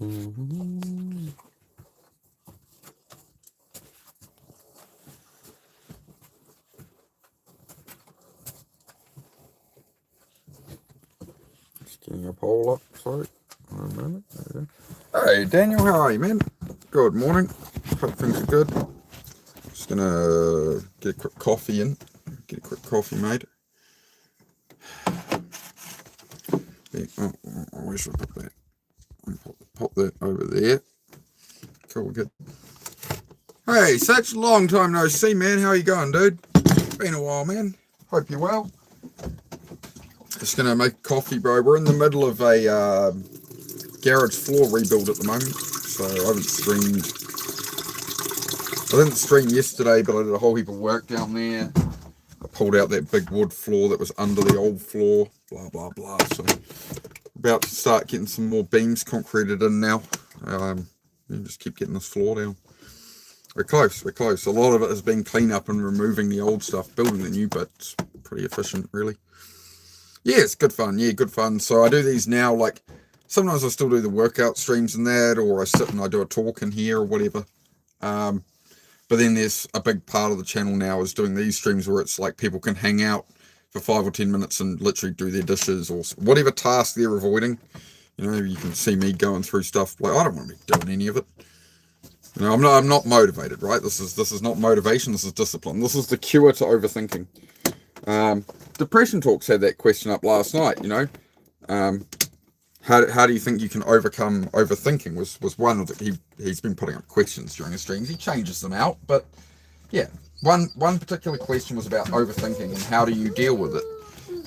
Just getting a poll up, sorry. One moment. There we go. Hey Daniel, how are you, man? Good morning. Hope things are good. Just gonna get a quick coffee in. Get a quick coffee made. Yeah, where should I put that? Pop that over there. Cool, good. Hey, such a long time no see, man. How you going, dude? Been a while, man. Hope you're well. Just gonna make coffee, bro. We're in the middle of a garage floor rebuild at the moment, so I haven't streamed. I didn't stream yesterday, but I did a whole heap of work down there. I pulled out that big wood floor that was under the old floor. Blah blah blah. So about to start getting some more beams concreted in now. Just keep getting this floor down. We're close, we're close. A lot of it has been clean up and removing the old stuff, building the new bits. Pretty efficient, really. Yeah, it's good fun. Yeah, good fun. So I do these now, like, sometimes I still do the workout streams and that, or I sit and I do a talk in here or whatever. But then there's a big part of the channel now is doing these streams where it's like people can hang out for 5 or 10 minutes and literally do their dishes or whatever task they're avoiding. You know, you can see me going through stuff like, I don't want to be doing any of it. You know, I'm not motivated, right? This is not motivation, this is discipline. This is the cure to overthinking. Depression Talks had that question up last night, you know. How do you think you can overcome overthinking was one of the, he's been putting up questions during his streams. He changes them out, but yeah, one particular question was about overthinking and how do you deal with it.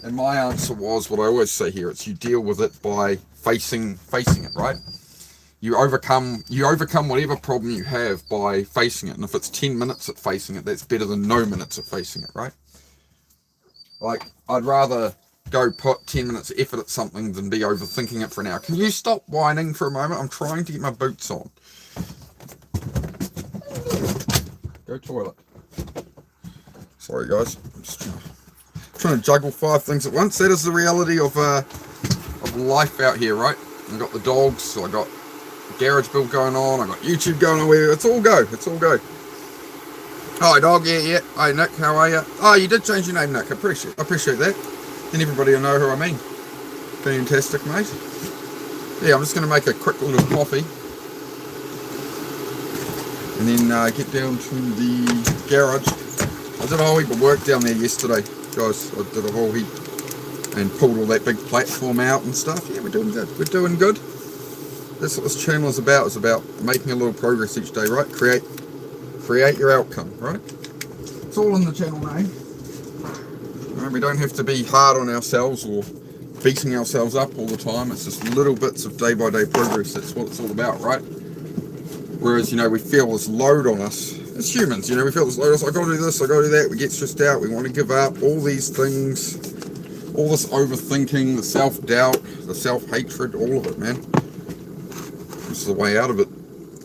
And my answer was what I always say here, it's you deal with it by facing it, right? You overcome whatever problem you have by facing it. And if it's 10 minutes at facing it, that's better than no minutes at facing it, right? Like, I'd rather go put 10 minutes of effort at something than be overthinking it for an hour. Can you stop whining for a moment? I'm trying to get my boots on. Go toilet. Sorry guys, I'm just trying to juggle 5 things at once. That is the reality of life out here, right? I've got the dogs, so I got garage build going on, I got YouTube going on, it's all go. Hi dog, yeah. Hi Nick, how are you? Oh, you did change your name, Nick. I appreciate that. Then everybody will know who I mean. Fantastic, mate. Yeah, I'm just going to make a quick little coffee. And then get down to the garage. I did a whole heap of work down there yesterday, guys. I did a whole heap and pulled all that big platform out and stuff. Yeah, we're doing good. That's what this channel is about. It's about making a little progress each day, right? Create your outcome, right? It's all in the channel name. Right? We don't have to be hard on ourselves or beating ourselves up all the time. It's just little bits of day-by-day progress. That's what it's all about, right? Whereas, you know, we feel this load on us as humans. You know, we feel this load on us. I got to do this, I got to do that. We get stressed out. We want to give up. All these things, all this overthinking, the self-doubt, the self-hatred, all of it, man. This is the way out of it.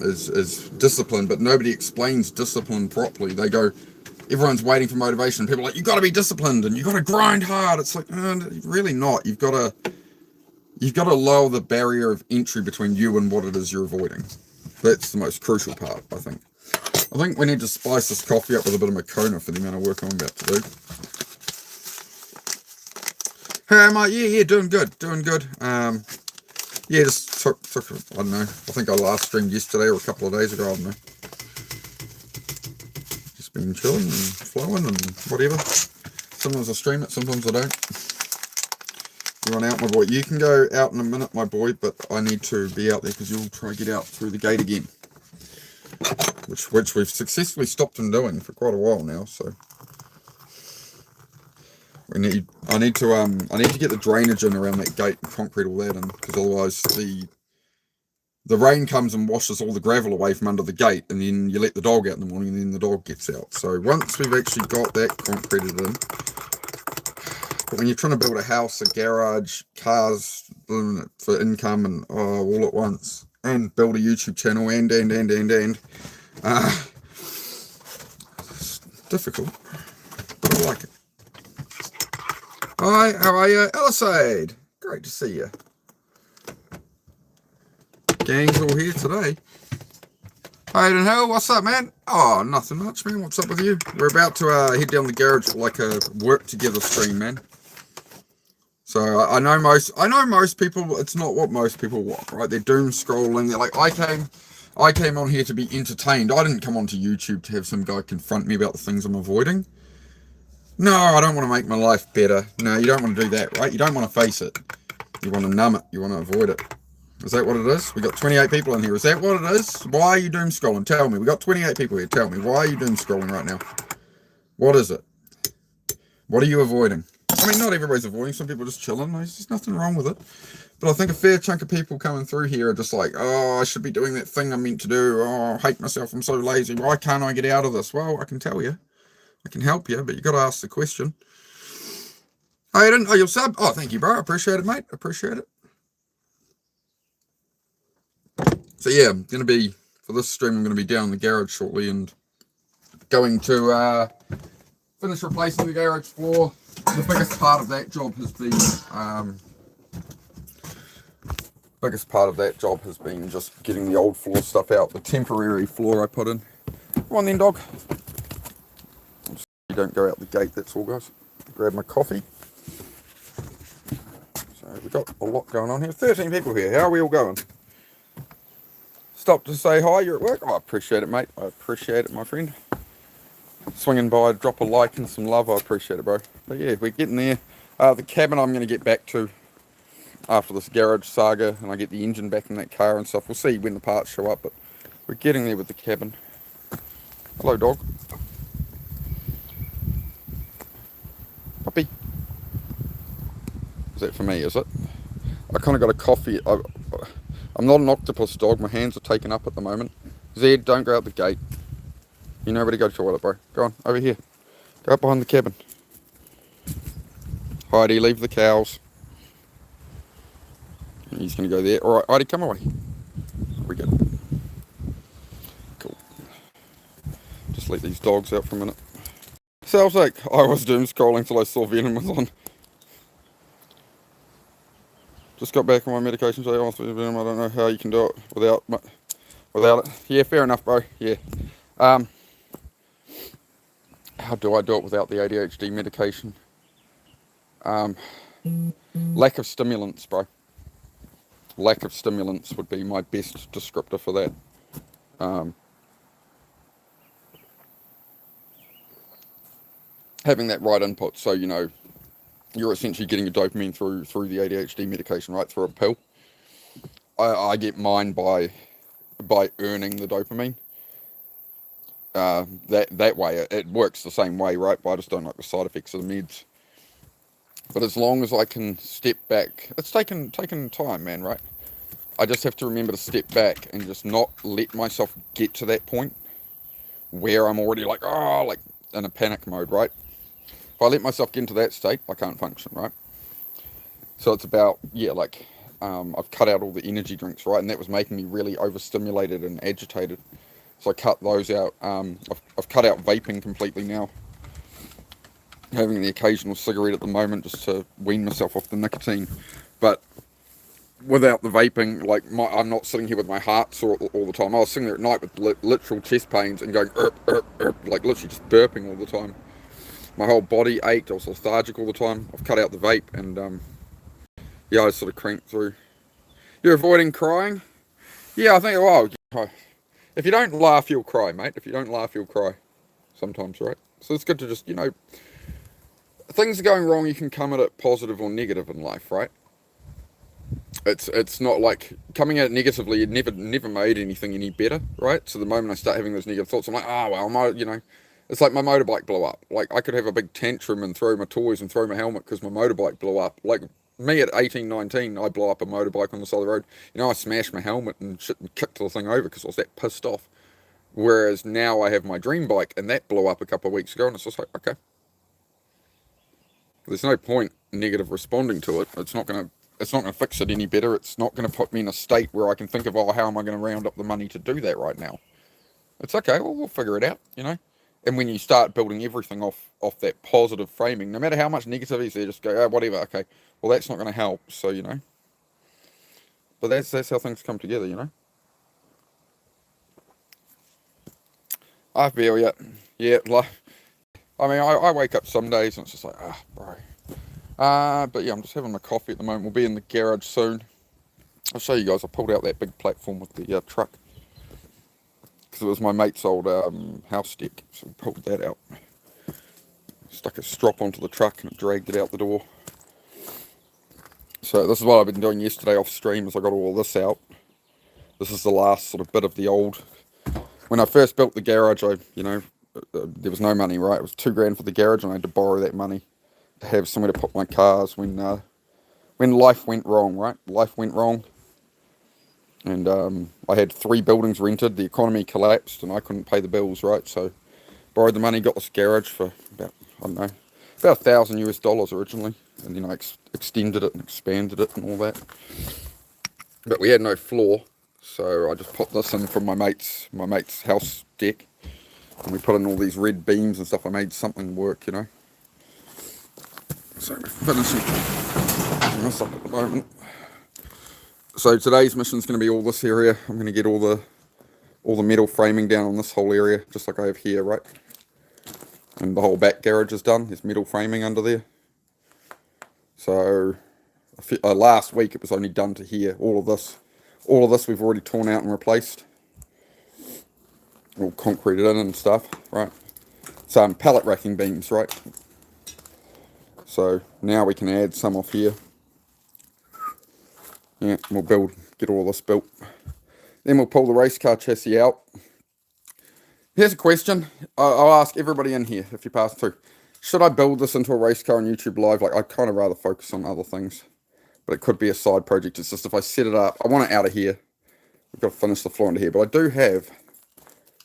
Is discipline, but nobody explains discipline properly. They go, everyone's waiting for motivation. People are like, you got to be disciplined and you got to grind hard. It's like, really not. You've got to lower the barrier of entry between you and what it is you're avoiding. That's the most crucial part, I think. I think we need to spice this coffee up with a bit of Makona for the amount of work I'm about to do. Hey, mate, yeah, doing good. Yeah, just took, I don't know, I think I last streamed yesterday or a couple of days ago, I don't know. Just been chilling and flowing and whatever. Sometimes I stream it, sometimes I don't. You want out, my boy? You can go out in a minute, my boy, but I need to be out there because you'll try to get out through the gate again. Which we've successfully stopped him doing for quite a while now, so. I need to get the drainage in around that gate and concrete all that in, because otherwise the rain comes and washes all the gravel away from under the gate, and then you let the dog out in the morning, and then the dog gets out. So once we've actually got that concreted in, but when you're trying to build a house, a garage, cars for income, and all at once, and build a YouTube channel, and it's difficult, but I like it. Hi, how are you? Alisaid, great to see you. Gang's all here today. Hayden Hill, what's up, man? Oh, nothing much, man. What's up with you? We're about to head down the garage for like a work together stream, man. So I know most people. It's not what most people want, right? They're doom scrolling. They're like, I came on here to be entertained. I didn't come onto YouTube to have some guy confront me about the things I'm avoiding. No, I don't want to make my life better. No, you don't want to do that, right? You don't want to face it. You want to numb it. You want to avoid it. Is that what it is? We got 28 people in here. Is that what it is? Why are you doom scrolling? Tell me. We got 28 people here. Tell me. Why are you doom scrolling right now? What is it? What are you avoiding? I mean, not everybody's avoiding. Some people are just chilling. There's just nothing wrong with it. But I think a fair chunk of people coming through here are just like, oh, I should be doing that thing I'm meant to do. Oh, I hate myself. I'm so lazy. Why can't I get out of this? Well, I can tell you. I can help you, but you got to ask the question. Hayden, oh, you'll sub? Oh, thank you, bro. I appreciate it, mate. I appreciate it. So yeah, I'm going to be, for this stream, I'm going to be down in the garage shortly and going to finish replacing the garage floor. The biggest part of that job has been, just getting the old floor stuff out, the temporary floor I put in. Come on then, dog. You don't go out the gate, that's all, guys. Grab my coffee. So we've got a lot going on here. 13 people here. How are we all going? Stop to say hi, you're at work? Oh, I appreciate it, mate. I appreciate it, my friend. Swinging by, drop a like and some love. I appreciate it, bro. But yeah, we're getting there. The cabin I'm going to get back to after this garage saga, and I get the engine back in that car and stuff. We'll see when the parts show up, but we're getting there with the cabin. Hello, dog. Puppy. Is that for me, is it? I kind of got a coffee. I'm not an octopus dog. My hands are taken up at the moment. Zed, don't go out the gate. You know where to go to the toilet, bro. Go on, over here. Go up behind the cabin. Heidi, leave the cows. He's going to go there. All right, Heidi, come away. We go. Cool. Just let these dogs out for a minute. Sales sake, I was doom scrolling till I saw Venom was on. Just got back on my medication today. I don't know how you can do it without it. Yeah, fair enough, bro. Yeah. How do I do it without the ADHD medication? Lack of stimulants, bro. Lack of stimulants would be my best descriptor for that. Having that right input, so you know you're essentially getting your dopamine through the ADHD medication, right, through a pill. I get mine by earning the dopamine. That way it works the same way, right? But I just don't like the side effects of the meds. But as long as I can step back, it's taken time, man, right? I just have to remember to step back and just not let myself get to that point where I'm already like in a panic mode, right? If I let myself get into that state, I can't function, right? So it's about, I've cut out all the energy drinks, right? And that was making me really overstimulated and agitated. So I cut those out. I've cut out vaping completely now. Having the occasional cigarette at the moment just to wean myself off the nicotine. But without the vaping, I'm not sitting here with my heart sore all the time. I was sitting there at night with literal chest pains and going, like literally just burping all the time. My whole body ached. I was lethargic all the time. I've cut out the vape and, I sort of cranked through. You're avoiding crying? Yeah, I think, if you don't laugh, you'll cry, mate. If you don't laugh, you'll cry. Sometimes, right? So it's good to just, things are going wrong, you can come at it positive or negative in life, right? It's not like coming at it negatively, it never made anything any better, right? So the moment I start having those negative thoughts, I'm like, it's like my motorbike blew up. Like, I could have a big tantrum and throw my toys and throw my helmet because my motorbike blew up. Like, me at 18, 19, I blow up a motorbike on the side of the road. I smashed my helmet and shit and kicked the thing over because I was that pissed off. Whereas now I have my dream bike and that blew up a couple of weeks ago and it's just like, okay. There's no point negative responding to it. It's not going to fix it any better. It's not going to put me in a state where I can think of, how am I going to round up the money to do that right now? It's okay, well, we'll figure it out, And when you start building everything off that positive framing, no matter how much negativity is there, just go, whatever, okay, well, that's not going to help, so, But that's how things come together, you know. I feel ya. Yeah, like, I mean, I wake up some days and it's just like, bro. But yeah, I'm just having my coffee at the moment. We'll be in the garage soon. I'll show you guys. I pulled out that big platform with the truck because it was my mate's old house deck, so we pulled that out. Stuck a strop onto the truck and it dragged it out the door. So this is what I've been doing yesterday off stream, as I got all this out. This is the last sort of bit of the old. When I first built the garage, there was no money, right? It was $2,000 for the garage, and I had to borrow that money to have somewhere to put my cars when life went wrong, right? Life went wrong, and I had 3 buildings rented. The economy collapsed, and I couldn't pay the bills, right? So borrowed the money, got this garage for about $1,000 originally, and then I extended it and expanded it and all that. But we had no floor, so I just put this in from my mate's house deck, and we put in all these red beams and stuff. I made something work, you know. So we're finishing this up at the moment. So today's mission is going to be all this area. I'm going to get all the metal framing down on this whole area, just like I have here, right? And the whole back garage is done. There's metal framing under there. So last week it was only done to here. All of this we've already torn out and replaced. All concreted in and stuff, right? Some pallet racking beams, right? So now we can add some off here. Yeah, we'll get all this built. Then we'll pull the race car chassis out. Here's a question. I'll ask everybody in here if you pass through. Should I build this into a race car on YouTube Live? Like, I'd kind of rather focus on other things. But it could be a side project. It's just if I set it up, I want it out of here. We've got to finish the floor into here. But I do have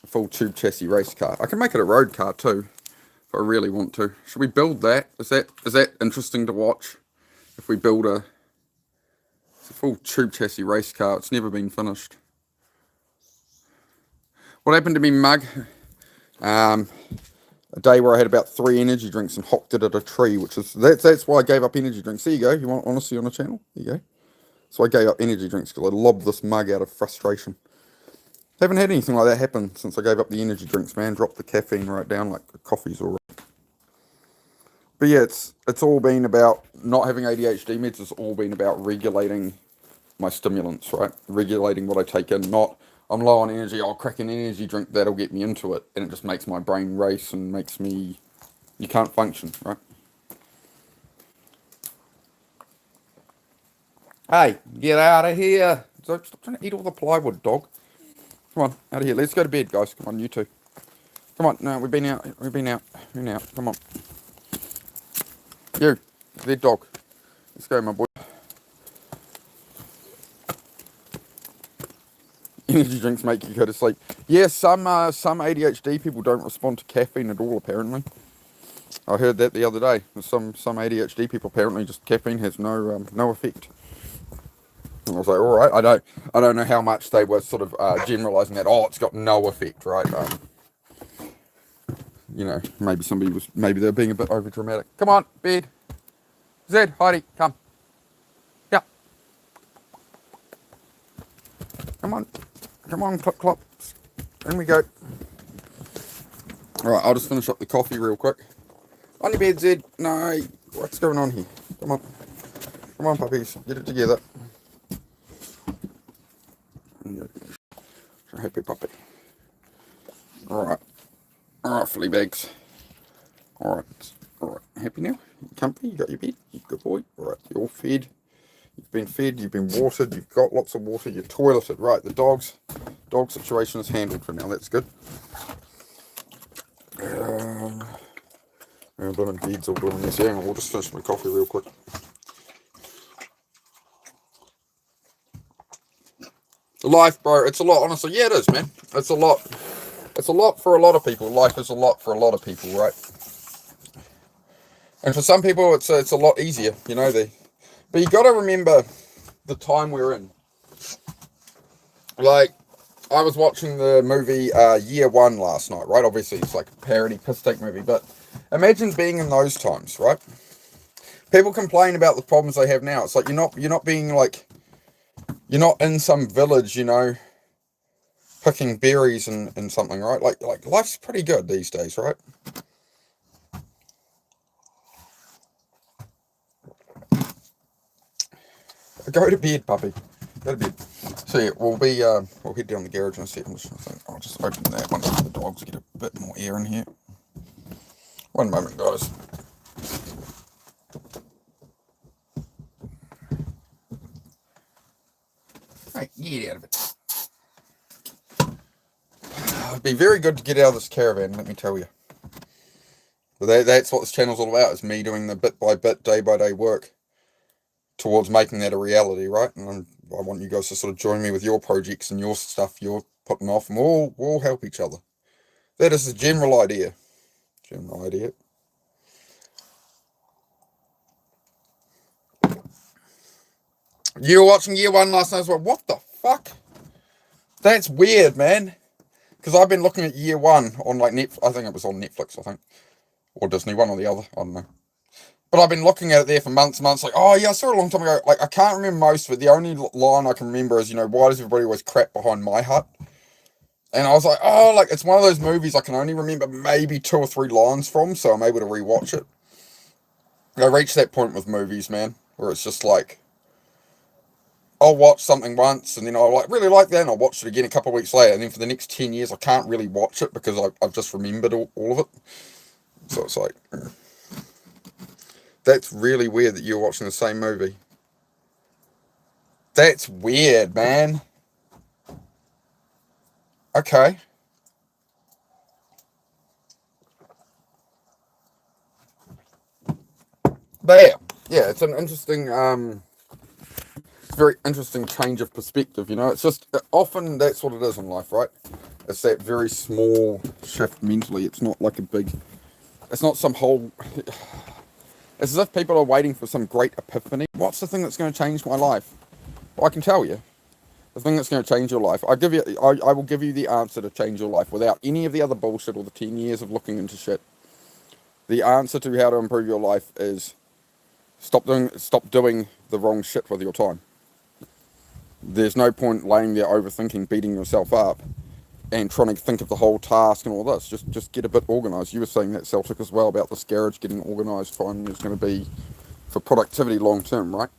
a full tube chassis race car. I can make it a road car too, if I really want to. Should we build that? Is that interesting to watch? If we build it's a full tube chassis race car. It's never been finished. What happened to me mug? A day where I had about 3 energy drinks and hocked it at a tree, that's why I gave up energy drinks. There you go. You want honesty on the channel? There you go. So I gave up energy drinks because I lobbed this mug out of frustration. Haven't had anything like that happen since I gave up the energy drinks, man. Dropped the caffeine right down, like the coffee's all right. But yeah, it's all been about not having ADHD meds. It's all been about regulating my stimulants, right? Regulating what I take in, not I'm low on energy, I'll crack an energy drink, that'll get me into it. And it just makes my brain race and makes me, you can't function, right? Hey, get out of here. Stop trying to eat all the plywood, dog. Come on, out of here. Let's go to bed, guys. Come on, you two. Come on, no, we've been out. Come on. You, dead dog. Let's go, my boy. Energy drinks make you go to sleep. Yeah, some ADHD people don't respond to caffeine at all, apparently. I heard that the other day. Some ADHD people apparently just caffeine has no effect. And I was like, all right, I don't know how much they were sort of generalising that. Oh, it's got no effect, right? You know, maybe they're being a bit over dramatic. Come on, bed. Zed, Heidi, come. Yeah. Come on, clop, clop. In we go. Alright, I'll just finish up the coffee real quick. On your bed, Zed. No, what's going on here? Come on, puppies. Get it together. Happy puppy. Alright. Alright, flea bags. Alright. Happy now? You comfy? You got your bed? You good boy? Alright, you're all fed. You've been fed, you've been watered, you've got lots of water, you're toileted. Right, the dog situation is handled for now. That's good. I'm doing beads all doing this. Hang on, we'll just finish my coffee real quick. Life, bro, it's a lot, honestly. Yeah, it is, man. It's a lot. It's a lot for a lot of people. Life is a lot for a lot of people, right? And for some people, it's a lot easier, you know. But you got to remember the time we're in. Like, I was watching the movie Year One last night, right? Obviously, it's like a parody piss take movie, but imagine being in those times, right? People complain about the problems they have now. It's like you're not being like You're not in some village, you know, picking berries and something, right? Like life's pretty good these days, right? Go to bed, puppy. Go to bed. So yeah, we'll head down the garage in a second. I'll just open that one for the dogs, get a bit more air in here. One moment, guys. Hey, get out of it. It'd be very good to get out of this caravan, let me tell you. But that's what this channel's all about, is me doing the bit by bit, day by day work towards making that a reality, right? And I want you guys to sort of join me with your projects and your stuff you're putting off, and we'll all help each other. That is the general idea. General idea. You were watching Year One last night as well. What the fuck? That's weird, man. Because I've been looking at Year One on like Netflix. I think it was on Netflix, I think. Or Disney, one or the other. I don't know. But I've been looking at it there for months and months. Like, oh yeah, I saw it a long time ago. Like, I can't remember most of it. The only line I can remember is, you know, why does everybody always crap behind my hut? And I was like, oh, like, it's one of those movies I can only remember maybe 2 or 3 lines from, so I'm able to rewatch it. I reached that point with movies, man, where it's just like, I'll watch something once, and then I'll like really like that, and I'll watch it again a couple of weeks later, and then for the next 10 years, I can't really watch it because I've just remembered all of it. So it's like, that's really weird that you're watching the same movie. That's weird, man. Okay. But yeah, it's an interesting, very interesting change of perspective, you know. It's just often that's what it is in life, right? It's that very small shift mentally. It's not like a big, it's not some whole, it's as if people are waiting for some great epiphany. What's the thing that's going to change my life? Well, I can tell you. The thing that's going to change your life. I will give you the answer to change your life without any of the other bullshit or the 10 years of looking into shit. The answer to how to improve your life is stop doing the wrong shit with your time. There's no point laying there overthinking, beating yourself up, and trying to think of the whole task and all this. Just get a bit organised. You were saying that, Celtic, as well, about this garage getting organised finding is going to be for productivity long term, right?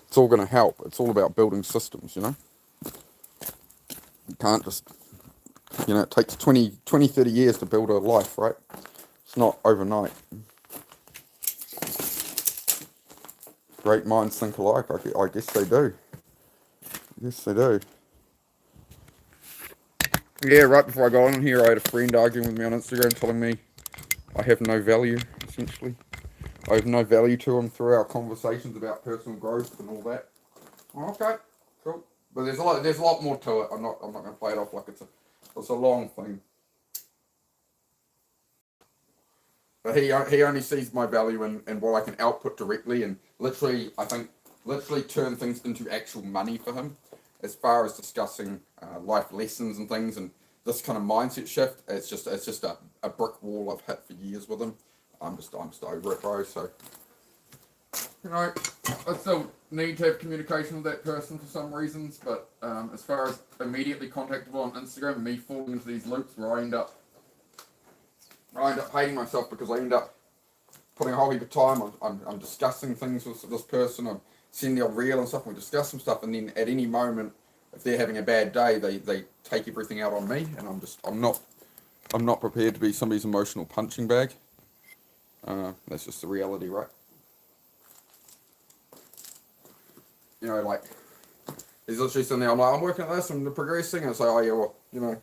It's all going to help. It's all about building systems, you know? You can't just, you know, it takes 20, 30 years to build a life, right? It's not overnight. Great minds think alike. I guess they do. Yes, they do. Yeah, right before I got on here, I had a friend arguing with me on Instagram telling me I have no value, essentially. I have no value to him through our conversations about personal growth and all that. Okay, cool. But there's a lot more to it. I'm not going to play it off like it's a long thing. But he only sees my value in what I can output directly, and literally, I think, turn things into actual money for him. As far as discussing life lessons and things, and this kind of mindset shift, it's just a brick wall I've hit for years with him. I'm just over it, bro. So, you know, I still need to have communication with that person for some reasons, but as far as immediately contactable on Instagram, me falling into these loops where I end up hating myself because I end up putting a whole heap of time. I'm discussing things with this person. I'm sending the odd reel and stuff. And we discuss some stuff, and then at any moment, if they're having a bad day, they take everything out on me, and I'm not prepared to be somebody's emotional punching bag. That's just the reality, right? You know, like, he's literally sitting there, I'm like, I'm working at this, I'm progressing, and it's like, oh yeah, well, you know,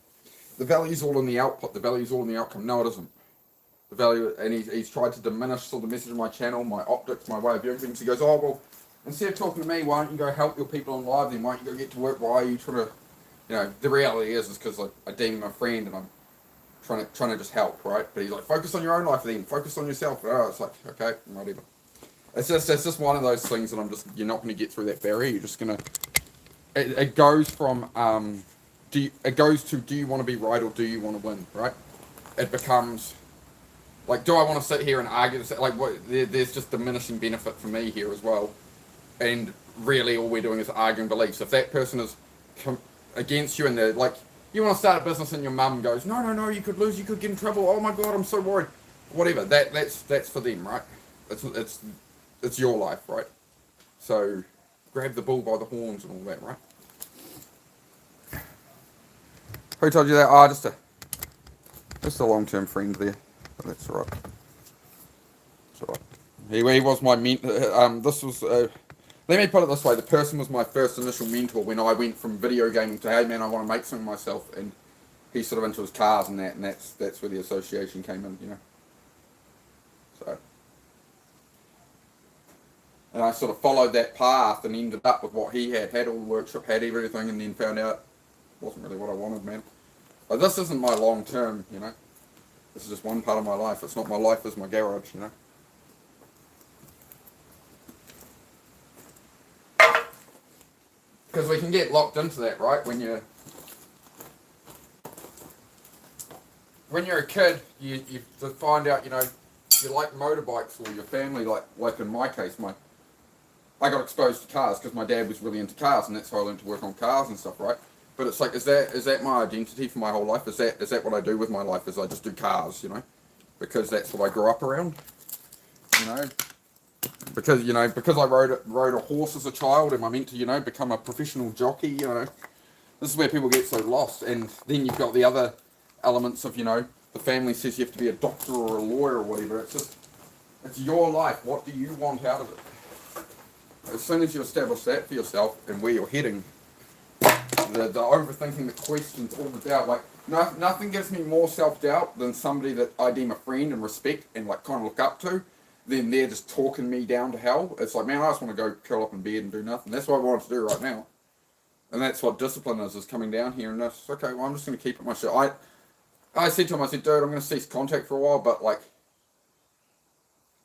the value's all in the output, the value's all in the outcome. No, it isn't. The value, and he's tried to diminish sort of the message of my channel, my optics, my way of viewing things. He goes, oh, well, instead of talking to me, why don't you go help your people on live then? Why don't you go get to work? Why are you trying to, you know, the reality is because like, I deem him a friend and I'm trying to just help, right? But he's like, focus on your own life then, focus on yourself. Oh, it's like, okay, whatever. It's just one of those things that you're not going to get through that barrier. You're just going to, it goes from, do you want to be right or do you want to win, right? It becomes, like, do I want to sit here and argue? Like, there's just diminishing benefit for me here as well. And really all we're doing is arguing beliefs. If that person is against you and they're like, you want to start a business and your mum goes, no, no, no, you could lose, you could get in trouble. Oh my God, I'm so worried. Whatever. That's for them, right? It's your life, right? So grab the bull by the horns and all that, right? Who told you that? Ah, just a long-term friend there. But that's all right. That's all right. He was my mentor. This was. Let me put it this way: the person was my first initial mentor when I went from video gaming to, hey man, I want to make something myself, and he's sort of into his cars and that's where the association came in, you know. So, and I sort of followed that path and ended up with what he had all the workshop, had everything, and then found out it wasn't really what I wanted, man. Like, this isn't my long term, you know. This is just one part of my life. It's not my life, it's my garage, you know. Because we can get locked into that, right? When you're a kid, you find out, you know, you like motorbikes, or your family, like in my case, I got exposed to cars because my dad was really into cars, and that's how I learned to work on cars and stuff, right? But it's like, is that my identity for my whole life? Is that what I do with my life? Is I just do cars, you know? Because that's what I grew up around, you know? Because I rode a horse as a child, am I meant to, you know, become a professional jockey, you know? This is where people get so lost, and then you've got the other elements of, you know, the family says you have to be a doctor or a lawyer or whatever. It's your life. What do you want out of it? As soon as you establish that for yourself and where you're heading, the overthinking, the questions, all the doubt, like, nothing gives me more self-doubt than somebody that I deem a friend and respect and, like, kind of look up to. Then they're just talking me down to hell. It's like, man, I just want to go curl up in bed and do nothing. That's what I want to do right now. And that's what discipline is coming down here. And that's, okay, well, I'm just going to keep it myself. I said to him, I said, dude, I'm going to cease contact for a while, but, like,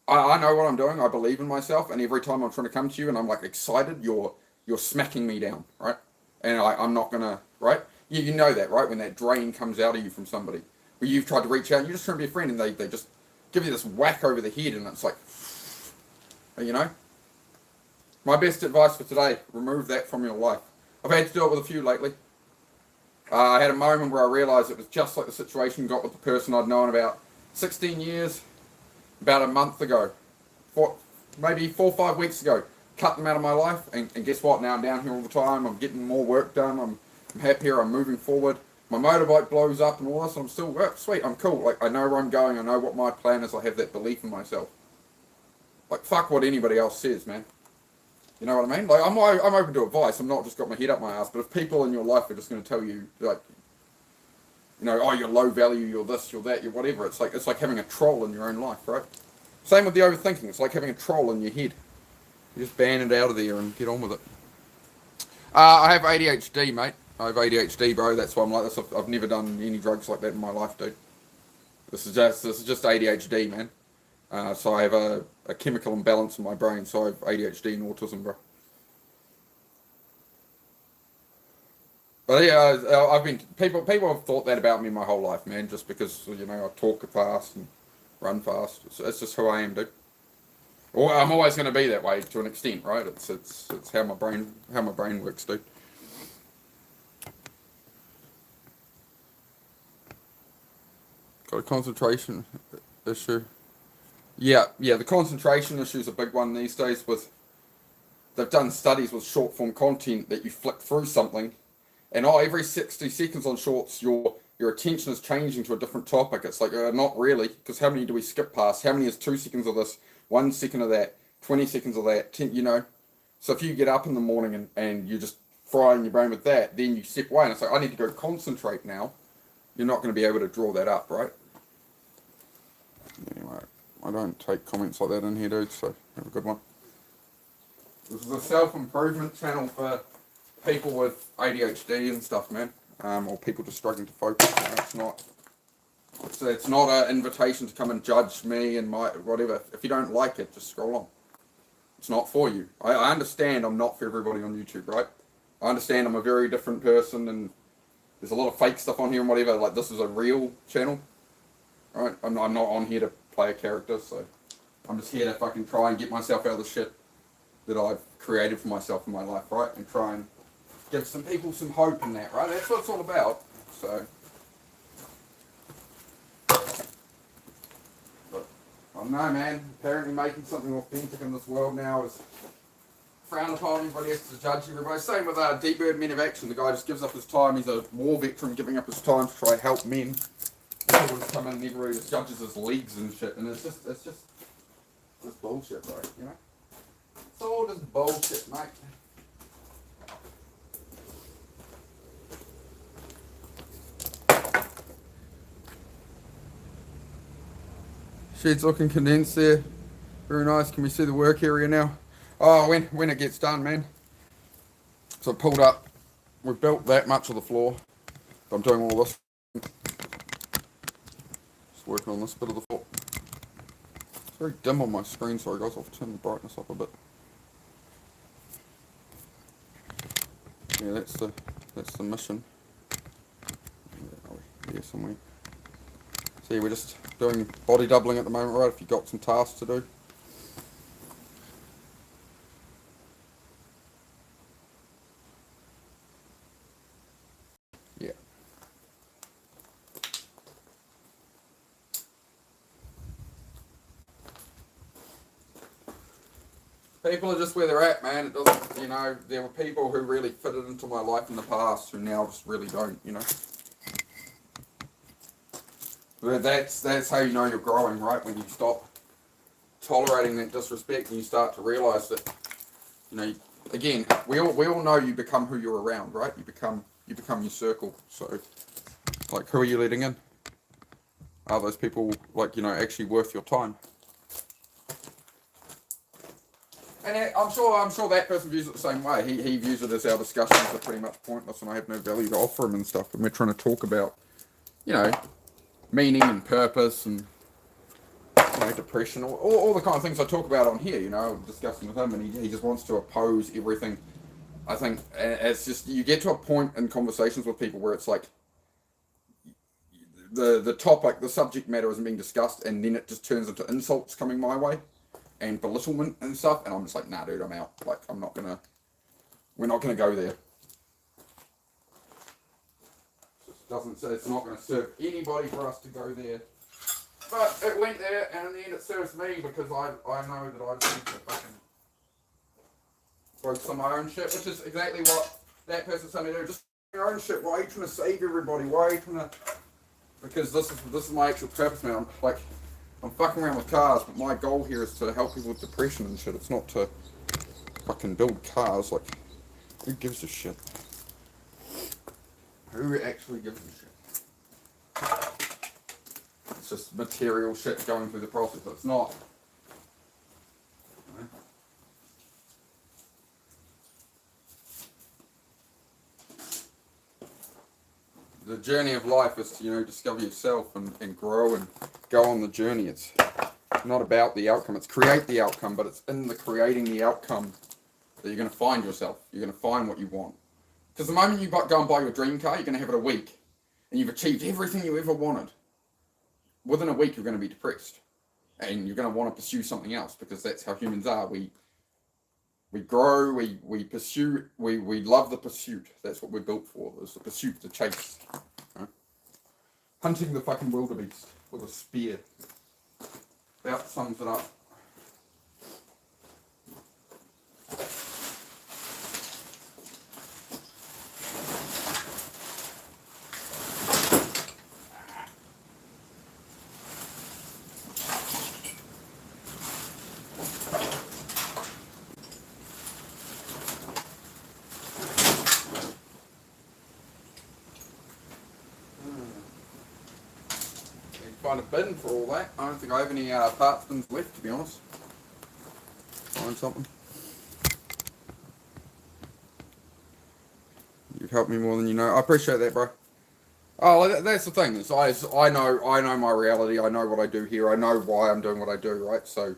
I know what I'm doing. I believe in myself. And every time I'm trying to come to you and I'm, like, excited, you're smacking me down, right? And I'm not going to, right? You know that, right? When that drain comes out of you from somebody. Where you've tried to reach out and you're just trying to be a friend and they just give you this whack over the head and it's like, you know? My best advice for today, remove that from your life. I've had to do it with a few lately. I had a moment where I realised it was just like the situation got with the person I'd known about 16 years, about a month ago, maybe 4 or 5 weeks ago. Cut them out of my life, and guess what? Now I'm down here all the time. I'm getting more work done. I'm happier. I'm moving forward. My motorbike blows up and all this, and I'm still sweet. I'm cool. Like, I know where I'm going. I know what my plan is. I have that belief in myself. Like, fuck what anybody else says, man. You know what I mean? Like, I'm open to advice. I'm not just got my head up my ass. But if people in your life are just going to tell you, like, you know, oh, you're low value, you're this, you're that, you're whatever. It's like having a troll in your own life, right? Same with the overthinking. It's like having a troll in your head. You just ban it out of there and get on with it. I have ADHD, mate. I have ADHD, bro. That's why I'm like this. I've never done any drugs like that in my life, dude. This is just ADHD, man. So I have a chemical imbalance in my brain. So I have ADHD and autism, bro. But yeah, I've been people have thought that about me my whole life, man. Just because, you know, I talk fast and run fast. It's just who I am, dude. Well, I'm always going to be that way to an extent, right? It's how my brain works, dude. Got a concentration issue. Yeah, the concentration issue is a big one these days. They've done studies with short form content that you flick through something, and every 60 seconds on shorts, your attention is changing to a different topic. It's like, not really, because how many do we skip past? How many is 2 seconds of this? 1 second of that, 20 seconds of that, 10, you know. So if you get up in the morning and you're just frying your brain with that, then you step away and it's like, I need to go concentrate now. You're not going to be able to draw that up, right? Anyway, I don't take comments like that in here, dude, so have a good one. This is a self-improvement channel for people with ADHD and stuff, man. Or people just struggling to focus. You know, it's not an invitation to come and judge me and my whatever. If you don't like it, just scroll on. It's not for you. I understand I'm not for everybody on YouTube, right? I understand I'm a very different person and there's a lot of fake stuff on here and whatever. Like, this is a real channel, right? I'm not on here to play a character, so I'm just here to fucking try and get myself out of the shit. that I've created for myself in my life, right? And try and give some people some hope in that, right? That's what it's all about. So, but I don't know, man. Apparently making something authentic in this world now is frowned upon. Everybody has to judge everybody. Same with D-Bird Men of Action. The guy just gives up his time. He's a war veteran giving up his time to try and help men. People just come in and everybody just judges his legs and shit. And it's just bullshit, bro, you know? It's all just bullshit, mate. Shed's looking condensed there. Very nice. Can we see the work area now? Oh, when it gets done, man. So I pulled up. We've built that much of the floor. I'm doing all this. Just working on this bit of the floor. It's very dim on my screen. Sorry, guys. I'll turn the brightness up a bit. Yeah, that's the mission. There somewhere. See, we're just doing body doubling at the moment, right? If you've got some tasks to do. Yeah. People are just where they're at, man. It doesn't, you know, there were people who really fitted into my life in the past who now just really don't, you know. But that's how you know you're growing, right? When you stop tolerating that disrespect and you start to realise that, you know, again, we all know you become who you're around, right? You become your circle. So, like, who are you letting in? Are those people, like, you know, actually worth your time? And I'm sure that person views it the same way. He views it as our discussions are pretty much pointless and I have no value to offer him and stuff. And we're trying to talk about, you know, meaning and purpose and, you know, depression, all the kind of things I talk about on here, you know, discussing with him, and he just wants to oppose everything. I think it's just, you get to a point in conversations with people where it's like, the topic, the subject matter isn't being discussed, and then it just turns into insults coming my way, and belittlement and stuff, and I'm just like, nah, dude, I'm out. Like, we're not gonna go there. Doesn't say it's not going to serve anybody for us to go there, but it went there, and in the end it serves me because I know that I just need to fucking focus on my own shit, which is exactly what that person's telling me to do. Just your own shit. Why are you trying to save everybody? Why are you trying to? Because this is my actual purpose, man. I'm fucking around with cars, but my goal here is to help people with depression and shit. It's not to fucking build cars. Like, who gives a shit? Who actually gives a shit? It's just material shit going through the process. It's not. The journey of life is to, you know, discover yourself and grow and go on the journey. It's not about the outcome. It's create the outcome, but it's in the creating the outcome that you're going to find yourself. You're going to find what you want. Because the moment you go and buy your dream car, you're going to have it a week, and you've achieved everything you ever wanted. Within a week, you're going to be depressed, and you're going to want to pursue something else, because that's how humans are. We grow, we pursue, we love the pursuit. That's what we're built for, is the pursuit, the chase. Right? Hunting the fucking wildebeest with a spear. About sums it up. Find a bin for all that. I don't think I have any parts bins left, to be honest. Find something. You've helped me more than you know. I appreciate that, bro. Oh, that's the thing. Is I know my reality. I know what I do here. I know why I'm doing what I do, right? So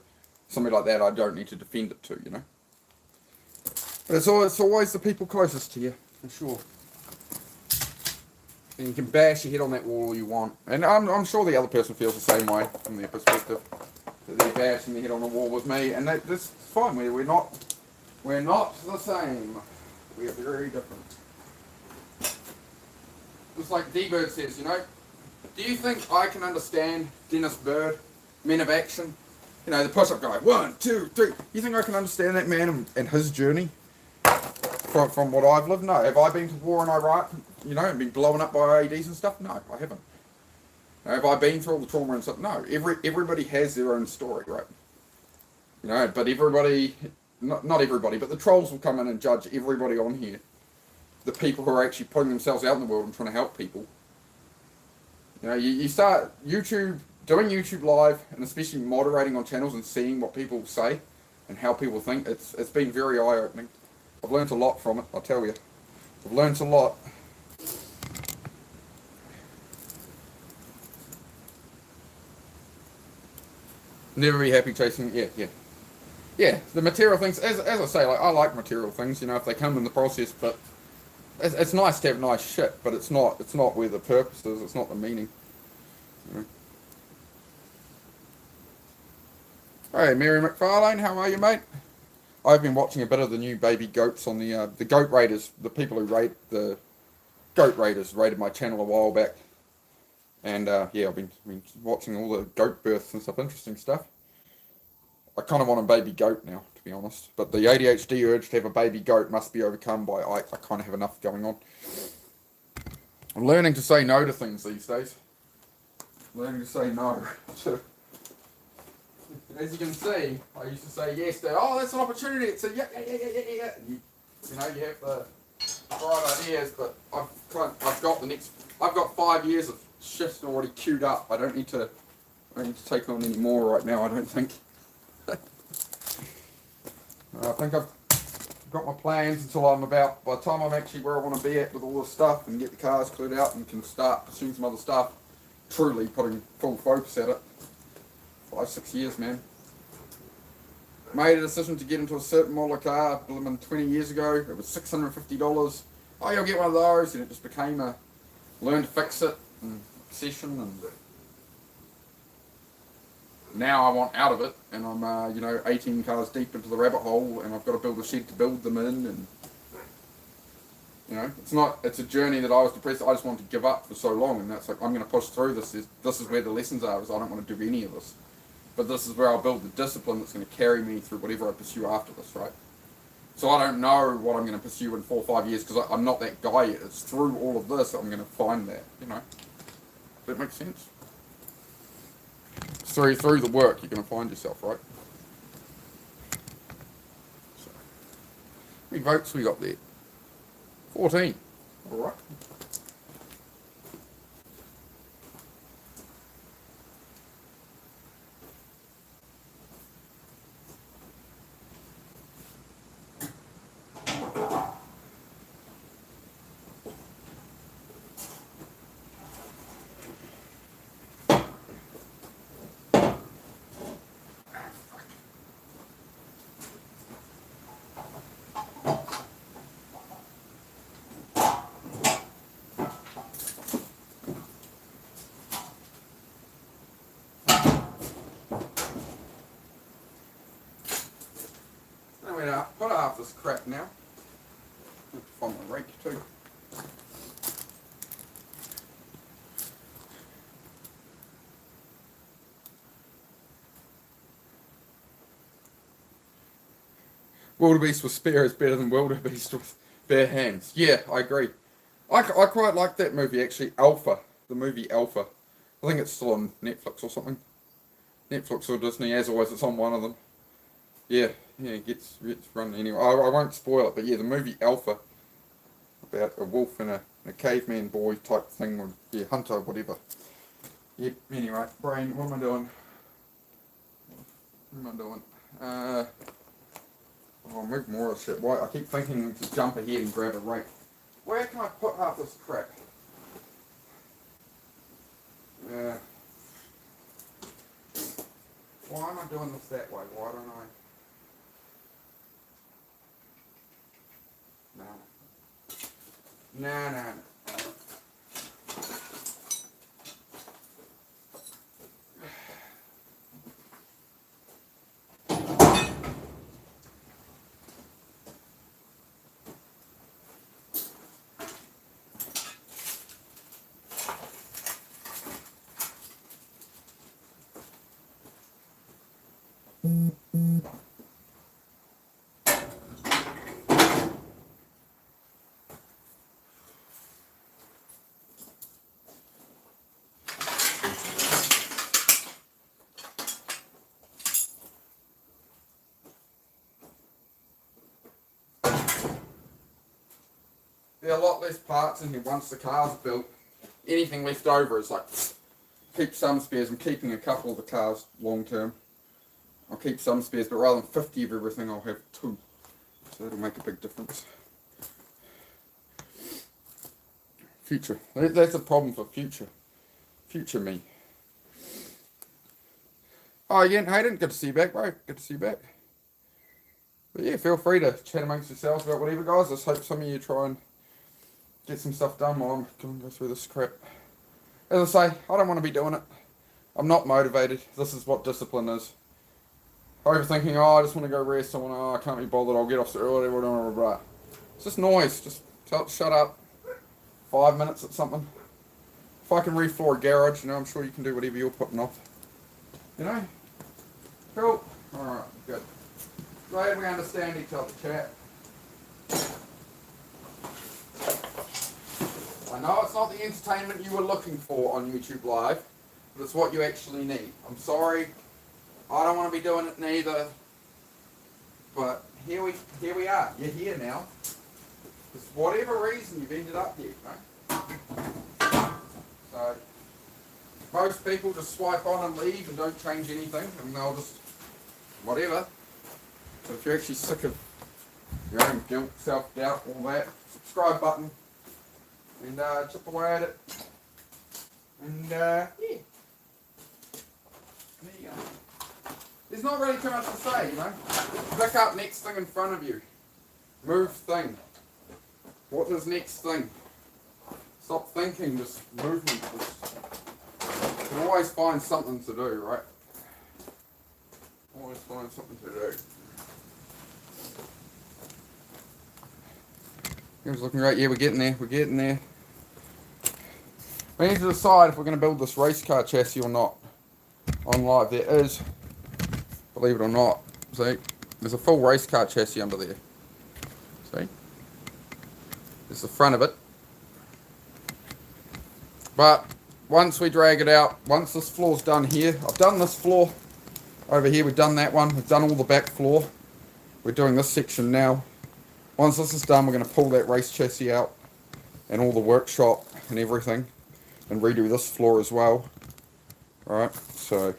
something like that, I don't need to defend it to, you know. But it's always the people closest to you, for sure. And you can bash your head on that wall all you want. And I'm sure the other person feels the same way from their perspective. That they're bashing their head on the wall with me. And that's fine. We're not We're not the same. We are very different. It's like D-Bird says, you know, do you think I can understand Dennis Bird, Men of Action? You know, the push-up guy, 1, 2, 3. You think I can understand that man and his journey from what I've lived? No. Have I been to war in Iraq, you know, and been blown up by IEDs and stuff? No, I haven't. Have I been through all the trauma and stuff? No. Everybody has their own story, right? You know, but everybody, not everybody, but the trolls will come in and judge everybody on here. The people who are actually putting themselves out in the world and trying to help people. You know, you start doing YouTube live, and especially moderating on channels and seeing what people say and how people think. It's been very eye-opening. I've learned a lot from it, I'll tell you. I've learned a lot. Never be happy chasing, yeah, the material things, as I say, like, I like material things, you know, if they come in the process, but it's nice to have nice shit, but it's not where the purpose is, it's not the meaning. You know? Hey, Mary McFarlane, how are you, mate? I've been watching a bit of the new baby goats on the Goat Raiders, the people who raid the Goat Raiders raided my channel a while back. And yeah, I've been watching all the goat births and stuff, interesting stuff. I kind of want a baby goat now, to be honest. But the ADHD urge to have a baby goat must be overcome by I kind of have enough going on. I'm learning to say no to things these days. Learning to say no. As you can see, I used to say yes to, oh, that's an opportunity. It's a yeah. You know, you have the right ideas, but I've got 5 years of shifts already queued up. I don't need to take on any more right now, I don't think. I think I've got my plans until I'm about, by the time I'm actually where I want to be at with all this stuff and get the cars cleared out and can start pursuing some other stuff, truly putting full focus at it. 5-6 years, man. Made a decision to get into a certain model of car 20 years ago. It was $650. Oh, you'll get one of those, and it just became a learn to fix it and obsession, and now I want out of it, and I'm you know, 18 cars deep into the rabbit hole, and I've got to build a shed to build them in, and you know, it's a journey that I was depressed. I just wanted to give up for so long, and that's like, I'm going to push through this. This is where the lessons are, is I don't want to do any of this. But this is where I'll build the discipline that's going to carry me through whatever I pursue after this, right? So I don't know what I'm going to pursue in 4 or 5 years, because I'm not that guy yet. It's through all of this that I'm going to find that, you know. Does that make sense? Through the work, you're going to find yourself, right? So, how many votes we got there? 14. All right. Put half this crap now. I have to find my rake too. Wildebeest with spare is better than Wildebeest with bare hands. Yeah, I agree. I quite like that movie actually, Alpha. The movie Alpha. I think it's still on Netflix or something. Netflix or Disney, as always, it's on one of them. Yeah, it gets run anyway. I won't spoil it, but yeah, the movie Alpha, about a wolf and a caveman boy type thing, or yeah, hunter, whatever. Yep, anyway, brain, what am I doing? I'll move more of this shit. Why? I keep thinking to jump ahead and grab a rake. Where can I put half this crap? Why am I doing this that way? Why don't I? No. There are a lot less parts in here once the car's built. Anything left over is like, keep some spares. I'm keeping a couple of the cars long term. I'll keep some spares, but rather than 50 of everything, I'll have 2. So that'll make a big difference. Future. That's a problem for future. Future me. Oh, again, Hayden, good to see you back, bro. Good to see you back. But yeah, feel free to chat amongst yourselves about whatever, guys. Let's hope some of you try and get some stuff done while I'm going to go through this crap. As I say, I don't want to be doing it. I'm not motivated. This is what discipline is. Overthinking, oh, I just want to go rest. I can't be bothered. I'll get off so early. Blah, blah, blah. It's just noise. Just tell it to shut up. 5 minutes at something. If I can refloor a garage, I'm sure you can do whatever you're putting off. Cool. Alright, good. Glad we understand each other, chat. I know it's not the entertainment you were looking for on YouTube Live, but it's what you actually need. I'm sorry, I don't want to be doing it neither, but here we are. You're here now. For whatever reason you've ended up here, So, most people just swipe on and leave and don't change anything, and they'll just, whatever. But if you're actually sick of your own guilt, self-doubt, all that, subscribe button, and chip away at it. And yeah. There you go. There's not really too much to say, Pick up next thing in front of you. Move thing. What is next thing? Stop thinking, just movement. You can always find something to do, right? Always find something to do. It's looking great. Yeah, we're getting there. We're getting there. We need to decide if we're going to build this race car chassis or not. On live, there is, believe it or not, see, there's a full race car chassis under there. See? There's the front of it. But once we drag it out, once this floor's done here, I've done this floor over here, we've done that one, we've done all the back floor. We're doing this section now. Once this is done, we're going to pull that race chassis out and all the workshop and everything and redo this floor as well. Alright, so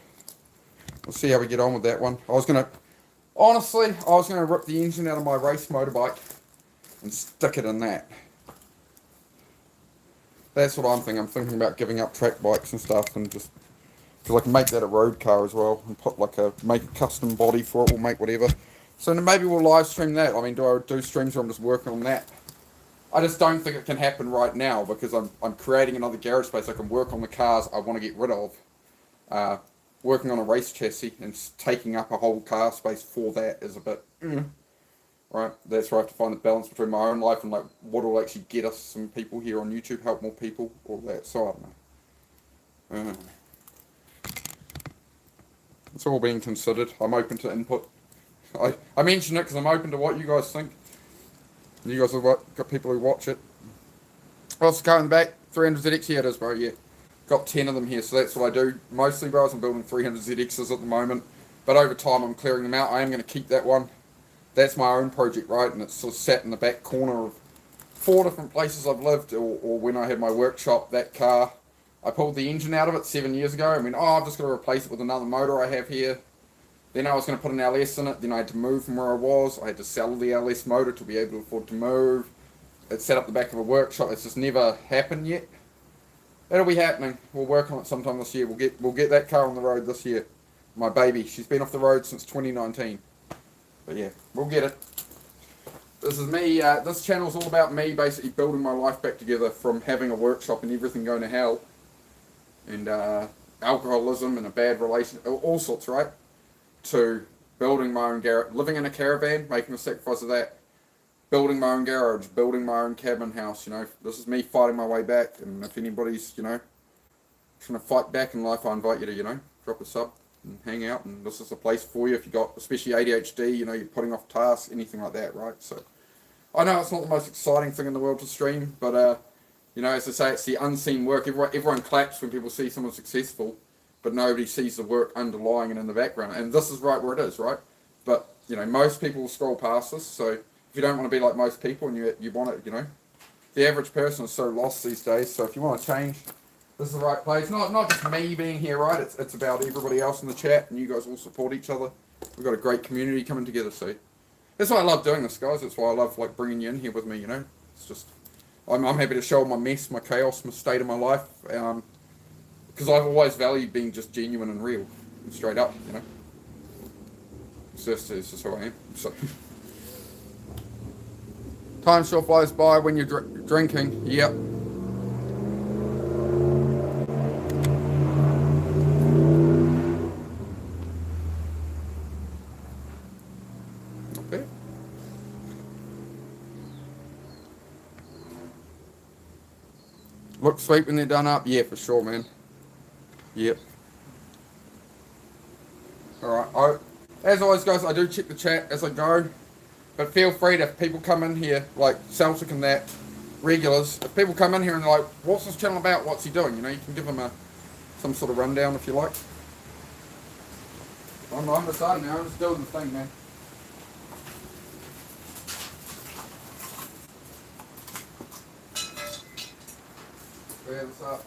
we'll see how we get on with that one. Honestly, I was going to rip the engine out of my race motorbike and stick it in that. That's what I'm thinking. I'm thinking about giving up track bikes and stuff, and just because I can make that a road car as well and put make a custom body for it, or make whatever. So then maybe we'll live stream that. I mean, do I do streams where I'm just working on that? I just don't think it can happen right now because I'm creating another garage space. I can work on the cars I want to get rid of. Working on a race chassis and taking up a whole car space for that is a bit, right? That's where I have to find the balance between my own life and like what will actually get us some people here on YouTube, help more people, all that. So I don't know. It's all being considered. I'm open to input. I mention it because I'm open to what you guys think. You guys have got people who watch it. What's the car in the back? 300ZX, here it is, bro, yeah. Got 10 of them here, so that's what I do. Mostly, bro, I'm building 300ZXs at the moment. But over time, I'm clearing them out. I am going to keep that one. That's my own project, right? And it's sort of sat in the back corner of 4 different places I've lived, or when I had my workshop, that car. I pulled the engine out of it 7 years ago. I mean, I've just got to replace it with another motor I have here. Then I was going to put an LS in it. Then I had to move from where I was. I had to sell the LS motor to be able to afford to move. It's set up the back of a workshop. It's just never happened yet. It'll be happening. We'll work on it sometime this year. We'll get that car on the road this year. My baby. She's been off the road since 2019. But yeah, we'll get it. This is me. This channel's all about me basically building my life back together from having a workshop and everything going to hell. And alcoholism and a bad relationship. All sorts, right? To building my own garage, living in a caravan, making a sacrifice of that, building my own garage, building my own cabin house, this is me fighting my way back, and if anybody's, trying to fight back in life, I invite you to, drop a sub, and hang out, and this is a place for you if you got, especially ADHD, you know, you're putting off tasks, anything like that, right? So I know it's not the most exciting thing in the world to stream, but you know, as I say, it's the unseen work. Everyone claps when people see someone successful, but nobody sees the work underlying and in the background. And this is right where it is, right? But you know, most people will scroll past this. So if you don't want to be like most people and you want it, you know, the average person is so lost these days. So if you want to change, this is the right place. Not just me being here, right? It's about everybody else in the chat, and you guys all support each other. We've got a great community coming together. So that's why I love doing this, guys. That's why I love like bringing you in here with me. You know, it's just I'm happy to show my mess, my chaos, my state of my life, because I've always valued being just genuine and real, and straight up. You know, it's just who I am. So time sure flies by when you're drinking. Yep. Okay. Look sweet when they're done up. Yeah, for sure, man. Yep. Alright, as always, guys, I do check the chat as I go, but feel free to, if people come in here, like Celtic and that, regulars, if people come in here and they're like, what's this channel about, what's he doing, you know, you can give them some sort of rundown if you like. I'm deciding now, I'm just doing the thing, man. Clear this up.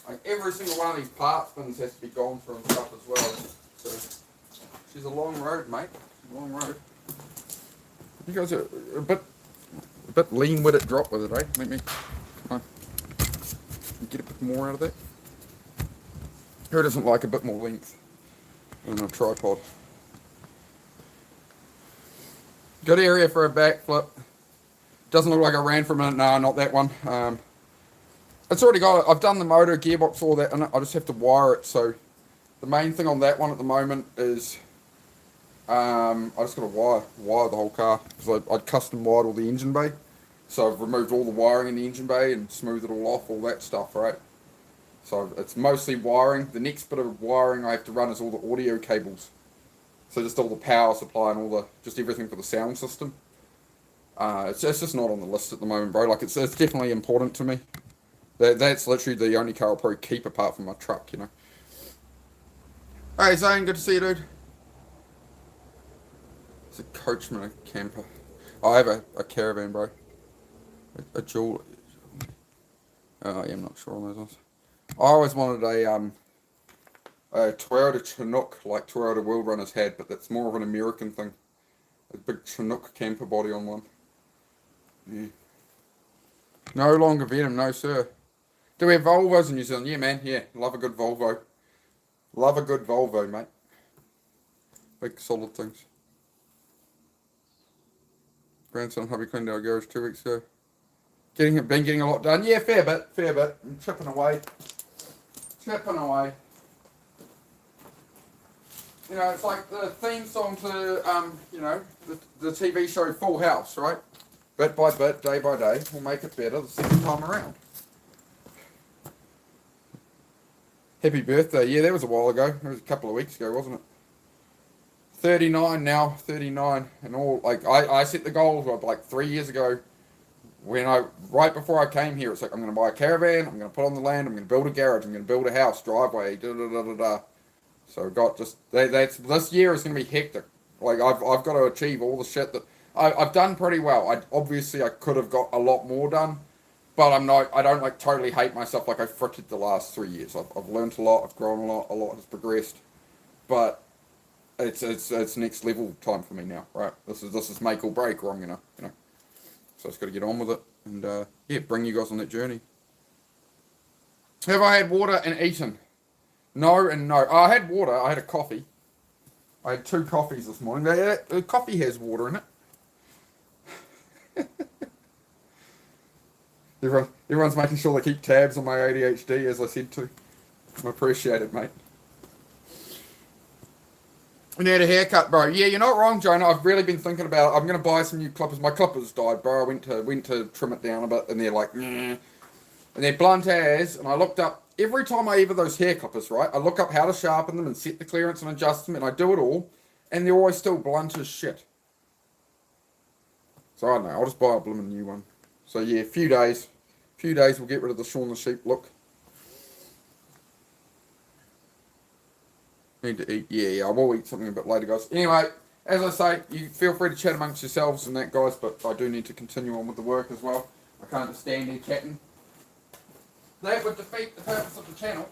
Like every single one of these part spins has to be gone through and stuff as well. So she's a long road, mate. A long road. You guys are a bit lean with it, drop with it, eh? Let me get a bit more out of that. Who doesn't like a bit more length in a tripod? Good area for a backflip. Doesn't look like I ran for a minute. No, not that one. It's already got it. I've done the motor, gearbox, all that, and I just have to wire it. So the main thing on that one at the moment is I just got to wire the whole car, because I'd custom wired all the engine bay. So I've removed all the wiring in the engine bay and smoothed it all off, all that stuff, right? So it's mostly wiring. The next bit of wiring I have to run is all the audio cables. So just all the power supply and just everything for the sound system. It's just not on the list at the moment, bro. Like it's definitely important to me. That's literally the only car I'll probably keep apart from my truck, you know. Hey Zane, good to see you, dude. It's a Coachman, a camper. I have a caravan, bro. A dual. Oh, yeah, I'm not sure on those ones. I always wanted a Toyota Chinook like Toyota World Runners had, but that's more of an American thing. A big Chinook camper body on one. Yeah. No longer Venom, no sir. Do we have Volvos in New Zealand? Yeah, man, yeah. Love a good Volvo. Love a good Volvo, mate. Big solid things. Grandson hubby cleaned our garage 2 weeks ago. Been getting a lot done. Yeah, fair bit. I'm chipping away. You know, it's like the theme song to, you know, the TV show Full House, right? Bit by bit, day by day, we'll make it better the second time around. Happy birthday. Yeah, that was a while ago. It was a couple of weeks ago, wasn't it? 39 now, 39. And all, like, I set the goals like 3 years ago. Right before I came here, it's like, I'm going to buy a caravan, I'm going to put on the land, I'm going to build a garage, I'm going to build a house, driveway, da-da-da-da-da. So I've got just, this year is going to be hectic. Like, I've got to achieve all the shit that, I've done pretty well. Obviously, I could have got a lot more done, but I don't like totally hate myself like I frittered the last 3 years. I've learned a lot, I've grown a lot has progressed, but it's next level time for me now, right? This is make or break, or I'm going to, you know. So I just got to get on with it and, yeah, bring you guys on that journey. Have I had water and eaten? No and no. Oh, I had water. I had a coffee. I had 2 coffees this morning. The coffee has water in it. Everyone's making sure they keep tabs on my ADHD, as I said to. I appreciate it, mate. I need a haircut, bro. Yeah, you're not wrong, Jonah. I've really been thinking about it. I'm gonna buy some new clippers. My clippers died, bro. I went to trim it down a bit, and they're like, and they're blunt as. And I looked up every time I ever those hair clippers, right? I look up how to sharpen them and set the clearance and adjust them, and I do it all, and they're always still blunt as shit. So I don't know. I'll just buy a blooming new one. So yeah, a few days we'll get rid of the Shaun the Sheep look. Need to eat. Yeah, I will eat something a bit later, guys. Anyway, as I say, you feel free to chat amongst yourselves and that, guys, but I do need to continue on with the work as well. I can't just stand here chatting. That would defeat the purpose of the channel.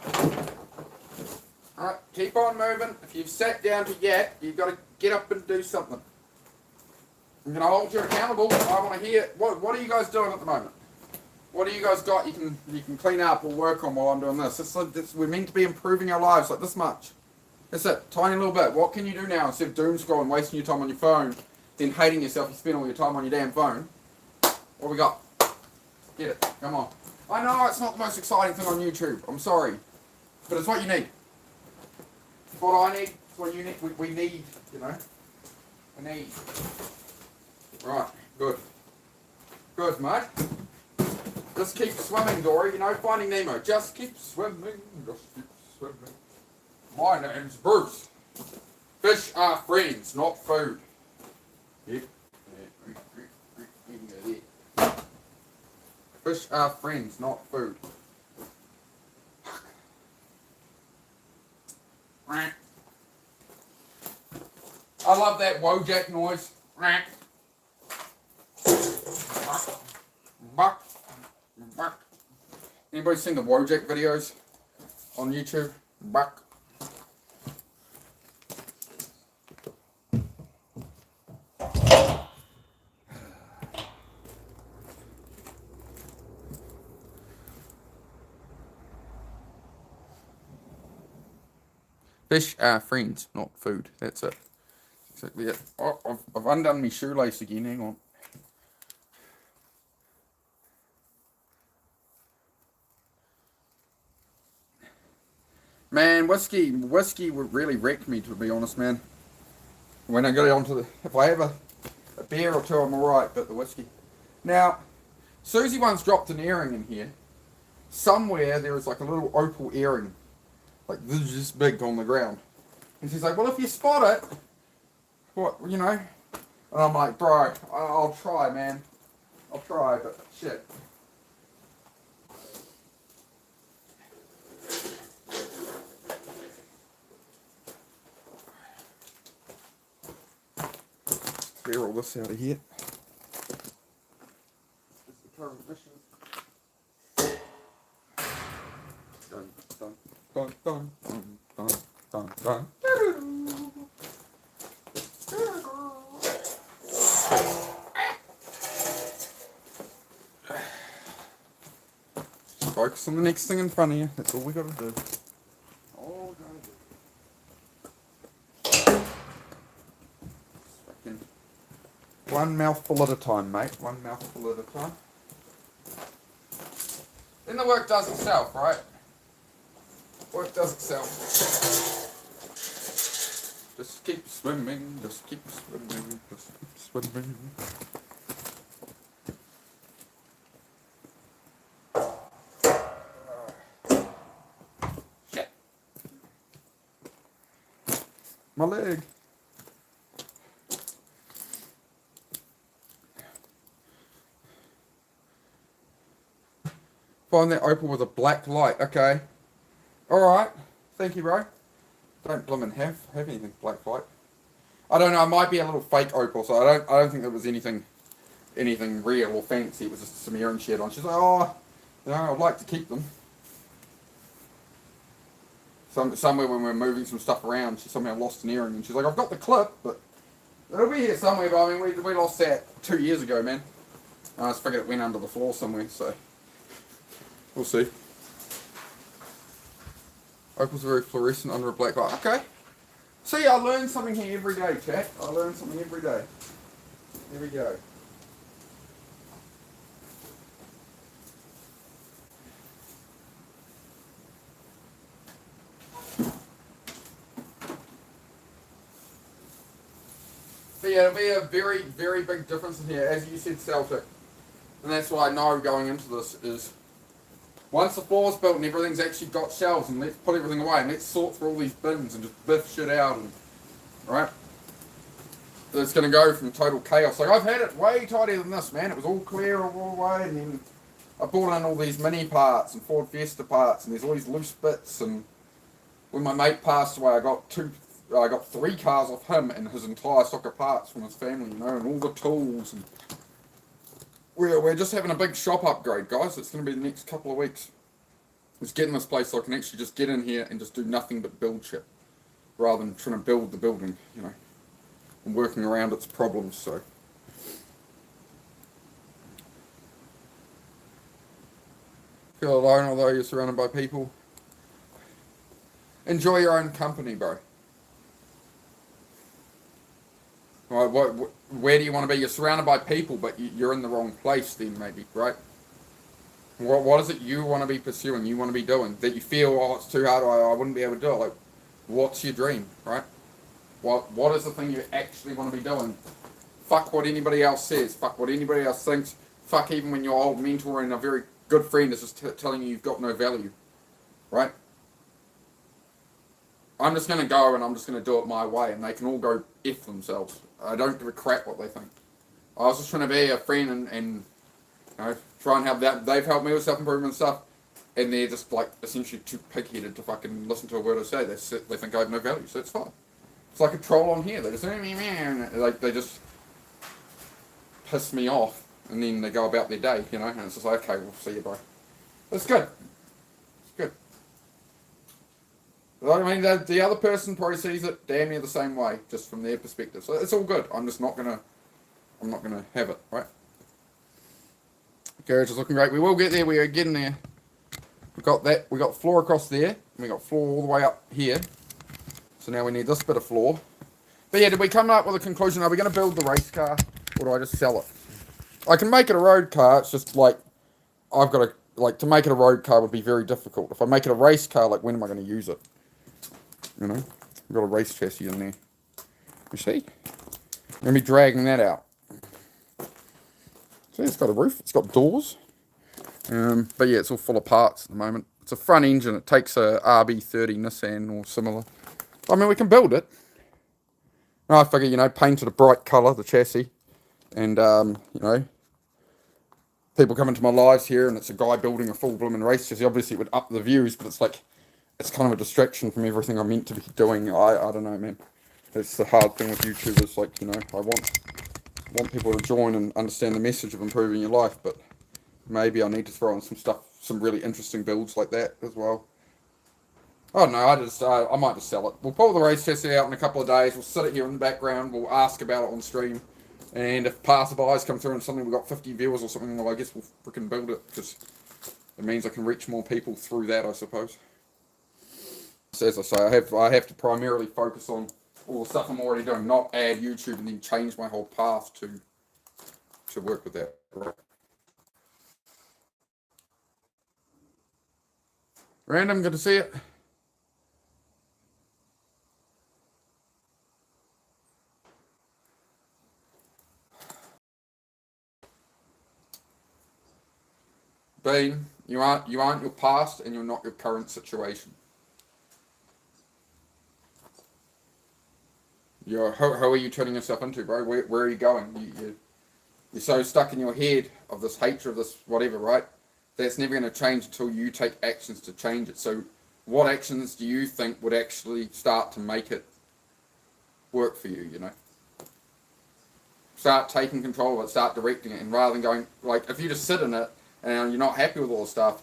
Alright, keep on moving. If you've sat down to yet, you've got to get up and do something. I'm going to hold you accountable. I want to hear, what are you guys doing at the moment? What do you guys got you can clean up or work on while I'm doing this? We're meant to be improving our lives like this much. That's it, tiny little bit. What can you do now instead of doom scrolling, wasting your time on your phone, then hating yourself you spend all your time on your damn phone? What we got? Get it, come on. I know it's not the most exciting thing on YouTube, I'm sorry. But it's what you need. It's what I need, it's what you need, we need, you know. We need. Right, good. Good, mate. Just keep swimming, Dory, you know, Finding Nemo. Just keep swimming, just keep swimming. My name's Bruce. Fish are friends, not food. Yep. Fish are friends, not food. I love that Wojak noise. Anybody seen the Wojak videos on YouTube? Buck. Fish are friends, not food. That's it. Exactly it. Oh, I've undone my shoelace again. Hang on. Man, whiskey would really wreck me, to be honest, man. When I get onto if I have a beer or two, I'm alright, but the whiskey. Now, Susie once dropped an earring in here. Somewhere there was like a little opal earring, like this big on the ground. And she's like, well, if you spot it, what, you know? And I'm like, bro, I'll try, man. I'll try, but shit. Clear all this out of here. This is the current mission. Dun, dun, dun, dun, dun, dun, dun. Focus on the next thing in front of you. That's all we gotta do. All we gotta do. Fucking one mouthful at a time, mate. One mouthful at a time. Then the work does itself, right? Work does itself. Just keep swimming, just keep swimming, just keep swimming. Shit. My leg. Find that opal with a black light. Okay. Alright. Thank you, bro. Don't bloomin' have anything black light. I don't know, it might be a little fake opal, so I don't think there was anything real or fancy. It was just some earring she had on. She's like, oh, you know, I'd like to keep them. Somewhere when we were moving some stuff around, she somehow lost an earring, and she's like, I've got the clip, but it'll be here somewhere. But I mean, we lost that 2 years ago, man. I just figured it went under the floor somewhere, so we'll see. Opal's very fluorescent under a black light. Okay. See, I learn something here every day, chat. I learn something every day. There we go. it'll be a very, very big difference in here. As you said, Celtic. And that's what I know going into this is once the floor's built and everything's actually got shelves and let's put everything away and let's sort through all these bins and just biff shit out and right? It's going to go from total chaos. Like I've had it way tidier than this, man. It was all clear all the way and then I brought in all these mini parts and Ford Fiesta parts and there's all these loose bits and when my mate passed away I got 3 cars off him and his entire stock of parts from his family, you know, and all the tools and we're just having a big shop upgrade, guys. It's going to be the next couple of weeks. It's getting this place so I can actually just get in here and just do nothing but build shit. Rather than trying to build the building, you know. And working around its problems, so. Feel alone although you're surrounded by people. Enjoy your own company, bro. Right, where do you want to be? You're surrounded by people, but you're in the wrong place then, maybe, right? What is it you want to be pursuing, you want to be doing, that you feel, oh, it's too hard, I wouldn't be able to do it? Like, what's your dream, right? What is the thing you actually want to be doing? Fuck what anybody else says, fuck what anybody else thinks, fuck even when your old mentor and a very good friend is just telling you you've got no value, right? I'm just going to go and I'm just going to do it my way and they can all go F themselves. I don't give a crap what they think. I was just trying to be a friend and you know, try and help that. They've helped me with self-improvement stuff and they're just like essentially too pig-headed to fucking listen to a word I say. They think I have no value, so it's fine. It's like a troll on here. They just like they just piss me off and then they go about their day, you know, and it's just like, okay, we'll see you, bro. It's good. It's good. I mean, the other person probably sees it damn near the same way, just from their perspective. So it's all good. I'm not gonna have it, right? Garage is looking great. We will get there. We are getting there. We got that. We got floor across there. And we got floor all the way up here. So now we need this bit of floor. But yeah, did we come up with a conclusion? Are we going to build the race car, or do I just sell it? I can make it a road car. It's just like I've got to make it a road car would be very difficult. If I make it a race car, like when am I going to use it? You know, I've got a race chassis in there. You see? I'm going to be dragging that out. See, it's got a roof. It's got doors. But yeah, it's all full of parts at the moment. It's a front engine. It takes a RB30 Nissan or similar. I mean, we can build it. I figure, you know, paint it a bright colour, the chassis. And, you know, people come into my lives here and it's a guy building a full blooming race chassis. Obviously, it would up the views, but it's like, it's kind of a distraction from everything I'm meant to be doing. I don't know, man. It's the hard thing with YouTube is like, you know, I want people to join and understand the message of improving your life, but maybe I need to throw in some stuff, some really interesting builds like that as well. Oh no, I might just sell it. We'll pull the race chassis out in a couple of days. We'll sit it here in the background. We'll ask about it on stream. And if passerbys come through and suddenly we've got 50 viewers or something, well, I guess we'll freaking build it because it means I can reach more people through that, I suppose. So as I say, I have to primarily focus on all the stuff I'm already doing, not add YouTube and then change my whole path to work with that. Right. Random, good to see it. Bean, you aren't your past and you're not your current situation. Who are you turning yourself into, bro? Where are you going? You're so stuck in your head of this hatred of this whatever, right? That's never going to change until you take actions to change it. So what actions do you think would actually start to make it work for you, you know? Start taking control of it, start directing it, and rather than going, like, if you just sit in it and you're not happy with all the stuff,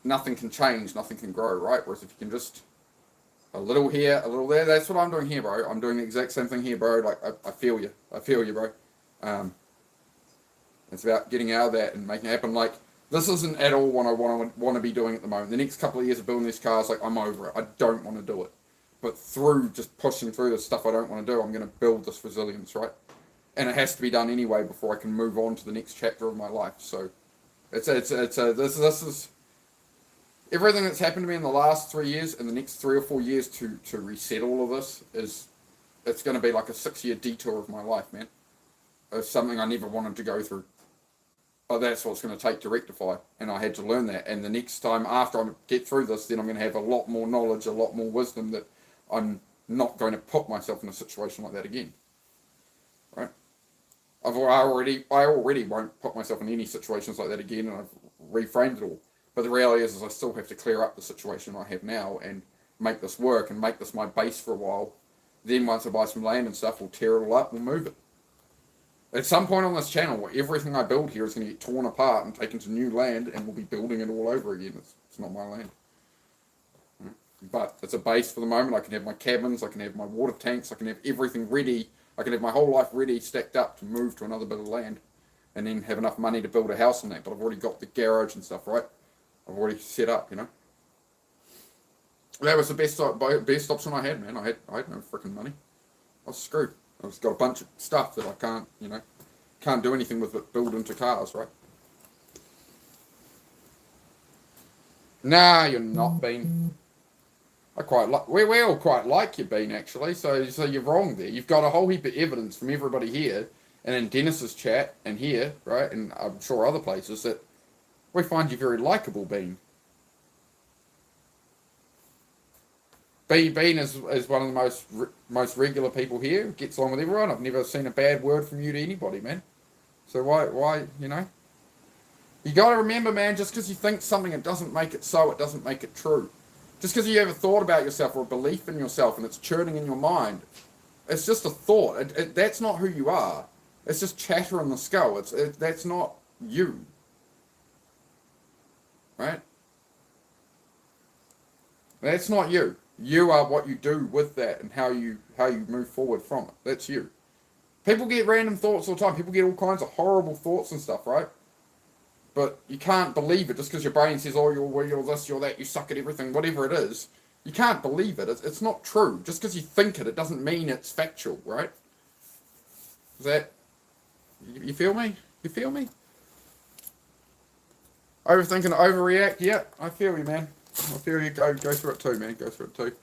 nothing can change, nothing can grow, right? Whereas if you can just a little here, a little there. That's what I'm doing here, bro. I'm doing the exact same thing here, bro. Like, I feel you. I feel you, bro. It's about getting out of that and making it happen. Like, this isn't at all what I want to be doing at the moment. The next couple of years of building these cars, like, I'm over it. I don't want to do it. But through just pushing through the stuff I don't want to do, I'm going to build this resilience, right? And it has to be done anyway before I can move on to the next chapter of my life. So, this is everything that's happened to me in the last 3 years and the next 3 or 4 years to reset all of this is it's going to be like a 6-year detour of my life, man. It's something I never wanted to go through. But that's what it's going to take to rectify. And I had to learn that. And the next time after I get through this, then I'm going to have a lot more knowledge, a lot more wisdom that I'm not going to put myself in a situation like that again. Right? I already won't put myself in any situations like that again, and I've reframed it all. But the reality is I still have to clear up the situation I have now and make this work and make this my base for a while. Then once I buy some land and stuff, we'll tear it all up and move it. At some point on this channel, everything I build here is going to get torn apart and taken to new land, and we'll be building it all over again. It's not my land. But it's a base for the moment. I can have my cabins, I can have my water tanks, I can have everything ready. I can have my whole life ready, stacked up to move to another bit of land, and then have enough money to build a house on that. But I've already got the garage and stuff, right? I've already set up, you know. That was the best option I had, man. I had no freaking money. I was screwed. I've just got a bunch of stuff that I can't do anything with it, build into cars, right? Nah, you're not, Bean. We all quite like you, Bean, actually. So you're wrong there. You've got a whole heap of evidence from everybody here, and in Dennis's chat, and here, right, and I'm sure other places, that we find you very likable, Bean. Bean is one of the most regular people here. Gets along with everyone. I've never seen a bad word from you to anybody, man. So why, you know? You got to remember, man, just because you think something, it doesn't make it so. It doesn't make it true. Just because you have a thought about yourself or a belief in yourself and it's churning in your mind, it's just a thought. That's not who you are. It's just chatter in the skull. That's not you. Right? That's not you. You are what you do with that and how you move forward from it. That's you. People get random thoughts all the time. People get all kinds of horrible thoughts and stuff, right? But you can't believe it just because your brain says, oh, you're this, you're that, you suck at everything, whatever it is. You can't believe it. It's not true. Just because you think it doesn't mean it's factual, right? Is that... You feel me? You feel me? Overthink and overreact? Yeah, I feel you, man. I feel you. Go through it too, man. Go through it too.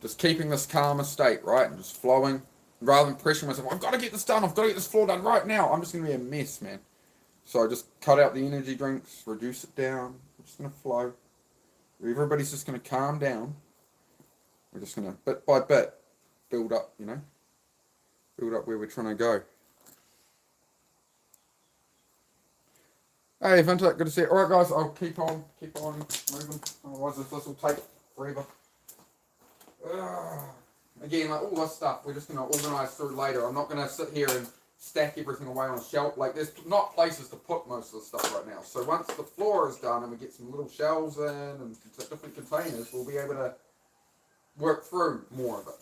Just keeping this calmer state, right? And just flowing. Rather than pressuring myself, I've got to get this done. I've got to get this floor done right now. I'm just going to be a mess, man. So just cut out the energy drinks. Reduce it down. We're just going to flow. Everybody's just going to calm down. We're just going to, bit by bit, build up, you know? Build up where we're trying to go. Hey, Vinta, good to see you. Alright, guys, I'll keep on moving. Otherwise, this will take forever. Again, like all this stuff, we're just going to organise through later. I'm not going to sit here and stack everything away on a shelf. Like, there's not places to put most of the stuff right now. So once the floor is done and we get some little shelves in and different containers, we'll be able to work through more of it.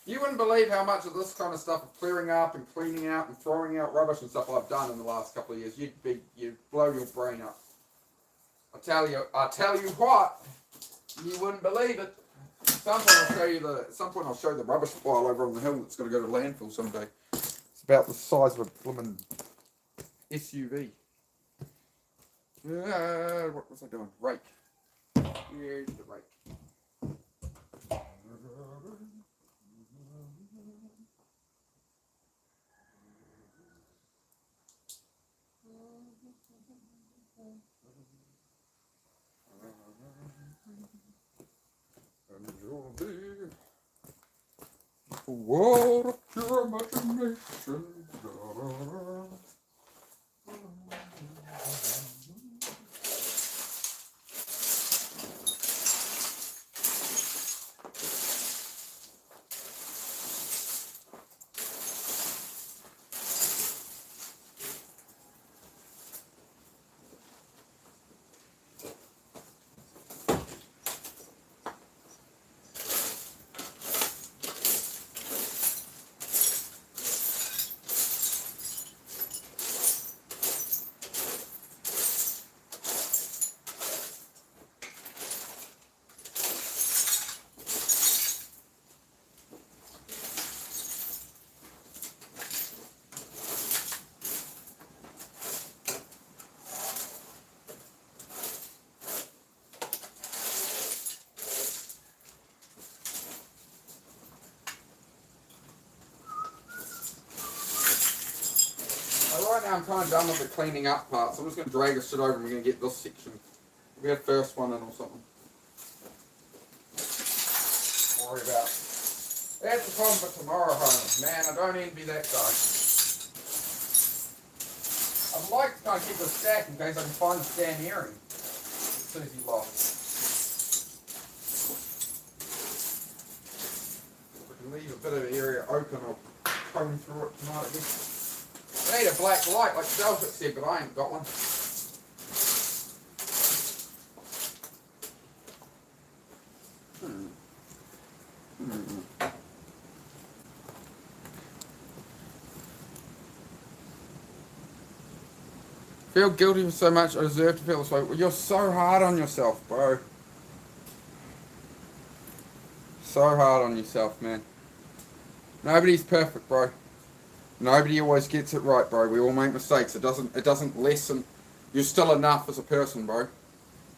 You wouldn't believe how much of this kind of stuff of clearing up and cleaning out and throwing out rubbish and stuff I've done in the last couple of years. You'd blow your brain up. I tell you what, you wouldn't believe it. At some point I'll show you the rubbish pile over on the hill that's going to go to landfill someday. It's about the size of a blooming SUV. What was I doing? Rake. Here's the rake. What a pure imagination. Now I'm kind of done with the cleaning up part, so I'm just going to drag this shit over and we're going to get this section. We had first one in or something. Don't worry about it. That's the problem for tomorrow, home. Man, I don't envy that guy. I'd like to kind of keep this stack in case I can find this damn earring as soon as he lost. We can leave a bit of the area open or comb through it tonight, I guess. I need a black light like Delpit said, but I ain't got one. Feel guilty for so much, I deserve to feel this way. Well, you're so hard on yourself, bro. So hard on yourself, man. Nobody's perfect, bro. Nobody always gets it right, bro. We all make mistakes. It doesn't lessen. You're still enough as a person, bro.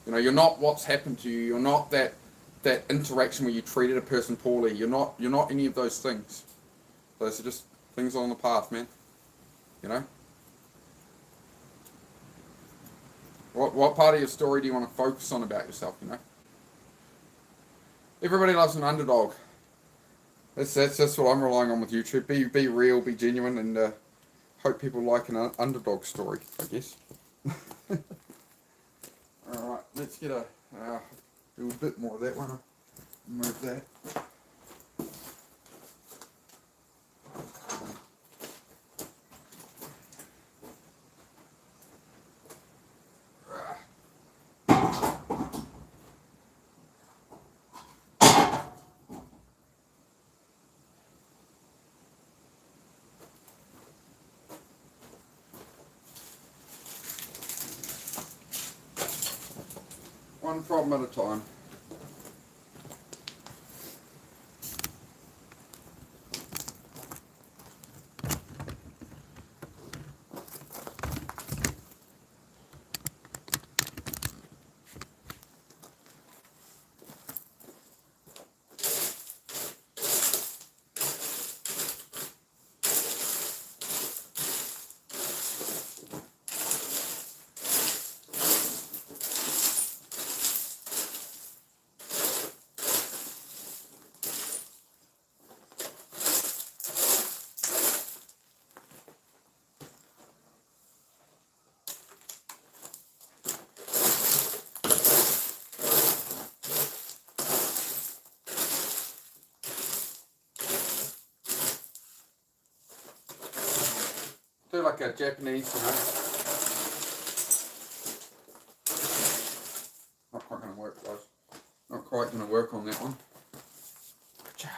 You know, you're not what's happened to you. You're not that interaction where you treated a person poorly. You're not any of those things. Those are just things on the path, man. You know? What part of your story do you want to focus on about yourself, you know? Everybody loves an underdog. That's what I'm relying on with YouTube. Be real, be genuine, and hope people like an underdog story, I guess. Alright, let's get do a bit more of that one. Move that. One problem at a time. Do like a Japanese, you know. Not quite going to work, guys. Not quite going to work on that one. Ciao.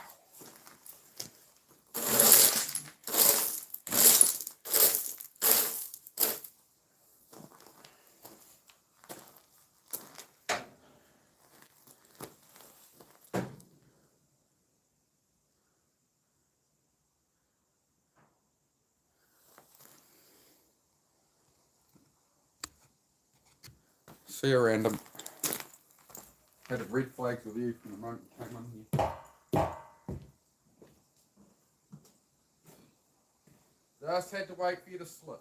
See you random. Had a red flags with you from the moment you came on here. Just had to wait for you to slip.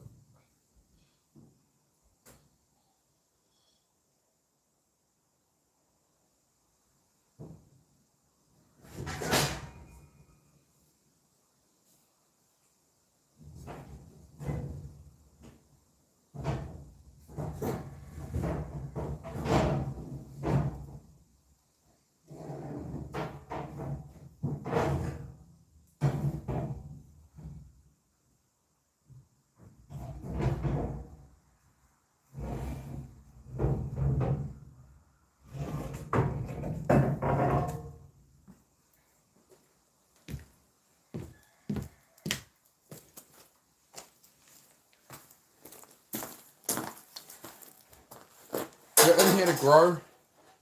If you're in here to grow,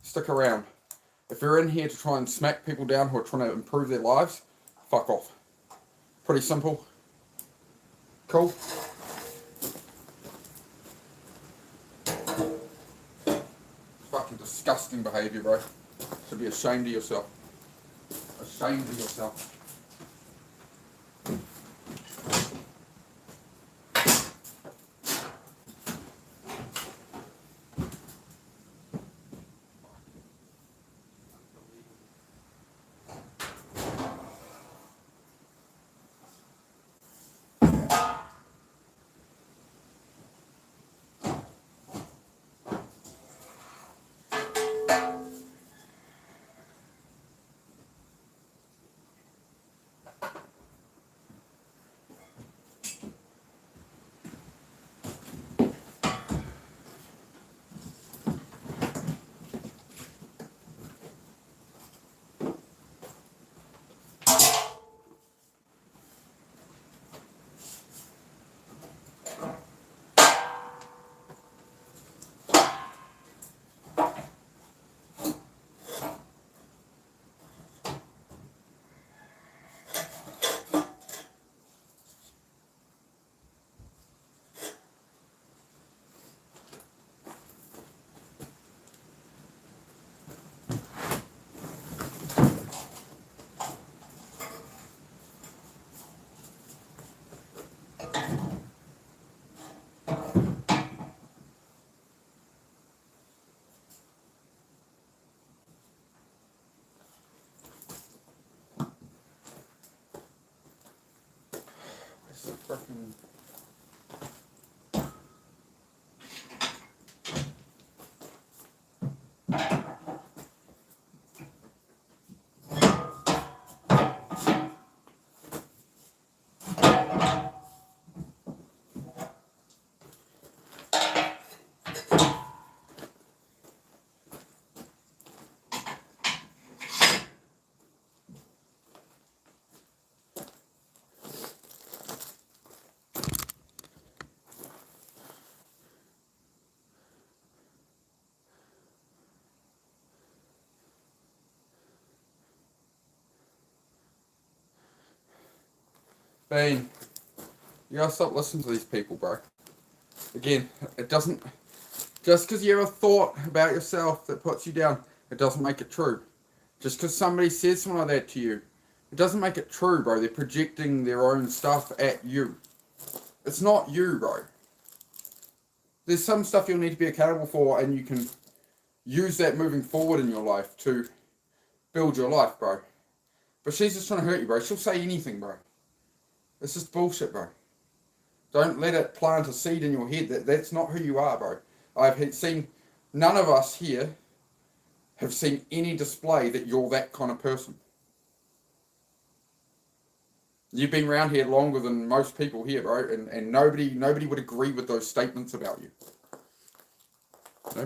stick around. If you're in here to try and smack people down who are trying to improve their lives, fuck off. Pretty simple. Cool. Fucking disgusting behaviour, bro. Should be ashamed of yourself. Ashamed of yourself. Bean, you gotta stop listening to these people, bro. Again, it doesn't, just because you have a thought about yourself that puts you down, it doesn't make it true. Just because somebody says something like that to you, it doesn't make it true, bro. They're projecting their own stuff at you. It's not you, bro. There's some stuff you'll need to be accountable for, and you can use that moving forward in your life to build your life, bro. But she's just trying to hurt you, bro. She'll say anything, bro. It's just bullshit, bro. Don't let it plant a seed in your head. That's not who you are, bro. I've seen, none of us here have seen any display that you're that kind of person. You've been around here longer than most people here, bro, and nobody would agree with those statements about you.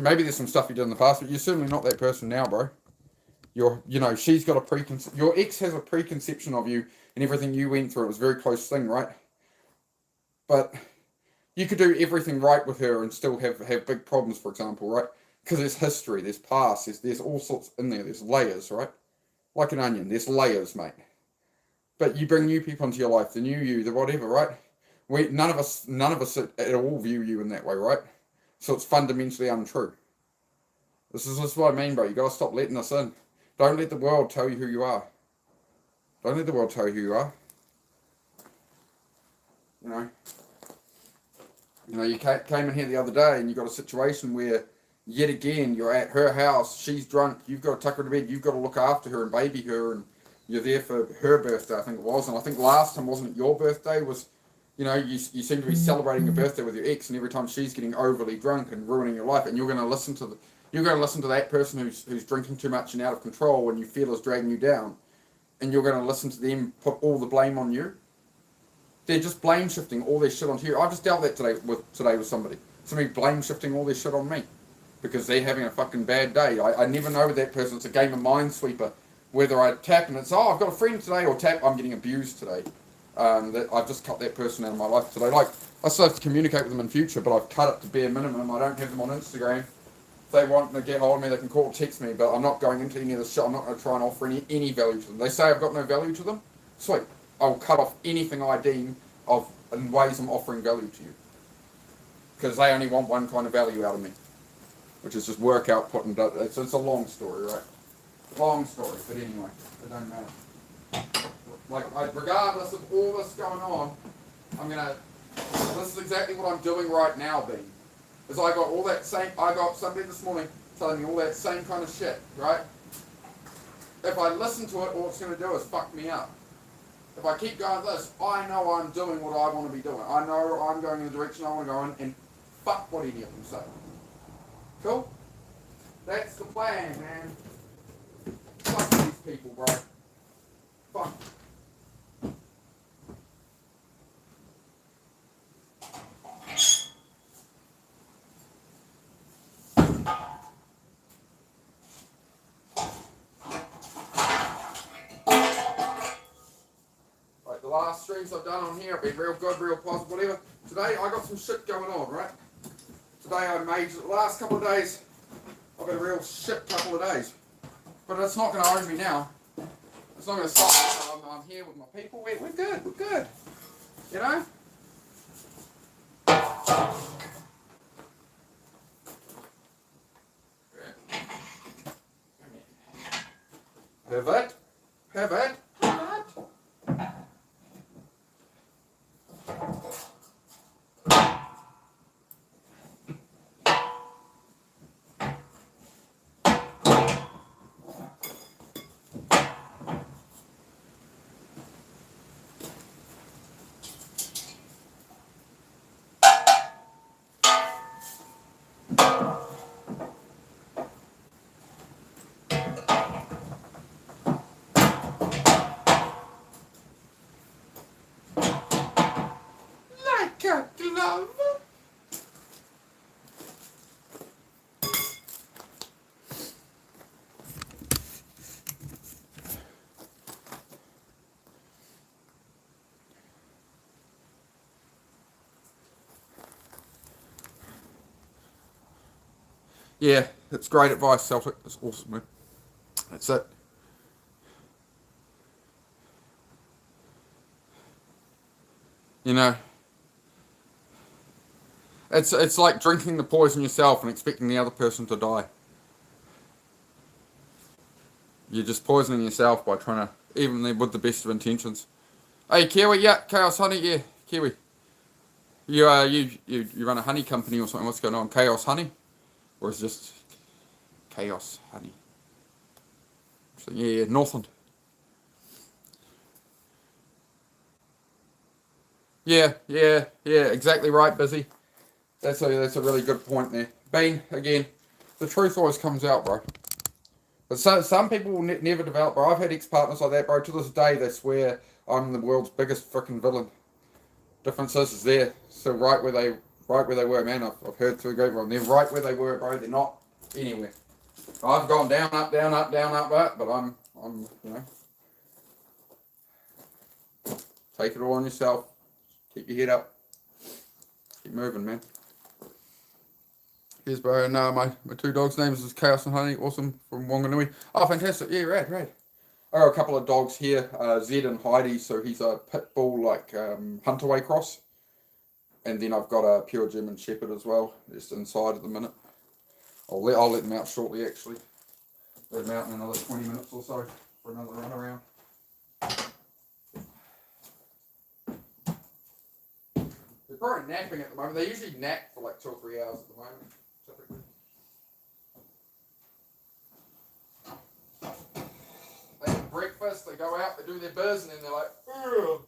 Maybe there's some stuff you did in the past, but you're certainly not that person now, bro. She's got your ex has a preconception of you and everything you went through. It was a very close thing, right? But you could do everything right with her and still have big problems, for example, right? Because there's history, there's past, there's all sorts in there. There's layers, right? Like an onion, there's layers, mate. But you bring new people into your life, the new you, the whatever, right? None of us at all view you in that way, right? So it's fundamentally untrue. This is what I mean, bro. You gotta stop letting us in. Don't let the world tell you who you are. Don't let the world tell you who you are. You came in here the other day and you got a situation where, yet again, you're at her house, she's drunk, you've got to tuck her to bed, you've got to look after her and baby her, and you're there for her birthday, I think it was. And I think last time, wasn't it your birthday? You seem to be celebrating your birthday with your ex, and every time she's getting overly drunk and ruining your life, and you're going to listen to that person who's drinking too much and out of control, and you feel is dragging you down, and you're going to listen to them put all the blame on you. They're just blame shifting all their shit onto you. I just dealt that today with somebody blame shifting all their shit on me because they're having a fucking bad day. I never know with that person. It's a game of Minesweeper. Whether I tap and it's, I've got a friend today, or tap, I'm getting abused today. That I've just cut that person out of my life today. Like, I still have to communicate with them in future, but I've cut it to bare minimum. I don't have them on Instagram. If they want to get hold of me, they can call or text me, but I'm not going into any of this shit. I'm not going to try and offer any value to them. They say I've got no value to them. Sweet. I'll cut off anything I deem of in ways I'm offering value to you. Because they only want one kind of value out of me, which is just work, output, and it's a long story, right? Long story, but anyway, it don't matter. Regardless of all this going on, this is exactly what I'm doing right now, Bean. Is I got somebody this morning telling me all that same kind of shit, right? If I listen to it, all it's going to do is fuck me up. If I keep going this, I know I'm doing what I want to be doing. I know I'm going in the direction I want to go in, and fuck what any of them say. Cool? That's the plan, man. Fuck these people, bro. Fuck. The last streams I've done on here have been real good, real positive, whatever. Today I got some shit going on, right? The last couple of days, I've had a real shit couple of days. But it's not going to own me now. It's not going to stop me. I'm here with my people. We're good. You know? Have it. Like a glove. Yeah, it's great advice, Celtic. It's awesome, man. That's it. You know, it's like drinking the poison yourself and expecting the other person to die. You're just poisoning yourself by trying to, even with the best of intentions. Hey, Kiwi, yeah, Chaos Honey, yeah, Kiwi. You run a honey company or something. What's going on? Chaos Honey, or is it just Chaos Honey? So, yeah, Northland. Yeah, exactly right, Busy. That's a really good point there. Bean, again, the truth always comes out, bro. But some people will never develop, bro. I've had ex-partners like that, bro. To this day, they swear I'm the world's biggest freaking villain. Difference is they're still right where they were, man. I've heard through grapevine. They're right where they were, bro. They're not anywhere. I've gone down, up, down, up, down, up, but I'm, take it all on yourself. Keep your head up. Keep moving, man. Here's bro, and my two dogs' names is Chaos and Honey, awesome, from Wanganui. Oh, fantastic, yeah, rad. I got a couple of dogs here, Zed and Heidi, so he's a pit bull, like, Hunterway cross. And then I've got a pure German Shepherd as well, just inside at the minute. I'll let them out shortly, actually. Let them out in another 20 minutes or so for another run around. They're probably napping at the moment. They usually nap for like 2 or 3 hours at the moment, typically. They have breakfast, they go out, they do their biz, and then they're like, ugh.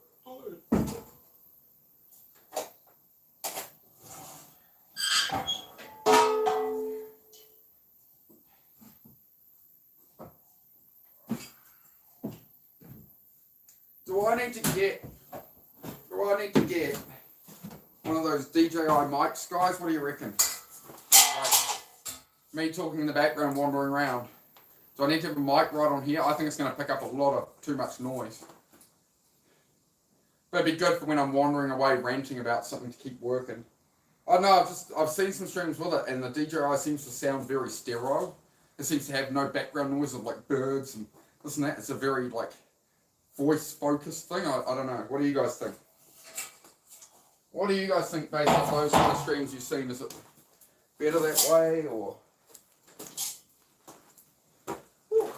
Do I need to get one of those DJI mics, guys? What do you reckon? Like me talking in the background, wandering around. Do I need to have a mic right on here? I think it's going to pick up a lot of too much noise. But it'd be good for when I'm wandering away ranting about something to keep working. I don't know, I've seen some streams with it, and the DJI seems to sound very sterile. It seems to have no background noise of like birds and this and that. It's a very like voice focused thing. I don't know. What do you guys think? What do you guys think based on those kind of streams you've seen? Is it better that way or? Whew.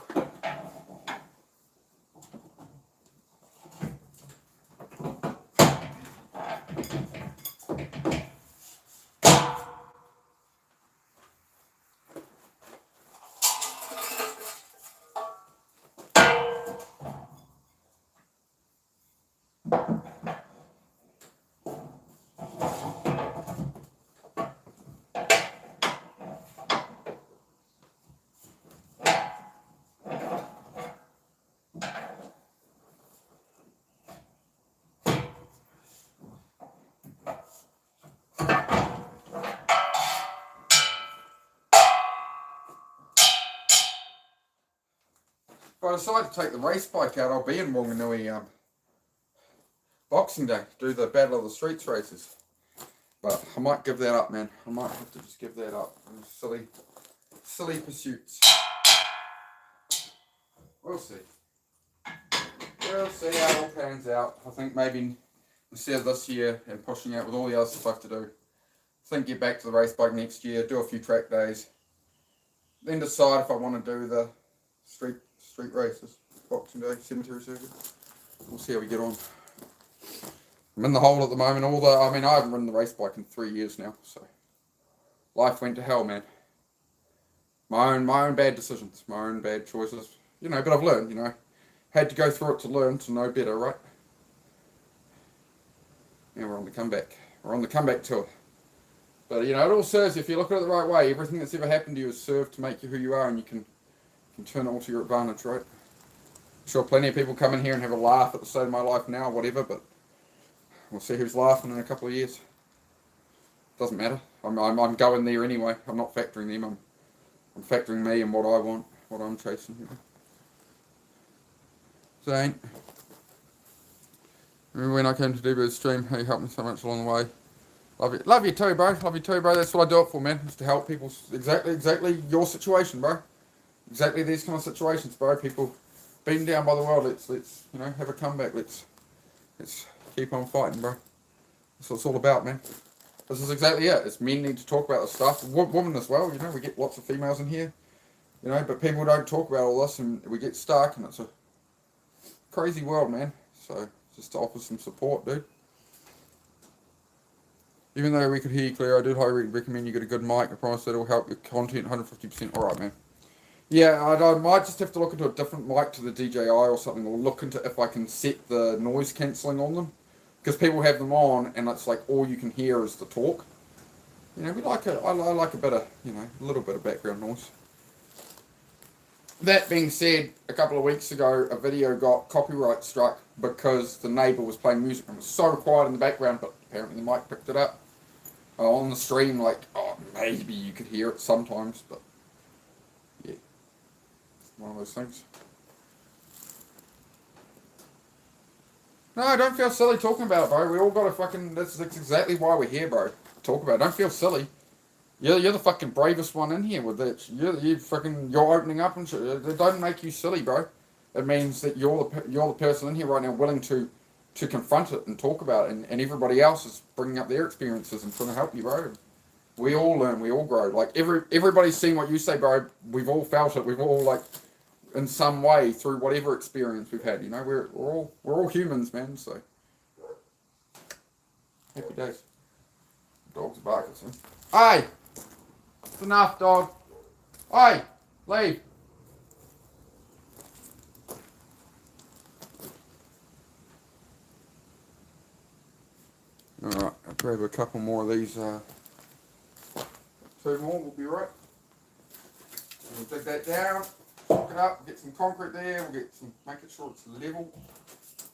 If I decide to take the race bike out, I'll be in Wanganui Boxing Day, do the Battle of the Streets races. But I might give that up, man. I might have to just give that up. Silly pursuits. We'll see. We'll see how it all pans out. I think maybe instead of this year and pushing out with all the other stuff to do, I think get back to the race bike next year, do a few track days, then decide if I want to do the street races, Boxing Day, cemetery circuit. We'll see how we get on. I'm in the hole at the moment. I haven't ridden the race bike in 3 years now, so life went to hell, man. My own bad decisions, my own bad choices, but I've learned, had to go through it to learn to know better, right? Now we're on the comeback tour. But it all serves you if you look at it the right way. Everything that's ever happened to you has served to make you who you are, and you can turn it all to your advantage, right? Sure, plenty of people come in here and have a laugh at the state of my life now, whatever, but we'll see who's laughing in a couple of years. Doesn't matter. I'm going there anyway. I'm not factoring them. I'm factoring me and what I want, what I'm chasing. Zane, remember when I came to DB's stream? He helped me so much along the way. Love you too, bro. Love you too, bro. That's what I do it for, man. It's to help people. Exactly your situation, bro. Exactly these kind of situations, bro. People beaten down by the world. Let's have a comeback. Let's keep on fighting, bro. That's what it's all about, man. This is exactly it. It's men need to talk about this stuff. Women as well, you know, we get lots of females in here, you know, but people don't talk about all this and we get stuck and it's a crazy world, man. So just to offer some support, dude. Even though we could hear you clear, I do highly recommend you get a good mic. I promise that it'll help your content 150%. Alright, man. Yeah, I might just have to look into a different mic to the DJI or something, or look into if I can set the noise cancelling on them. Because people have them on and it's like all you can hear is the talk. You know, I like a bit of, you know, a little bit of background noise. That being said, a couple of weeks ago, a video got copyright struck because the neighbour was playing music and it was so quiet in the background, but apparently the mic picked it up. On the stream, like, oh, maybe you could hear it sometimes, but yeah, it's one of those things. No, don't feel silly talking about it, bro. We all got to fucking, that's exactly why we're here, bro. Talk about it. Don't feel silly. You're the fucking bravest one in here with it. You're opening up and shit. It don't make you silly, bro. It means that you're the person in here right now willing to confront it and talk about it, and everybody else is bringing up their experiences and trying to help you, bro. We all learn, we all grow. Like everybody's seen what you say, bro. We've all felt it. We've all like in some way through whatever experience we've had. You know, we're all humans, man. So happy days. Dog's barking soon. Hey, it's enough, dog. Hey, leave. Alright, I'll grab a couple more of these. 2 more, we'll be right. We'll dig that down, hook it up, get some concrete there, we'll get some, make it sure it's level.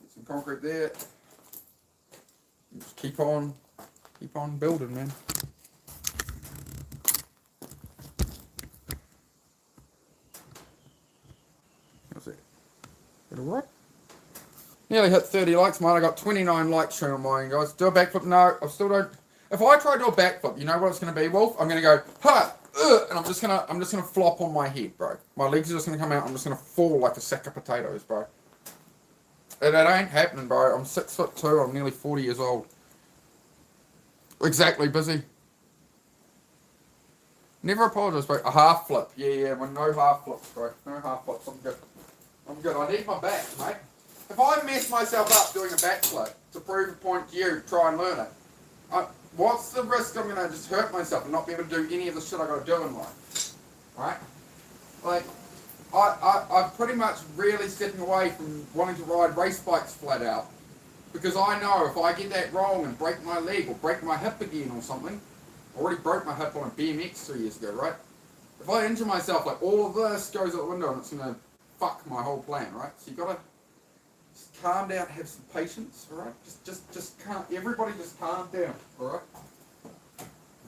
Get some concrete there. And just keep on building, man. How's that? Is that alright? Nearly hit 30 likes, mate. I got 29 likes shown on mine, guys. Do a backflip? No, I still don't. If I try to do a backflip, you know what it's going to be, Wolf? I'm going to go, ha, and I'm just gonna flop on my head, bro. My legs are just going to come out. I'm just going to fall like a sack of potatoes, bro. And it ain't happening, bro. I'm 6'2". I'm nearly 40 years old. Exactly, busy. Never apologise, bro. A half flip. Yeah, no half flips, bro. No half flips. I'm good. I need my back, mate. If I mess myself up doing a backflip to prove a point to you, try and learn it, what's the risk I'm going to just hurt myself and not be able to do any of the shit I got to do in life? Right? Like, I'm pretty much really stepping away from wanting to ride race bikes flat out. Because I know if I get that wrong and break my leg or break my hip again or something, I already broke my hip on a BMX 3 years ago, right? If I injure myself, like all of this goes out the window and it's going to fuck my whole plan, right? So you got to just calm down, have some patience, alright? Just calm, everybody just calm down, alright?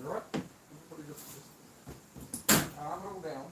Alright? Everybody just calm it all down.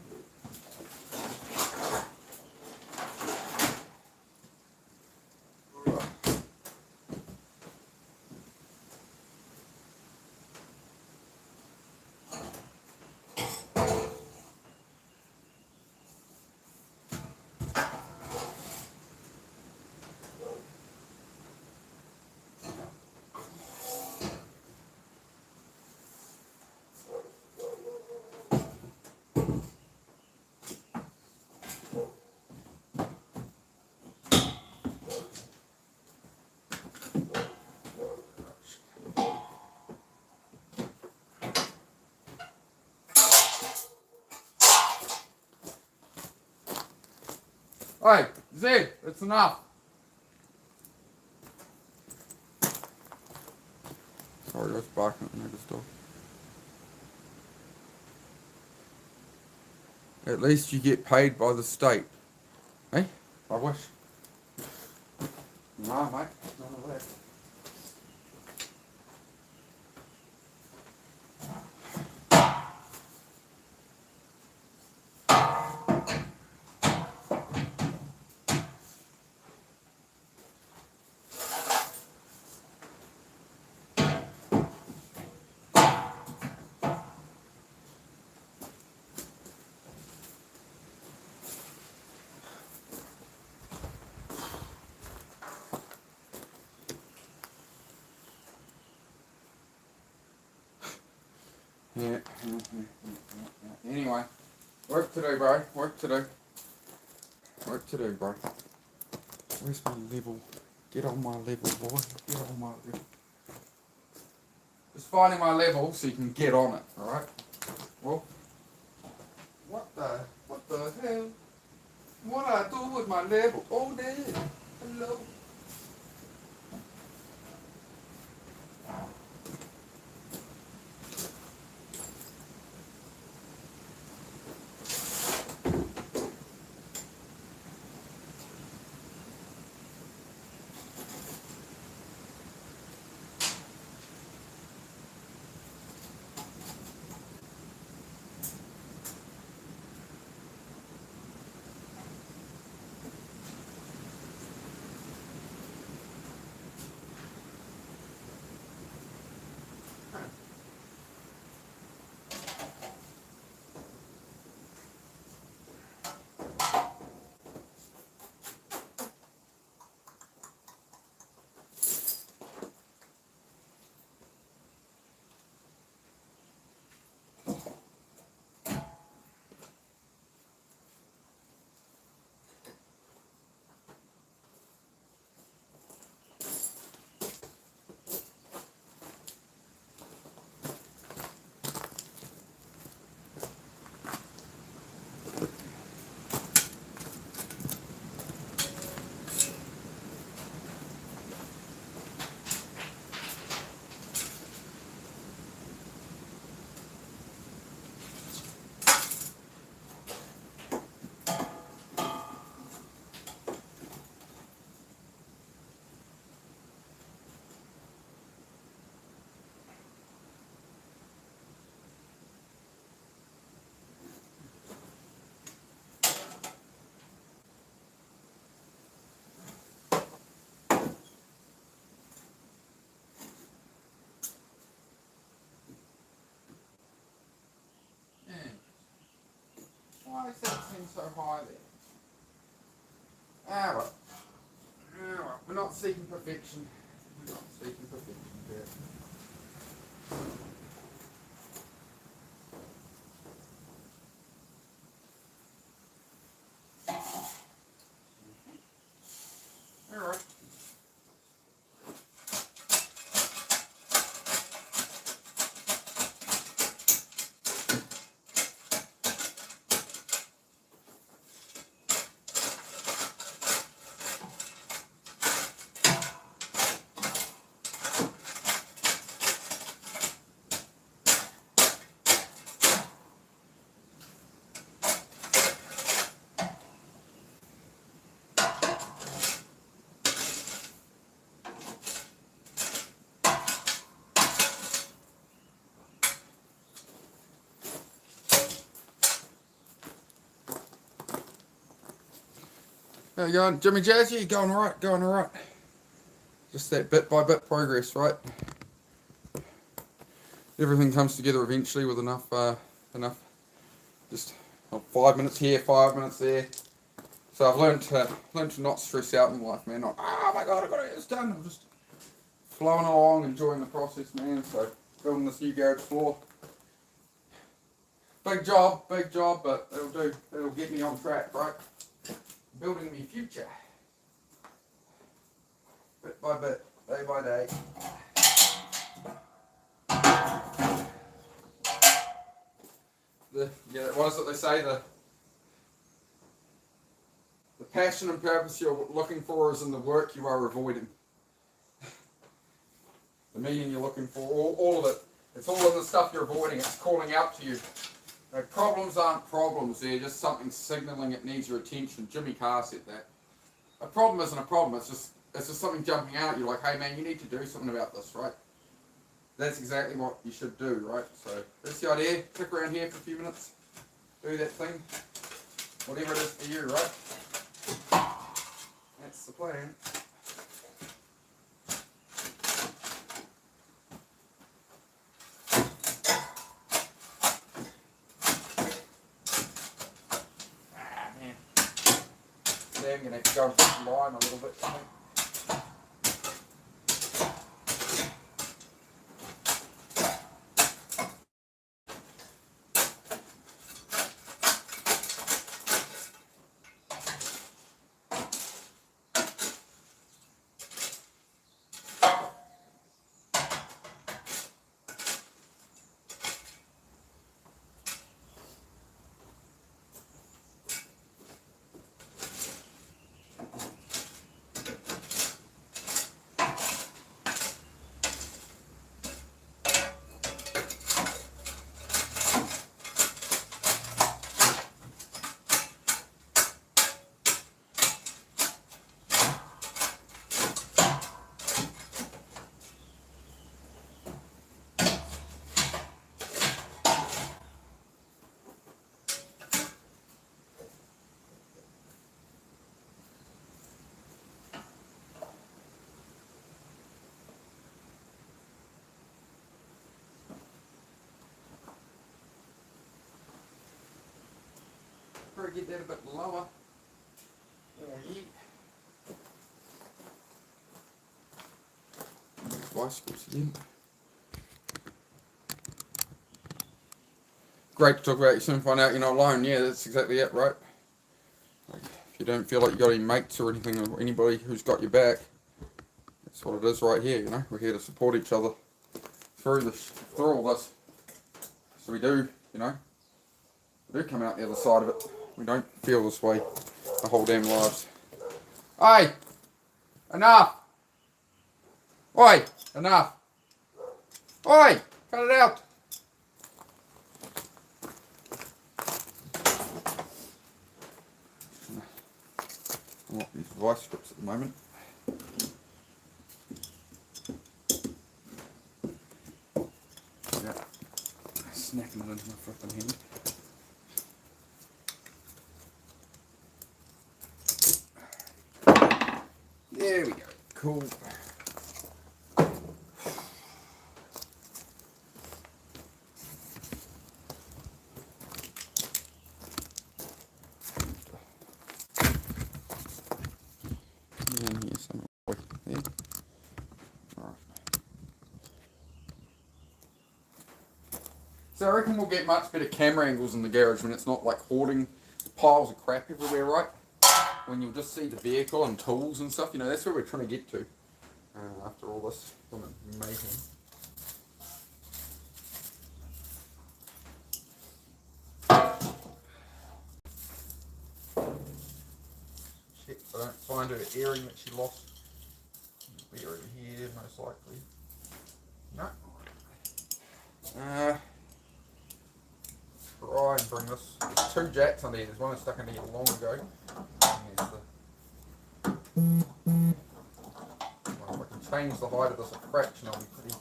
Hey, Zed, it's enough. Sorry, I was barking at the neighbour's dog. At least you get paid by the state. Hey, I wish. No, mate, none of that. Yeah. Anyway, work to do, bro. Work to do. Work to do, bro. Where's my level? Get on my level, boy. Get on my level. Just finding my level so you can get on it, alright? Well, what the hell? What do I do with my level? Oh, there. Hello. Why is that thing so high there? Ah, well. Ah, well. We're not seeking perfection. We're not seeking perfection. Yeah. Alright. How you going? Jimmy Jazzy, you going alright? Going alright. Just that bit by bit progress, right? Everything comes together eventually with enough, just 5 minutes here, 5 minutes there. So I've learned to not stress out in life, man. Not, oh my god, I gotta get this done. I'm just flowing along, enjoying the process, man. So building this new garage floor. Big job, but it'll do. It'll get me on track, right? Building me future. Bit by bit, day by day. What is it they say? The passion and purpose you're looking for is in the work you are avoiding. The meaning you're looking for, all of it. It's all in the stuff you're avoiding. It's calling out to you. Like, problems aren't problems. They're just something signaling it needs your attention. Jimmy Carr said that. A problem isn't a problem. It's just something jumping out at you. Like, hey man, you need to do something about this, right? That's exactly what you should do, right? So that's the idea. Click around here for a few minutes. Do that thing. Whatever it is for you, right? That's the plan. I'm going to have to go and put the line a little bit, I think. try to get that a bit lower. Oh, yeah. Vice grips again. Great to talk about. You soon find out you're not alone. Yeah, that's exactly it, right? Like, if you don't feel like you got any mates or anything, or anybody who's got your back, that's what it is right here. You know, we're here to support each other through all this. So we do, you know, we do come out the other side of it. We don't feel this way the whole damn lives. Hey, enough! Oi, enough! Oi, cut it out! I want these vice strips at the moment. Yeah, snapping it into my flipping hand. There we go. Cool. And here's some there. Alright. So I reckon we'll get much better camera angles in the garage when it's not like hoarding piles of crap everywhere, right? When you'll just see the vehicle and tools and stuff, you know, that's where we're trying to get to after all this mayhem. Check if I don't find her earring that she lost. It'll be over here, most likely. No. Try and bring this. There's two jacks under here. There's one I stuck under here long ago. And well, if I can change the height of this a fraction, I'll be pretty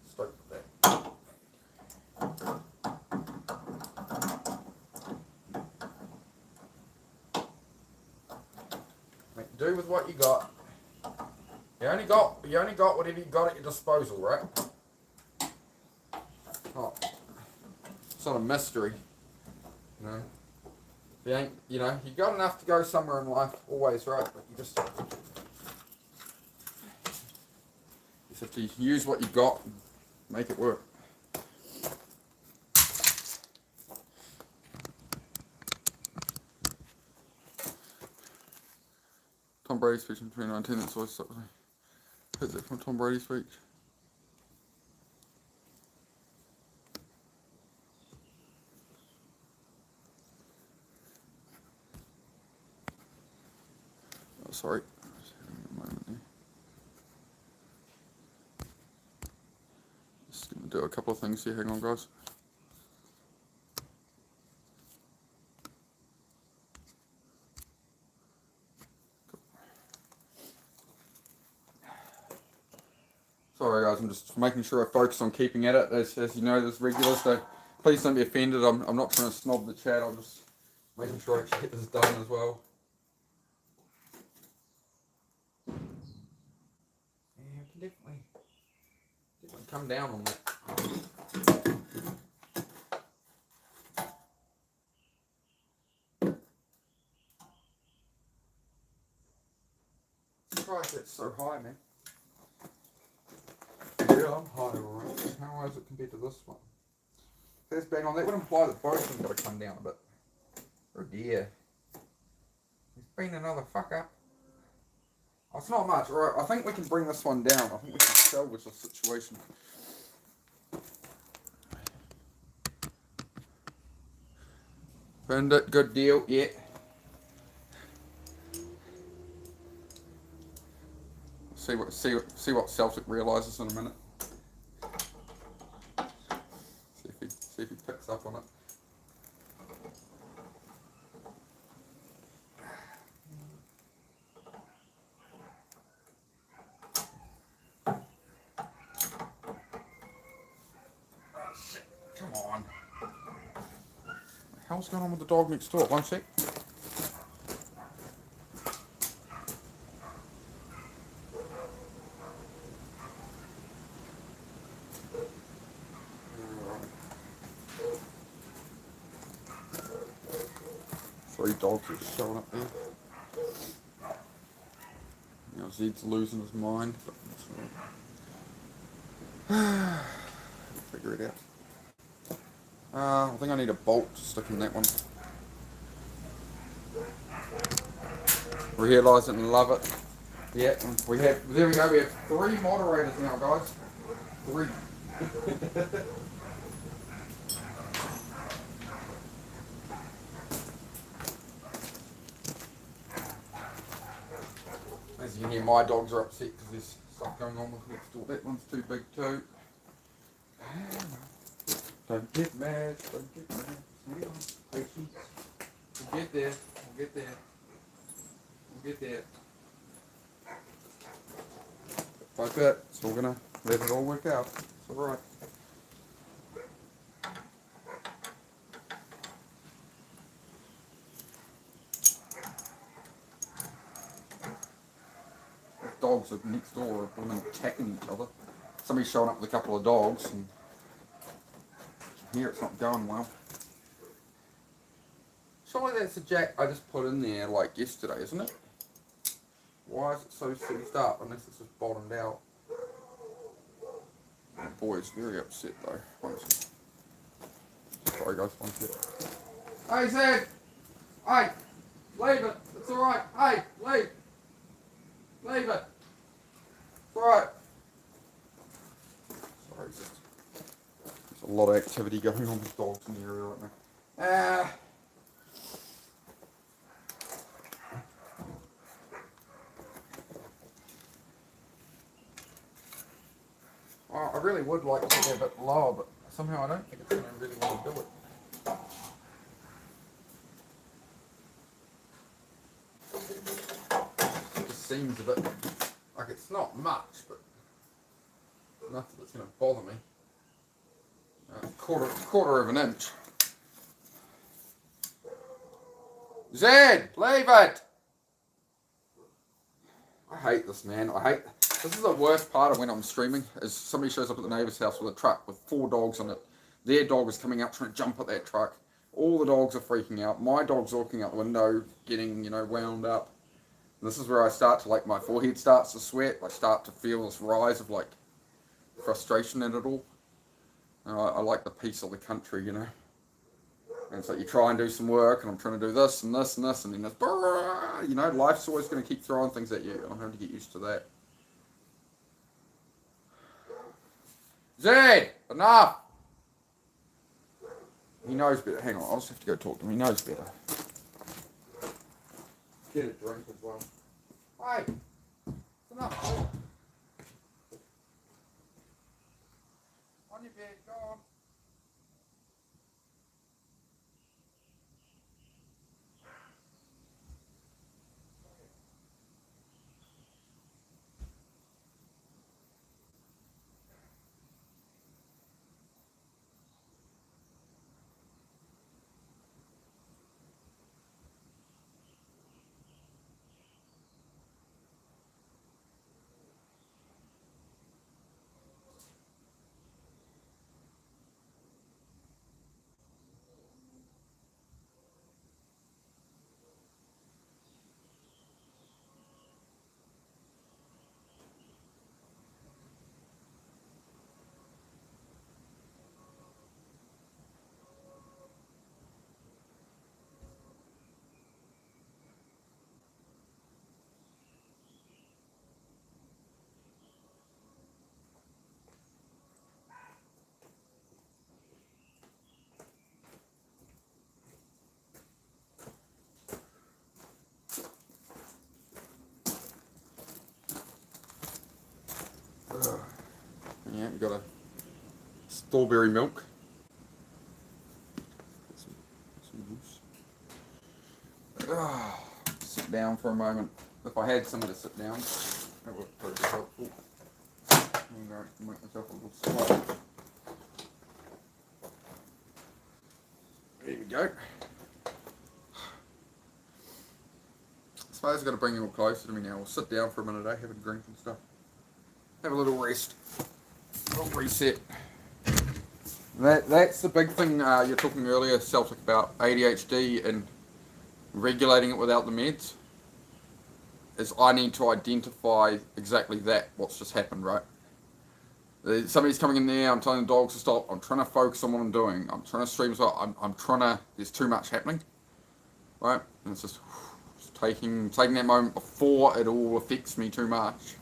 stoked with that. Make do with what you got. You only got whatever you got at your disposal, right? Oh, it's not a mystery, you know. If you ain't, you know, you got enough to go somewhere in life, always, right? But you just have to use what you got and make it work. Tom Brady's speech in 2019. That's always stuck with me. Heard that from Tom Brady's speech. Oh, sorry. Just gonna do a couple of things here. Hang on, guys. Sorry guys, I'm just making sure I focus on keeping at it. As you know, there's regulars, so please don't be offended. I'm not trying to snob the chat, I'm just making sure I get this done as well. Yeah, I can definitely come down on that. I'm surprised it's so high, man. Yeah, I'm high, alright. How high is it compared to this one? If that's bang on, that would imply that both of them got to come down a bit. Oh dear. There's been another fuck up. Oh, it's not much, alright. I think we can bring this one down. I think we can salvage the situation. Found it, good deal, yeah. See what Celtic realises in a minute. See if he picks up on it. Oh shit! Come on. What the hell's going on with the dog next door? One sec. 3 dogs are showing up there. Now Zed's losing his mind, but we'll figure it out. I think I need a bolt to stick in that one. Realise it and love it. Yeah, there we go, we have 3 moderators now, guys. 3. As you can hear, my dogs are upset because there's stuff going on with next door. That one's too big too. Don't get mad, don't get mad. Hang on, patience. We'll get there, we'll get there. We'll get there. Like that, so we're gonna let it all work out. It's alright. Dogs are next door are blooming attacking each other. Somebody's showing up with a couple of dogs and here it's not going well. Surely that's a jack I just put in there like yesterday, isn't it? Why is it so seized up unless it's just bottomed out? My boy's very upset though. Sorry guys, one sec. Hey Zed! Hey! Leave it! It's alright! Hey! Leave! Leave it! It's alright! Sorry Zed. There's a lot of activity going on with dogs in the area right now. I really would like to get a bit lower, but somehow I don't think it's going to really want to do it. It just seems a bit like it's not much, but enough that it's going to bother me. Quarter of an inch. Zed, leave it! I hate this, man. This is the worst part of when I'm streaming, is somebody shows up at the neighbour's house with a truck with 4 dogs on it. Their dog is coming out trying to jump at that truck. All the dogs are freaking out. My dog's walking out the window, getting, wound up. And this is where I start to, my forehead starts to sweat. I start to feel this rise of, frustration in it all. And I like the peace of the country, And it's like you try and do some work, and I'm trying to do this and this and this, and then it's, life's always going to keep throwing things at you, and I'm having to get used to that. Zed, enough! He knows better. Hang on, I'll just have to go talk to him. He knows better. Get a drink as well. Hey, it's enough. On your bed, go on. Yeah, we got a strawberry milk. Sit down for a moment. If I had somewhere to sit down, that would probably be helpful. I'm going to make myself a little spot. There we go. I suppose I've got to bring you all closer to me now. We'll sit down for a minute, have a drink and stuff. Have a little rest. A little reset. That's the big thing you're talking earlier, Celtic, about ADHD and regulating it without the meds, is I need to identify exactly that, what's just happened, right? Somebody's coming in there, I'm telling the dogs to stop, I'm trying to focus on what I'm doing, I'm trying to stream as well, I'm trying to, there's too much happening, right? And it's just taking that moment before it all affects me too much.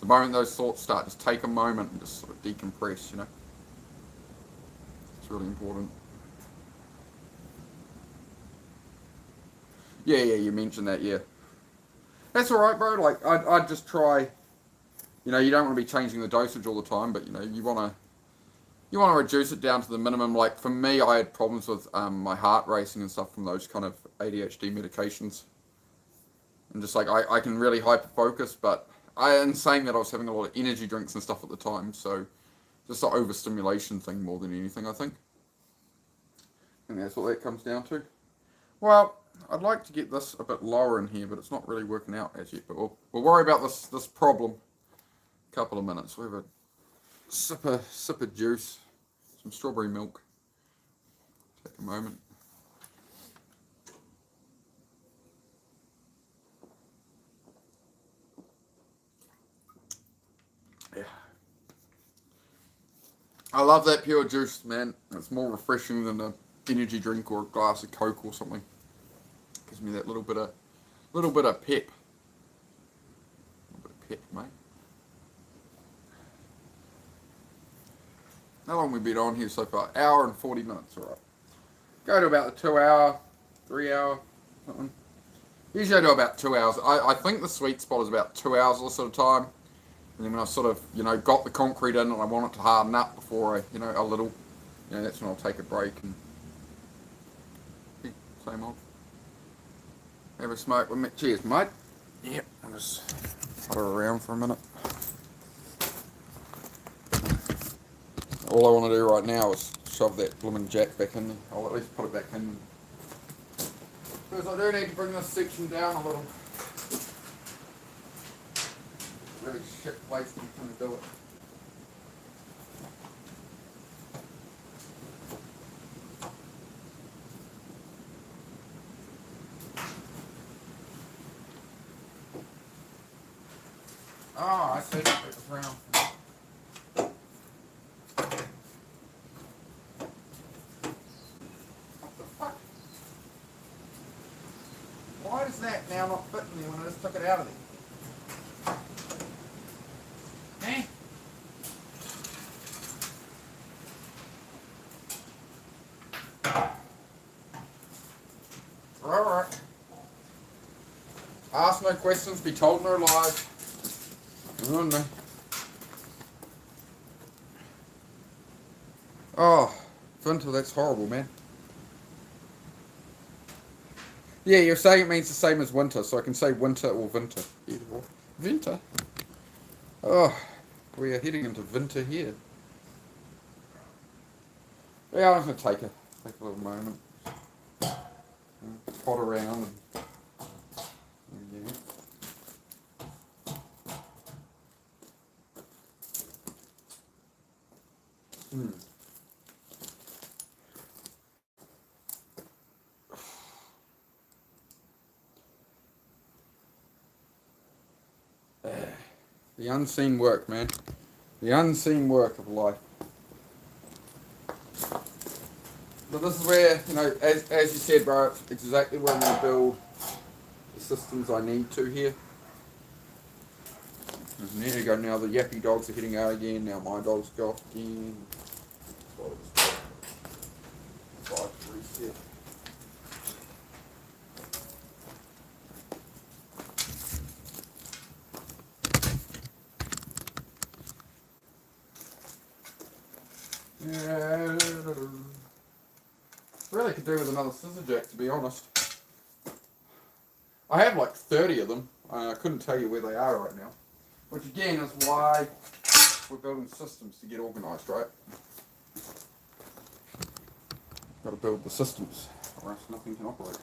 The moment those thoughts start, just take a moment and just sort of decompress, you know? It's really important. Yeah, you mentioned that, yeah. That's alright, bro. Like, I'd just try, you know, you don't want to be changing the dosage all the time, but, you know, you want to reduce it down to the minimum. Like, for me, I had problems with my heart racing and stuff from those kind of ADHD medications. And just, like, I can really hyper-focus, but in saying that, I was having a lot of energy drinks and stuff at the time, so just the overstimulation thing more than anything, I think. And that's what that comes down to. Well, I'd like to get this a bit lower in here, but it's not really working out as yet. But we'll worry about this problem a couple of minutes. We have a sip of juice, some strawberry milk. Take a moment. Yeah. I love that pure juice, man. It's more refreshing than an energy drink or a glass of Coke or something. Gives me that little bit of pep. A little bit of pep, mate. How long have we been on here so far? Hour and 40 minutes, alright. Go to about the 2 hour, 3 hour, something. Usually I do about 2 hours. I think the sweet spot is about 2 hours all sort of time. And then when I sort of, you know, got the concrete in and I want it to harden up before I, you know, a little, you know, that's when I'll take a break and same old. Have a smoke with me. Cheers, mate. Yep, I'll just put her around for a minute. All I want to do right now is shove that blooming jack back in. I'll at least put it back in. Because I do need to bring this section down a little. Really shit place to kind of do it. Oh, I see. It was round. What the fuck? Why is that now not fitting there when I just took it out of there? Alright. Ask no questions, be told no lies. Oh no. Oh, Vinter, that's horrible, man. Yeah, you're saying it means the same as winter, so I can say winter or vinter. Either or. Winter? Oh, we are heading into winter here. Yeah, I'm just going to take a little moment. Pot around and yeah. The unseen work, man. The unseen work of life. But this is where, you know, as you said, bro, it's exactly where I'm going to build the systems I need to here. And there you go, now the yappy dogs are hitting out again, now my dogs go off again. Reset. Yeah. Really could do with another scissor jack, to be honest. I have like 30 of them. I couldn't tell you where they are right now. Which again is why we're building systems to get organised, right? Got to build the systems, or else nothing can operate.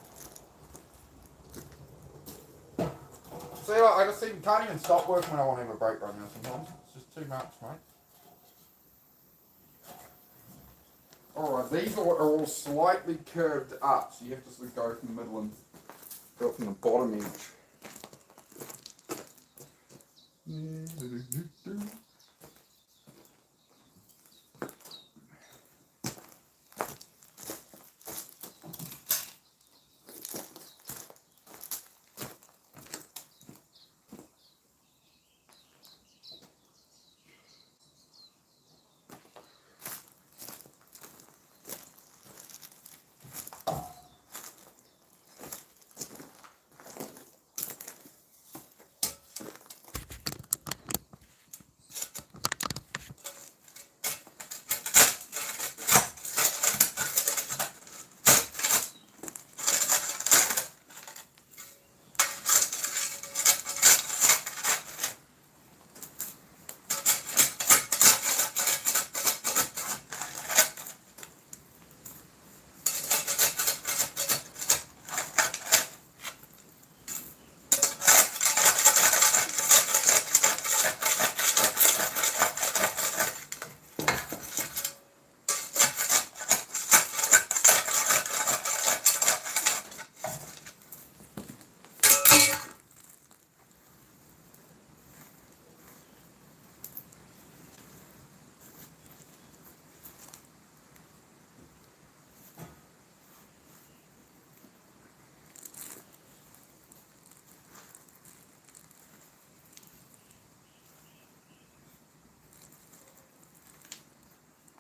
See, I just even can't even stop working when I want to have a break right now sometimes. It's just too much, mate. Alright, these are all slightly curved up, so you have to sort of go from the middle and Go from the bottom edge.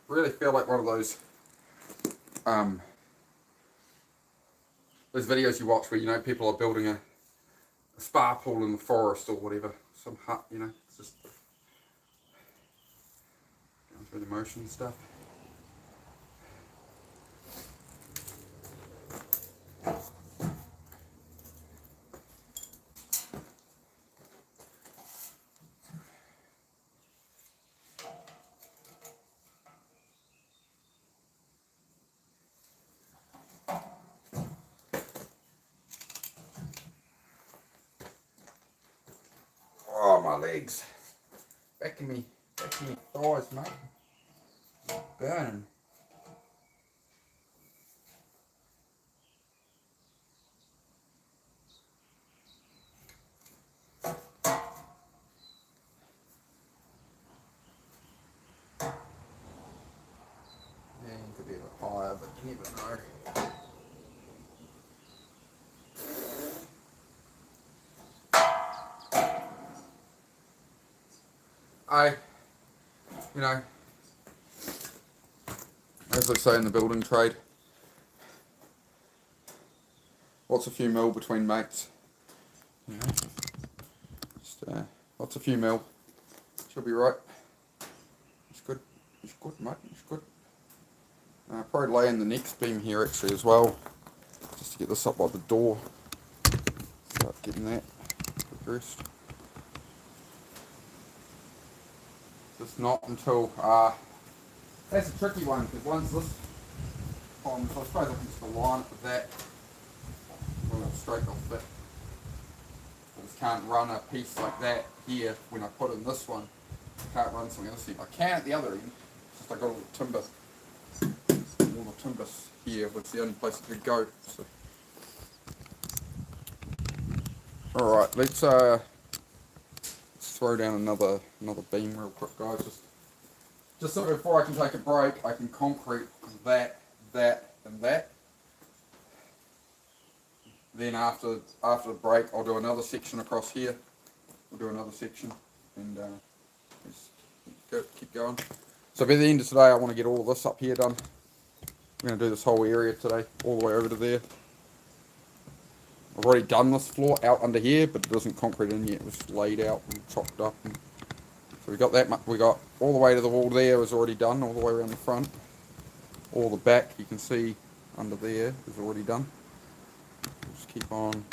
Really feel like one of those videos you watch where, you know, people are building a spa pool in the forest or whatever, some hut, you know, it's just going through the motion and stuff. Oh, my legs. Back in me thighs, mate. Burning. Yeah, you could be a bit higher, but you never know. You know, as they say in the building trade, what's a few mil between mates? You know, just what's a few mil? She'll be right. It's good. It's good, mate. It's good. Probably lay in the next beam here actually as well, just to get this up by the door. Start getting that progressed. Just not until that's a tricky one, because once this on, so I suppose I can just align it with that. Well, straight off that. I just can't run a piece like that here when I put in this one. I can't run something else here. I can at the other end. It's just I got all the timber. All the timber here was the only place it could go. So. Alright, let's throw down another beam real quick, guys. Just so before I can take a break, I can concrete that, and that. Then after the break, I'll do another section across here. We'll do another section, and keep going. So by the end of today, I want to get all this up here done. We're going to do this whole area today, all the way over to there. I've already done this floor out under here, but it isn't concrete in yet. It was laid out and chopped up. And so we got that. We got all the way to the wall there is already done, all the way around the front. All the back, you can see under there is already done. Just keep on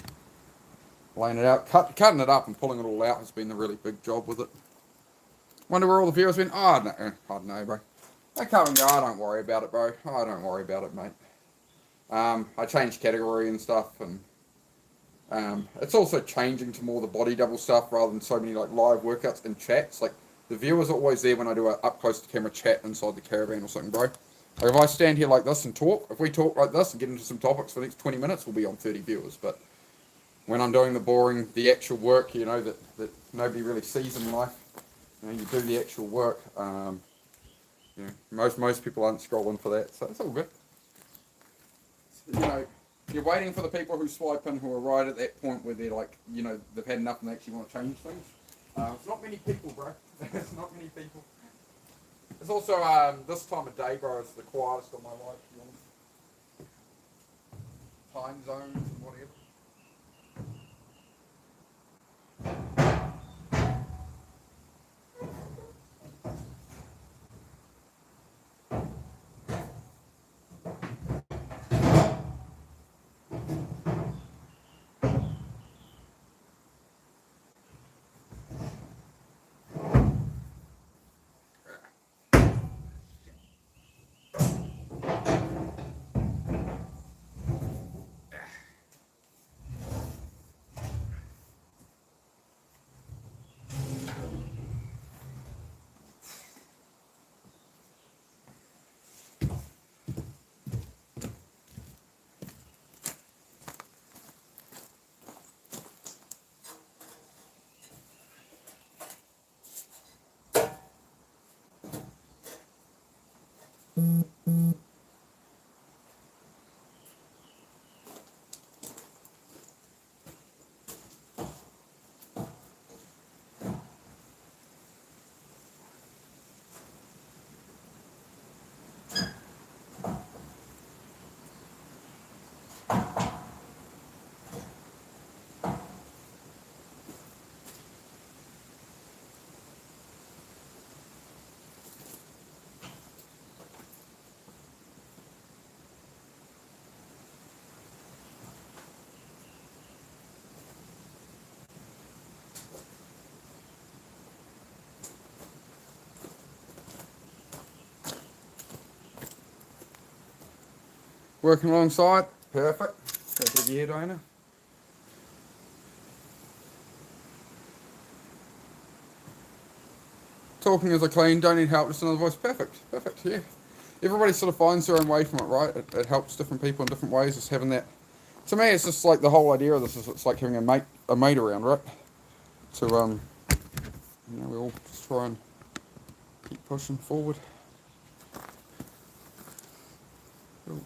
laying it out. Cutting it up and pulling it all out has been a really big job with it. Wonder where all the viewers went. Oh, no, I don't know, bro. They come and go. I don't worry about it, bro. I don't worry about it, mate. I changed category and stuff, and it's also changing to more the body double stuff rather than so many like live workouts and chats. Like the viewers are always there when I do a up close to camera chat inside the caravan or something, bro. Like if I stand here like this and talk, if we talk like this and get into some topics for the next 20 minutes, we'll be on 30 viewers. But when I'm doing the boring, the actual work, you know, that nobody really sees in life. You know, you do the actual work. You know, most people aren't scrolling for that, so it's all good. You know, you're waiting for the people who swipe in who are right at that point where they're like, you know, they've had enough and they actually want to change things. It's not many people, bro. It's not many people. It's also this time of day, bro. It's the quietest of my life, to be honest. Time zones and whatever. Working alongside, perfect. Take a year, Dana. Talking as I clean, don't need help, just another voice. Perfect, perfect, yeah. Everybody sort of finds their own way from it, right? It helps different people in different ways, just having that. To me, it's just like the whole idea of this is it's like having a mate around, right? To, you know, we all just try and keep pushing forward. Cool.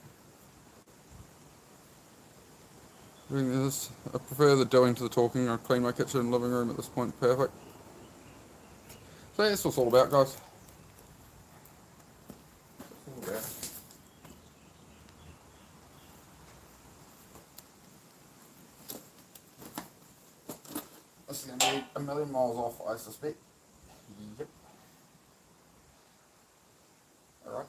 Doing this, I prefer the doing to the talking. I clean my kitchen and living room at this point, perfect. So yeah, that's what it's all about, guys. All about. This is going to be a million miles off, I suspect. Yep. Alright.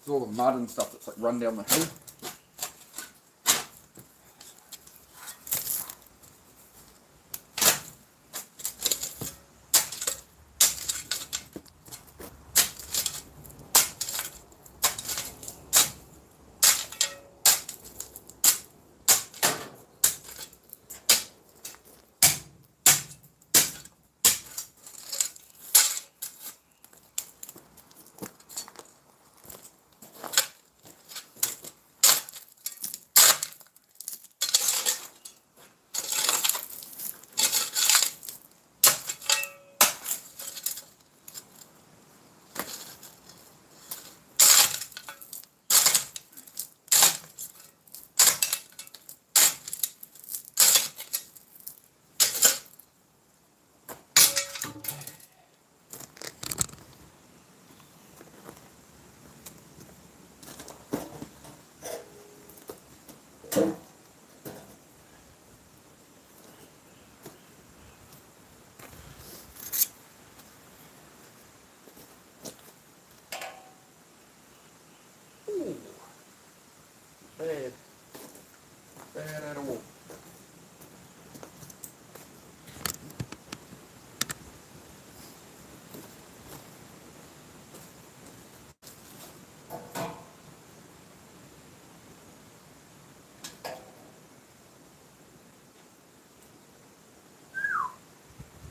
There's all the mud and stuff that's like run down the hill.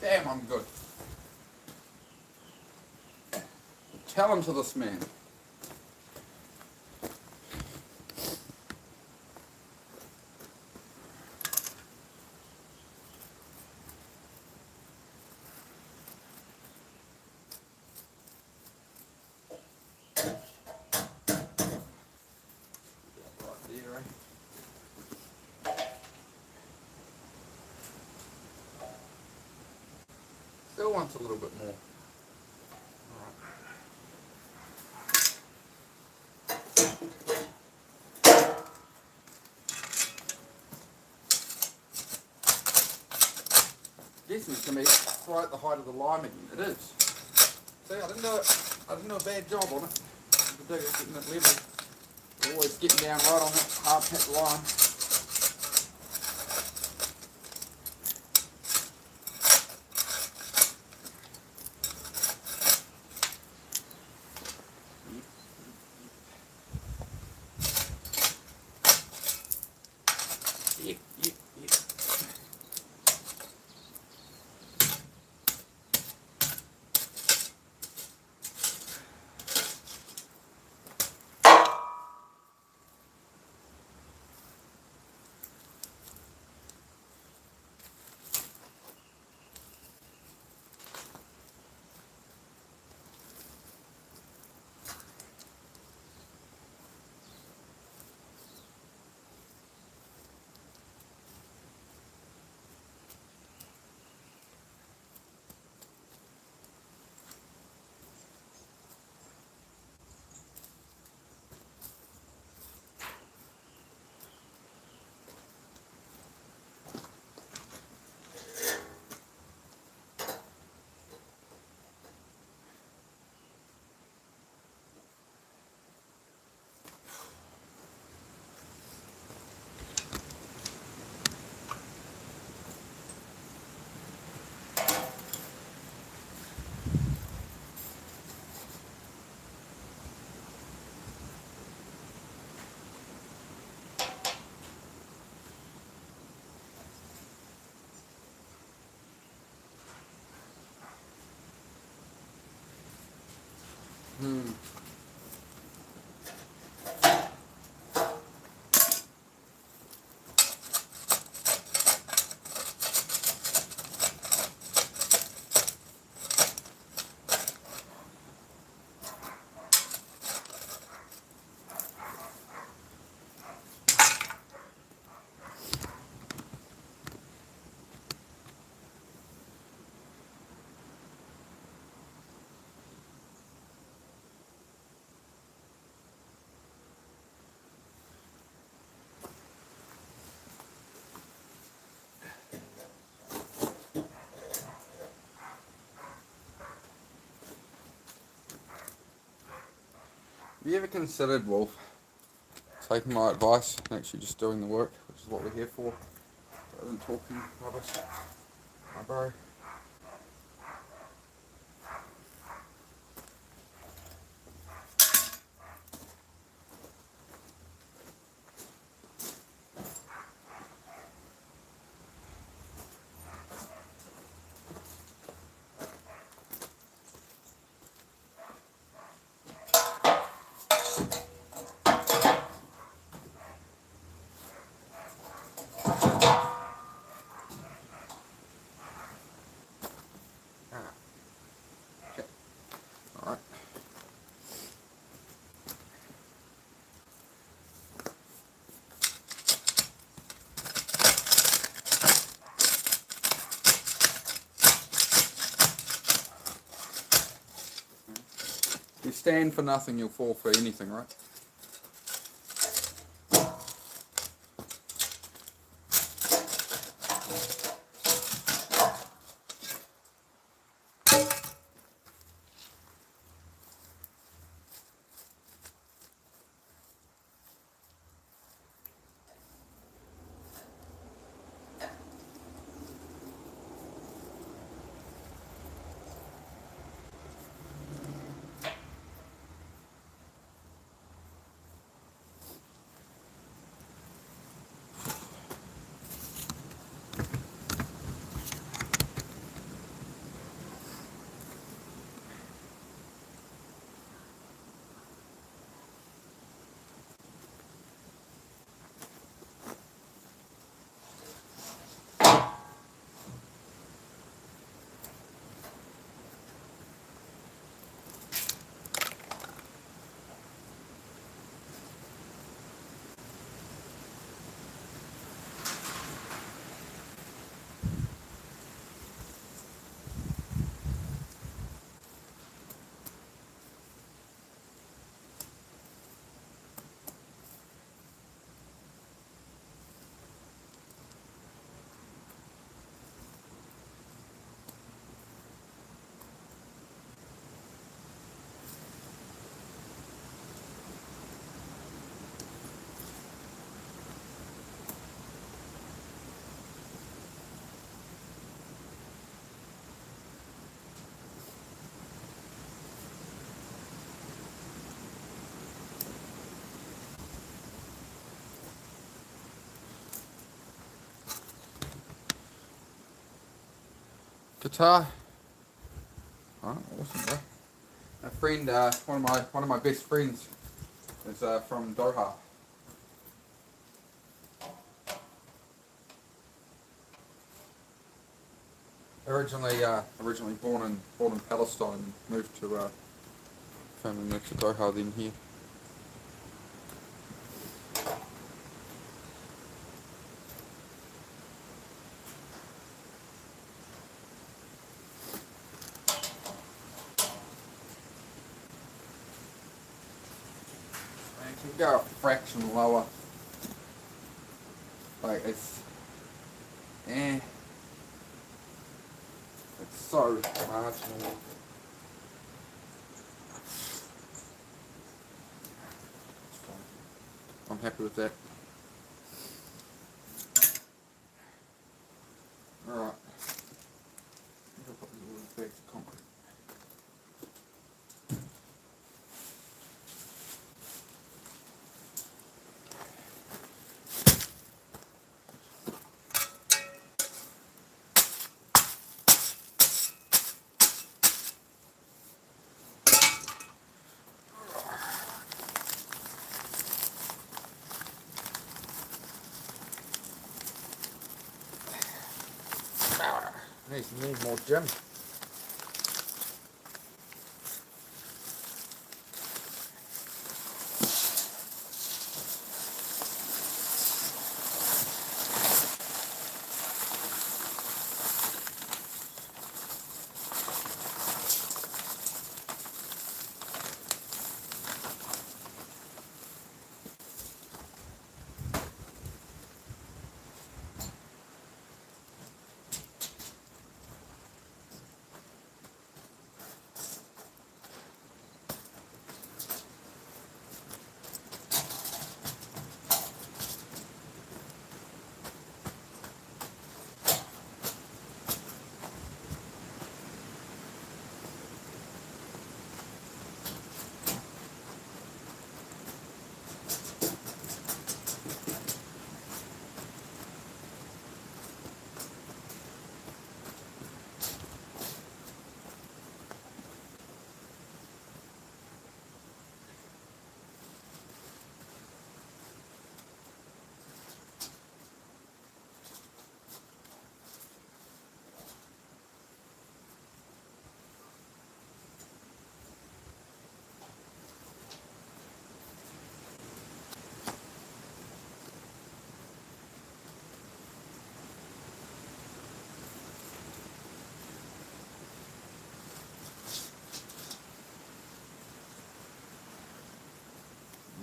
Damn, I'm good. Talent to this man. Still wants a little bit more. Guessing it's going to be right at the height of the line again. It is. See, I didn't do a bad job on it. The digger getting it level. Always getting down right on that hard packed line. Yep. Have you ever considered, Wolf, taking my advice and actually just doing the work, which is what we're here for, rather than talking rubbish? My bro. Okay. Alright. You stand for nothing, you'll fall for anything, right? guitar. Oh, awesome, bro. A friend, one of my best friends is from Doha. Originally born in Palestine, moved to family moved to Doha, then here. Man, can go a fraction lower. Like eh, it's so marginal. I'm happy with that. Alright. I'll put these little bags of concrete. Need more gym.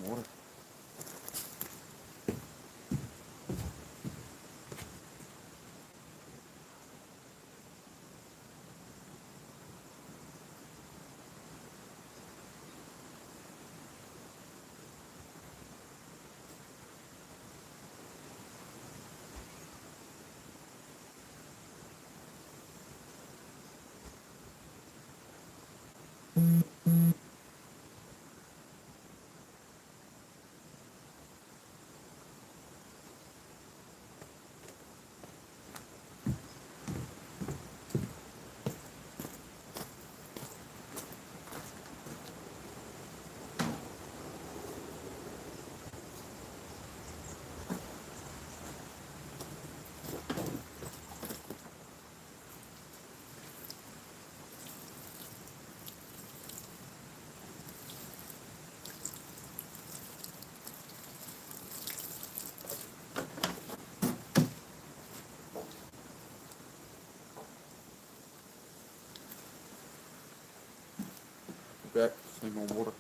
Water. Back, need more water.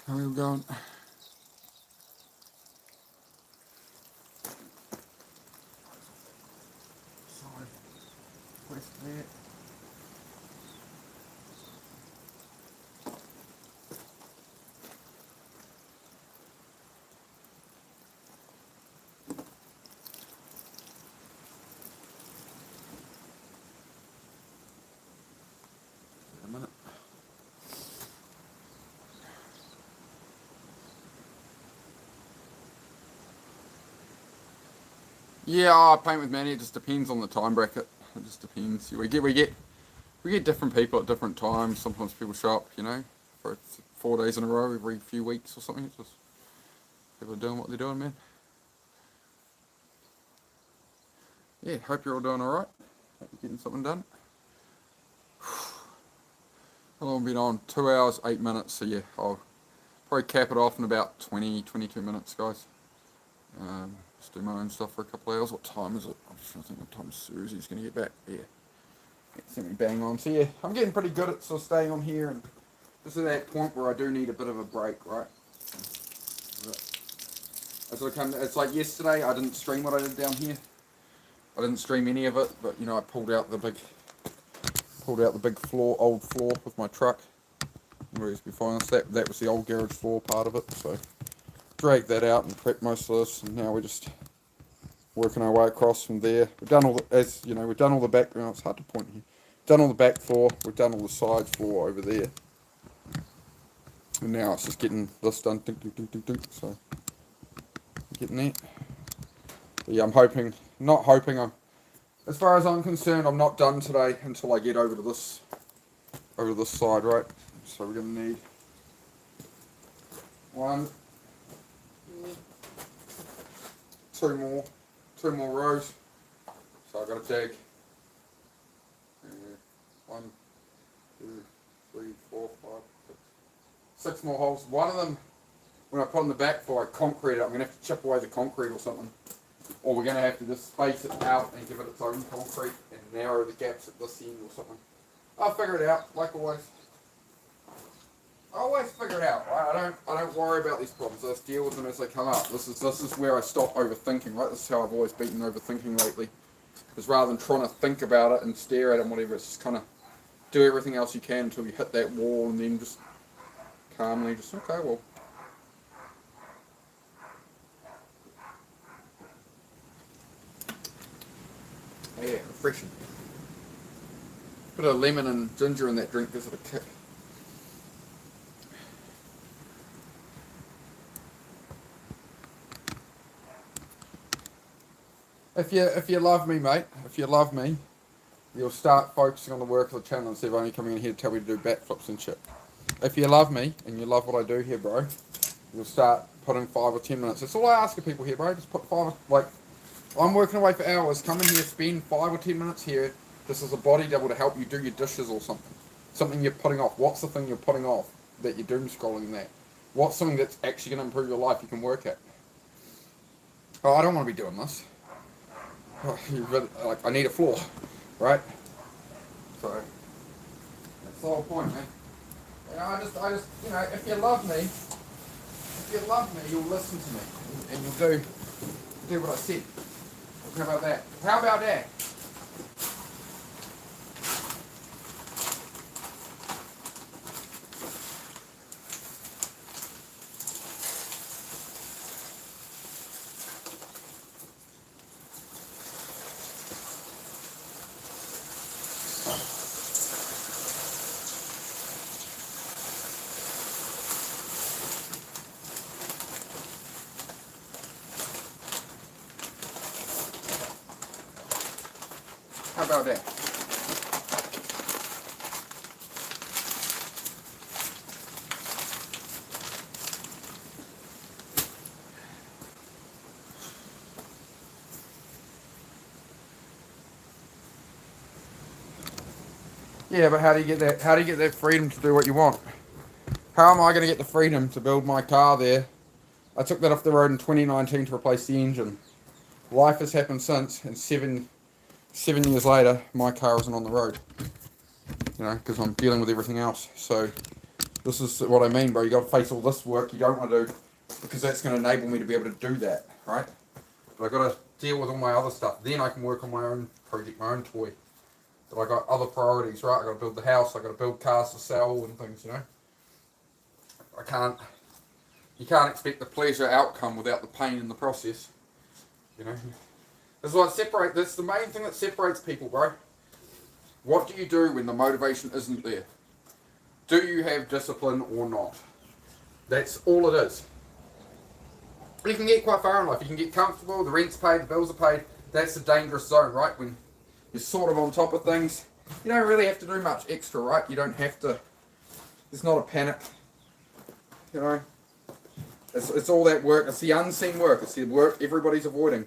How are we going? Side, west there. A minute. Yeah, I paint with Manny. It just depends on the time bracket. It just depends. We get different people at different times. Sometimes people show up, for 4 days in a row every few weeks or something. It's just people are doing what they're doing, man. Yeah, hope you're all doing alright. Hope you're getting something done. How long have we been on? 2 hours, 8 minutes. So yeah, I'll probably cap it off in about 20, 22 minutes, guys. Just do my own stuff for a couple of hours. What time is it? I'm just trying to think what time Susie's going to get back. Yeah. Sent me bang on. So yeah, I'm getting pretty good at sort of staying on here, and this is that point where I do need a bit of a break, right? It's like yesterday, I didn't stream what I did down here. I didn't stream any of it, but I pulled out the big old floor with my truck. Where used to be fine. That was the old garage floor part of it. So dragged that out and prepped most of this, and now we're just working our way across from there. We've done all we've done all the back. It's hard to point here. Done all the back floor. We've done all the side floor over there, and now it's just getting this done. Ding, ding, ding, ding, ding. So getting there. But yeah, as far as I'm concerned, I'm not done today until I get over to this side, right? So we're gonna need 1, 2 more rows. So I've got to dig 1, 2, 3, 4, 5, 6 more holes. One of them, when I put on the back floor, I concrete it. I'm gonna have to chip away the concrete or something, or we're gonna have to just space it out and give it its own concrete and narrow the gaps at this end or something. I'll figure it out, like always. I always figure it out, right? I don't worry about these problems. I just deal with them as they come up. This is where I stop overthinking, right? This is how I've always beaten overthinking lately. Because rather than trying to think about it and stare at it and whatever, it's just kind of do everything else you can until you hit that wall, and then just calmly okay, well. Yeah, refreshing. Put a lemon and ginger in that drink, gives it a kick. If you love me, mate, you'll start focusing on the work of the channel instead of only coming in here to tell me to do backflips and shit. If you love me and you love what I do here, bro, you'll start putting 5 or 10 minutes. That's all I ask of people here, bro. Just put 5, I'm working away for hours. Come in here, spend 5 or 10 minutes here. This is a body double to help you do your dishes or something. Something you're putting off. What's the thing you're putting off that you're doom scrolling that? What's something that's actually going to improve your life you can work at? Oh, I don't want to be doing this. I need a floor, right? So that's the whole point, man. I just, if you love me, you'll listen to me and you'll do what I said. How about that? How about that? How about that? Yeah, but how do you get that? How do you get that freedom to do what you want? How am I going to get the freedom to build my car there? I took that off the road in 2019 to replace the engine. Life has happened since, and 7 years later, my car isn't on the road. Because I'm dealing with everything else. So This is what I mean, bro. You got to face all this work you don't want to do, because that's going to enable me to be able to do that, right? But I got to deal with all my other stuff. Then I can work on my own project, my own toy. But I got other priorities, right? I got to build the house. I got to build cars to sell and things, you know. You can't expect the pleasure outcome without the pain in the process, you know. This is what separates. This is the main thing that separates people, bro. What do you do when the motivation isn't there? Do you have discipline or not? That's all it is. You can get quite far in life. You can get comfortable, the rent's paid, the bills are paid. That's the dangerous zone, right? When you're sort of on top of things, you don't really have to do much extra, right? You don't have to, there's not a panic, you know. It's all that work, it's the unseen work, it's the work everybody's avoiding.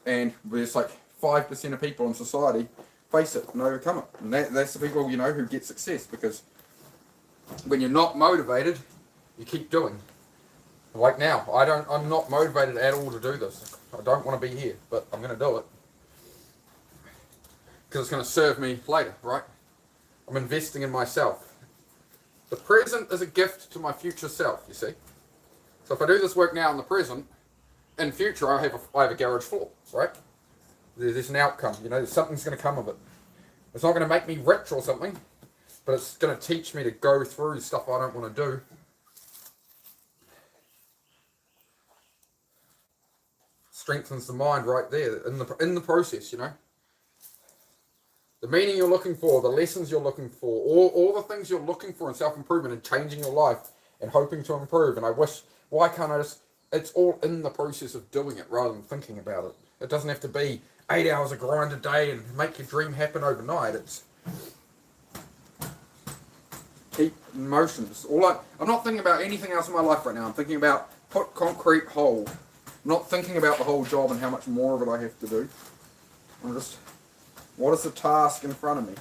And there's like 5% of people in society face it and overcome it. And that's the people, you know, who get success, because when you're not motivated, you keep doing. Like now, I'm not motivated at all to do this. I don't want to be here, but I'm going to do it. Because it's going to serve me later, right? I'm investing in myself. The present is a gift to my future self, you see. So if I do this work now in the present, in future I have a garage floor, right? There's an outcome, you know, something's going to come of it. It's not going to make me rich or something, but it's going to teach me to go through stuff I don't want to do. Strengthens the mind right there in the process, you know. The meaning you're looking for, the lessons you're looking for, all the things you're looking for in self-improvement and changing your life and hoping to improve. And I wish, why can't I just, it's all in the process of doing it rather than thinking about it. It doesn't have to be 8 hours of grind a day and make your dream happen overnight. It's keep in motion. I'm not thinking about anything else in my life right now. I'm thinking about put concrete hole. I'm not thinking about the whole job and how much more of it I have to do. I'm just, what is the task in front of me?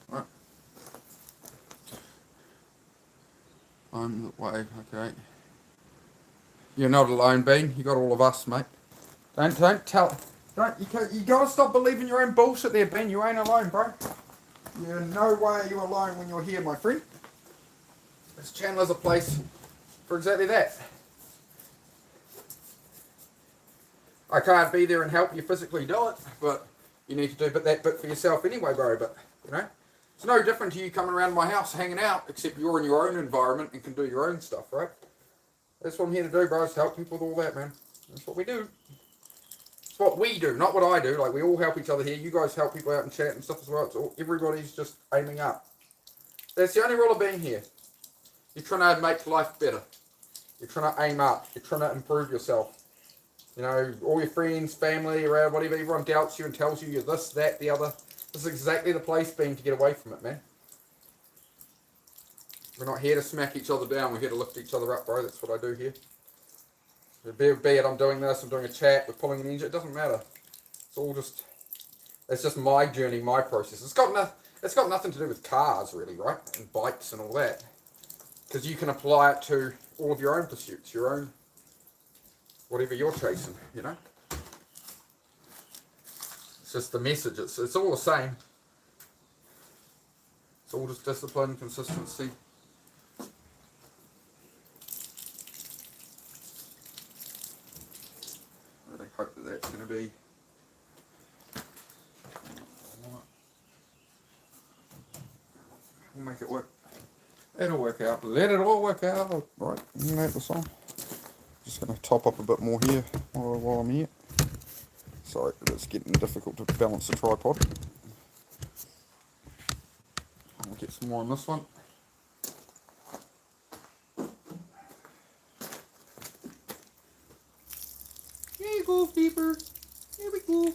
Right. I'm the way, okay. You're not alone, Bean. You got all of us, mate. You gotta stop believing your own bullshit there, Ben. You ain't alone, bro. You're no way you're alone when you're here, my friend. This channel is a place for exactly that. I can't be there and help you physically do it, but you need to do that bit for yourself anyway, bro. But, you know, it's no different to you coming around my house hanging out, except you're in your own environment and can do your own stuff, right? That's what I'm here to do, bro, is to help people with all that, man. That's what we do. It's what we do, not what I do. Like, we all help each other here. You guys help people out and chat and stuff as well. It's all, everybody's just aiming up. That's the only rule of being here. You're trying to make life better. You're trying to aim up. You're trying to improve yourself. You know, all your friends, family, around, whatever, everyone doubts you and tells you you're this, that, the other. This is exactly the place being to get away from it, man. We're not here to smack each other down. We're here to lift each other up, bro. That's what I do here. Be it I'm doing this, I'm doing a chat, we're pulling an engine. It doesn't matter. It's all just, it's just my journey, my process. It's got nothing to do with cars, really, right? And bikes and all that. Because you can apply it to all of your own pursuits, your own, whatever you're chasing, you know? It's just the message. It's all the same. It's all just discipline, consistency. I really hope that that's going to be... We'll make it work. It'll work out. Let it all work out. Right, isn't that the song? Just going to top up a bit more here while I'm here. Sorry, it's getting difficult to balance the tripod. I'll get some more on this one. Here you go, Keeper. Here we go.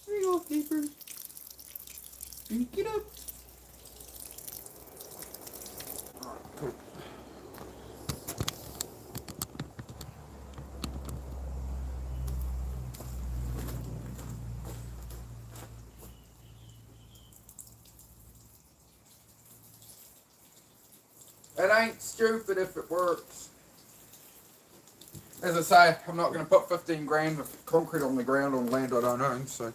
Here you go, Keeper. Get up. Cool. It ain't stupid if it works. As I say, I'm not going to put 15 grand of concrete on the ground on land I don't own, so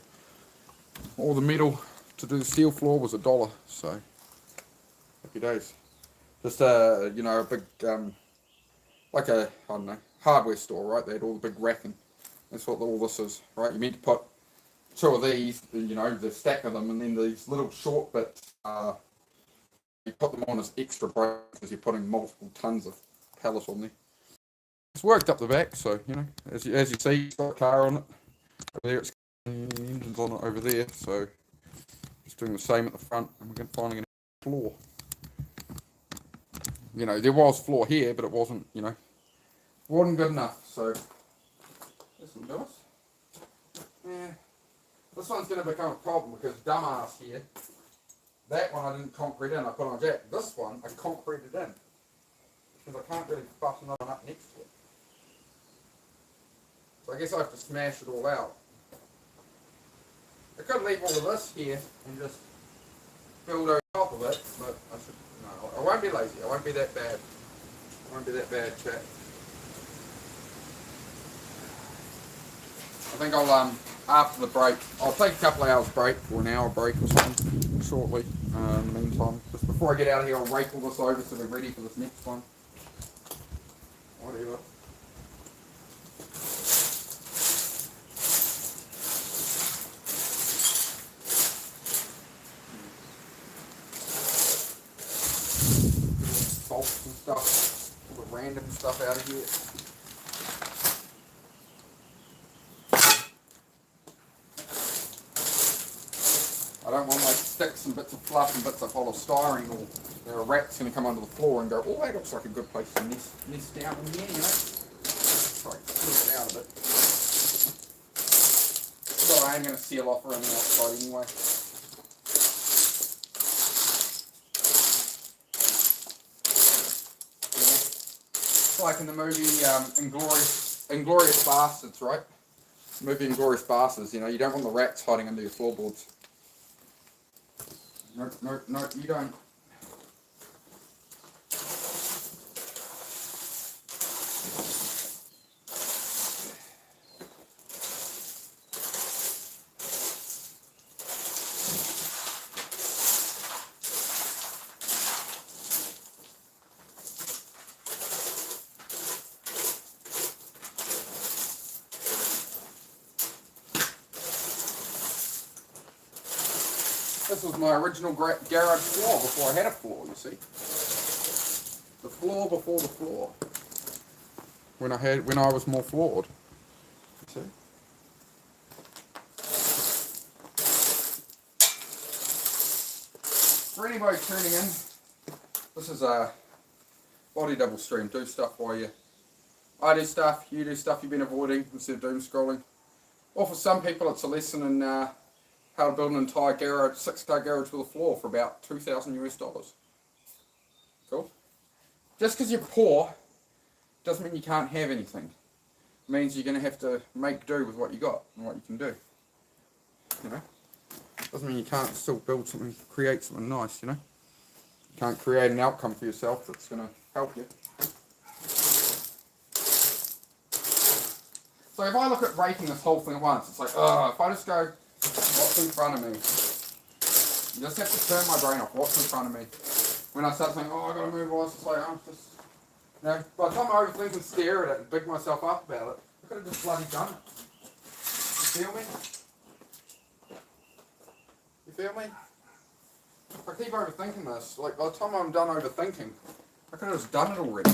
all the metal to do the steel floor was $1, so happy days. Just you know, a big like a, I don't know, hardware store, right? They had all the big racking. That's what all this is, right? You meant to put 2 of these, you know, the stack of them, and then these little short bits, you put them on as extra brakes because you're putting multiple tons of pallet on there. It's worked up the back, so, you know, as you see, it's got a car on it. Over there, it's got the engines on it over there, so just doing the same at the front, and we're finally going to have a floor. You know, there was floor here, but it wasn't, you know, wasn't good enough, so this will do us. Yeah. This one's going to become a problem because dumbass here, that one I didn't concrete in, I put on a jack. This one I concreted in because I can't really butt another one up next to it. So I guess I have to smash it all out. I could leave all of this here and just build over top of it, but I should, no, I won't be lazy, I won't be that bad. I won't be that bad, chat. I think I'll, after the break, I'll take a couple of hours break, or an hour break or something, shortly, in the meantime. Just before I get out of here, I'll rake all this over so we're ready for this next one. Whatever. Bolts and stuff, all the random stuff out of here. I don't want like sticks and bits of fluff and bits of polystyrene, or there are rats going to come under the floor and go, oh, that looks like a good place to nest down in here, you know. Sorry, clear it out a bit. So I am going to seal off around the outside anyway. It's like in the movie Inglourious Bastards, right? The movie Inglourious Bastards, you know, you don't want the rats hiding under your floorboards. No, you don't. This was my original garage floor before I had a floor, you see. The floor before the floor. When I was more floored. You see? For anybody tuning in, this is a body double stream. Do stuff while I do stuff, you do stuff you've been avoiding instead of doom scrolling. Or for some people it's a lesson in how to build an entire garage, 6-car garage with a floor for about $2,000 US. Cool? Just because you're poor doesn't mean you can't have anything. It means you're going to have to make do with what you got and what you can do. You know? Doesn't mean you can't still build something, create something nice, you know? You can't create an outcome for yourself that's going to help you. So if I look at raking this whole thing at once, it's like, if I just go, what's in front of me? You just have to turn my brain off. What's in front of me? When I start saying, I gotta move on, it's just like, I'm just, you know, by the time I overthink and stare at it and big myself up about it, I could have just bloody done it. You feel me? You feel me? If I keep overthinking this, like by the time I'm done overthinking, I could have just done it already.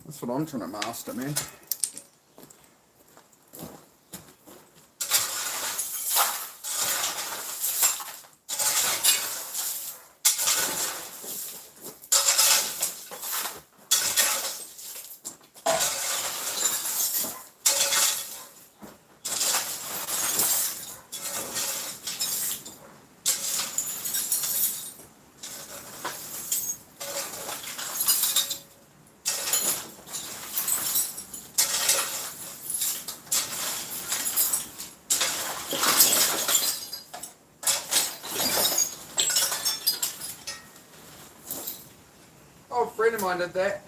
That's what I'm trying to master, man. A friend of mine did that.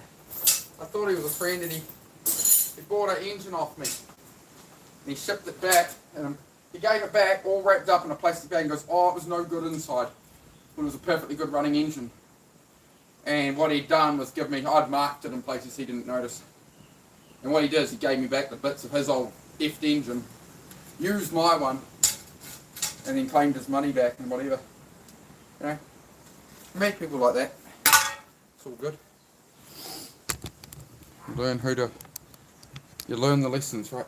I thought he was a friend, and he bought an engine off me. And he shipped it back, and He gave it back, all wrapped up in a plastic bag, and goes, oh, it was no good inside. When it was a perfectly good running engine. And what he'd done was give me, I'd marked it in places he didn't notice. And what he did is he gave me back the bits of his old effed engine, used my one, and then claimed his money back and whatever. You know, you meet people like that. It's all good. You learn the lessons, right?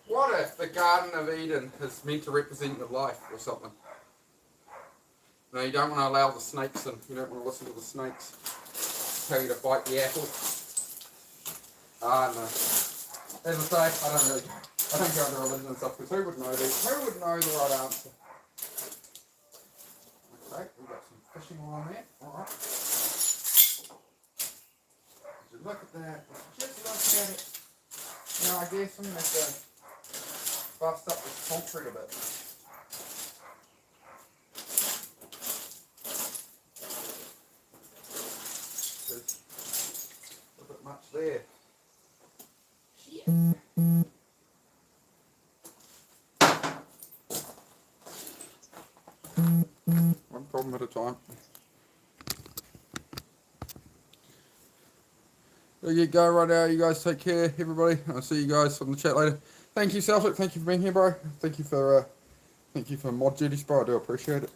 What if the Garden of Eden is meant to represent your life or something? No, you don't want to allow the snakes in. You don't want to listen to the snakes tell you to bite the apple. No. As I say, I don't go into religion and stuff, because who would know this? Who would know the right answer? Okay, we've got some fishing on there. Alright. Just look at that. Just look at it. Now I guess I'm going to have to bust up this concrete a bit. A bit much there. One problem at a time. There you go, right now. You guys take care, everybody. I'll see you guys on the chat later. Thank you, Celtic. Thank you for being here, bro. Thank you for mod duties, bro. I do appreciate it.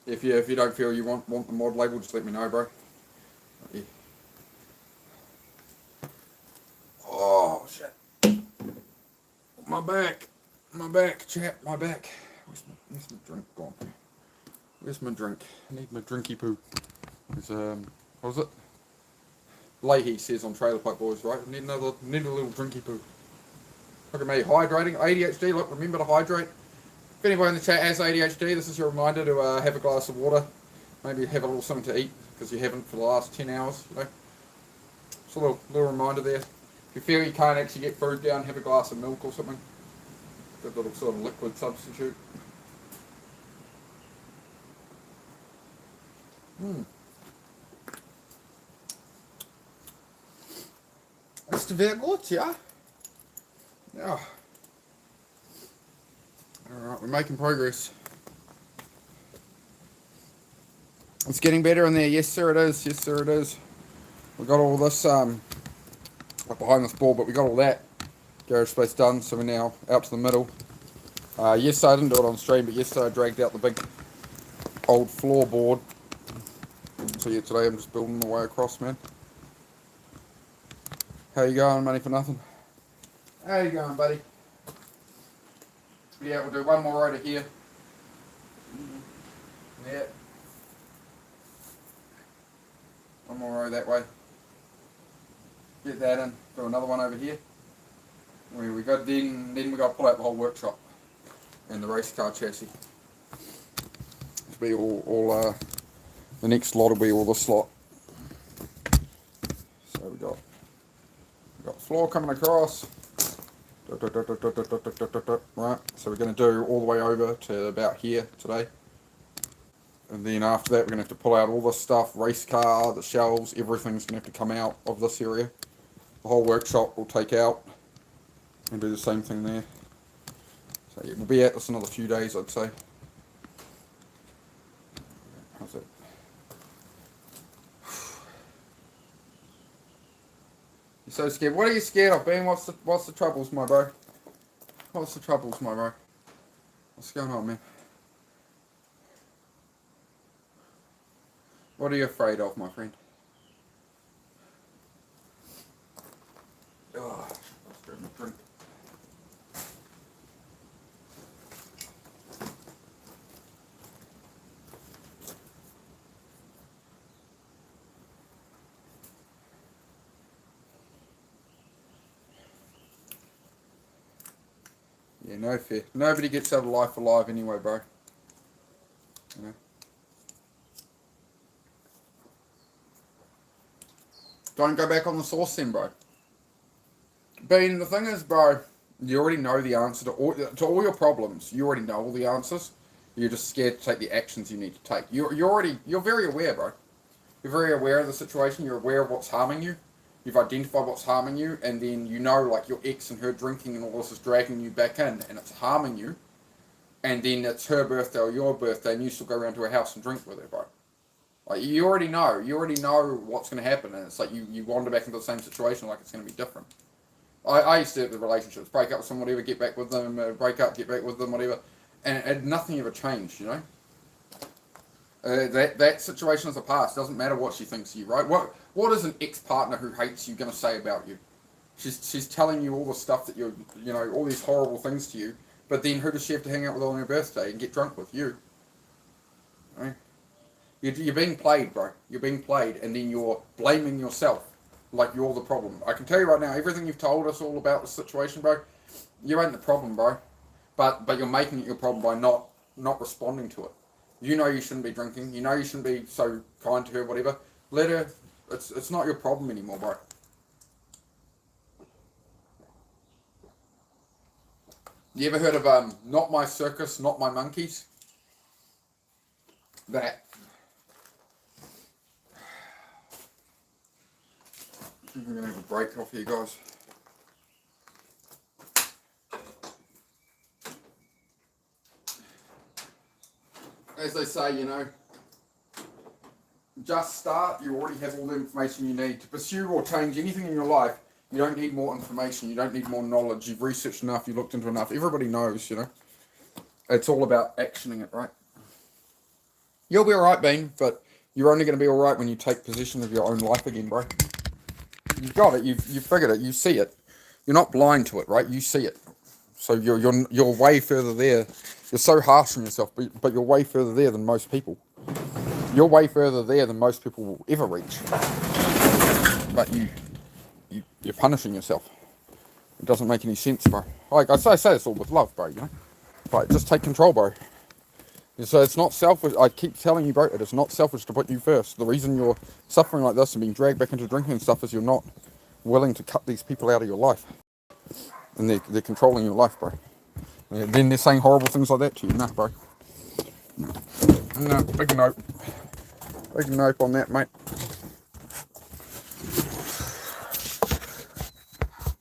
If you don't feel you want the mod label, just let me know, bro. Yeah. Oh shit! My back, chap, my back. Where's my drink gone? Where's my drink? I need my drinky poo. There's what was it? Leahy says on Trailer Park Boys, right? Need a little drinky poo. Look at me, hydrating. ADHD, look, remember to hydrate. If anybody in the chat has ADHD, this is your reminder to have a glass of water. Maybe have a little something to eat, because you haven't for the last 10 hours, you know. Just a little reminder there. If you feel you can't actually get food down, have a glass of milk or something. Good little sort of liquid substitute. Ist sehr gut, ja? Yeah. Alright, we're making progress. It's getting better in there. Yes, sir, it is. Yes, sir, it is. We got all this up behind this ball, but we got all that garage space done, so we're now out to the middle. Yesterday I didn't do it on stream, but yesterday I dragged out the big old floorboard. So yeah, today I'm just building my way across, man. How you going, money for nothing? How you going, buddy? Yeah, we'll do one more row to here. Yeah. One more row that way. Get that in. Do another one over here. Where we got then we got to pull out the whole workshop and the race car chassis. It'll be all the next lot will be all this lot. So we got the floor coming across. Right, so we're going to do all the way over to about here today. And then after that we're going to have to pull out all this stuff, race car, the shelves, everything's going to have to come out of this area. The whole workshop will take out and do the same thing there. So yeah, we'll be at this another few days, I'd say. How's that? You're so scared. What are you scared of, Ben? What's the troubles, my bro? What's the troubles, my bro? What's going on, man? What are you afraid of, my friend? Oh, let's grab my drink. Yeah, no fear. Nobody gets out of life alive anyway, bro. You know? Don't go back on the sauce then, bro. Bean, the thing is, bro, you already know the answer to all your problems. You already know all the answers. You're just scared to take the actions you need to take. You're very aware, bro. You're very aware of the situation. You're aware of what's harming you. You've identified what's harming you, and then you know, like, your ex and her drinking and all this is dragging you back in, and it's harming you. And then it's her birthday or your birthday, and you still go around to her house and drink with her, bro. Like, you already know. You already know what's going to happen, and it's like you wander back into the same situation like it's going to be different. I used to have the relationships, break up with someone, whatever, get back with them, break up, get back with them, whatever, and nothing ever changed, you know? That situation is the past. Doesn't matter what she thinks of you, right? What is an ex-partner who hates you going to say about you? She's telling you all the stuff that all these horrible things to you, but then who does she have to hang out with on her birthday and get drunk with? You. Right? You're being played, bro. You're being played, and then you're blaming yourself like you're the problem. I can tell you right now, everything you've told us all about the situation, bro, you ain't the problem, bro. But you're making it your problem by not responding to it. You know you shouldn't be drinking. You know you shouldn't be so kind to her, whatever. Let her. It's not your problem anymore, bro. You ever heard of Not My Circus, Not My Monkeys? That. I'm gonna have a break off here, guys. As they say, just start. You already have all the information you need to pursue or change anything in your life. You don't need more information. You don't need more knowledge. You've researched enough. You've looked into enough. Everybody knows, It's all about actioning it, right? You'll be alright, Bean, but you're only going to be alright when you take possession of your own life again, bro. You've got it. You've figured it. You see it. You're not blind to it, right? You see it. So you're way further there. You're so harsh on yourself, but you're way further there than most people. You're way further there than most people will ever reach. But you're punishing yourself. It doesn't make any sense, bro. Like I say this all with love, bro. But just take control, bro. So it's not selfish. I keep telling you, bro, it is not selfish to put you first. The reason you're suffering like this and being dragged back into drinking and stuff is you're not willing to cut these people out of your life. And they're controlling your life, bro. And then they're saying horrible things like that to you. Nah, bro. No, big nope. Big nope on that, mate.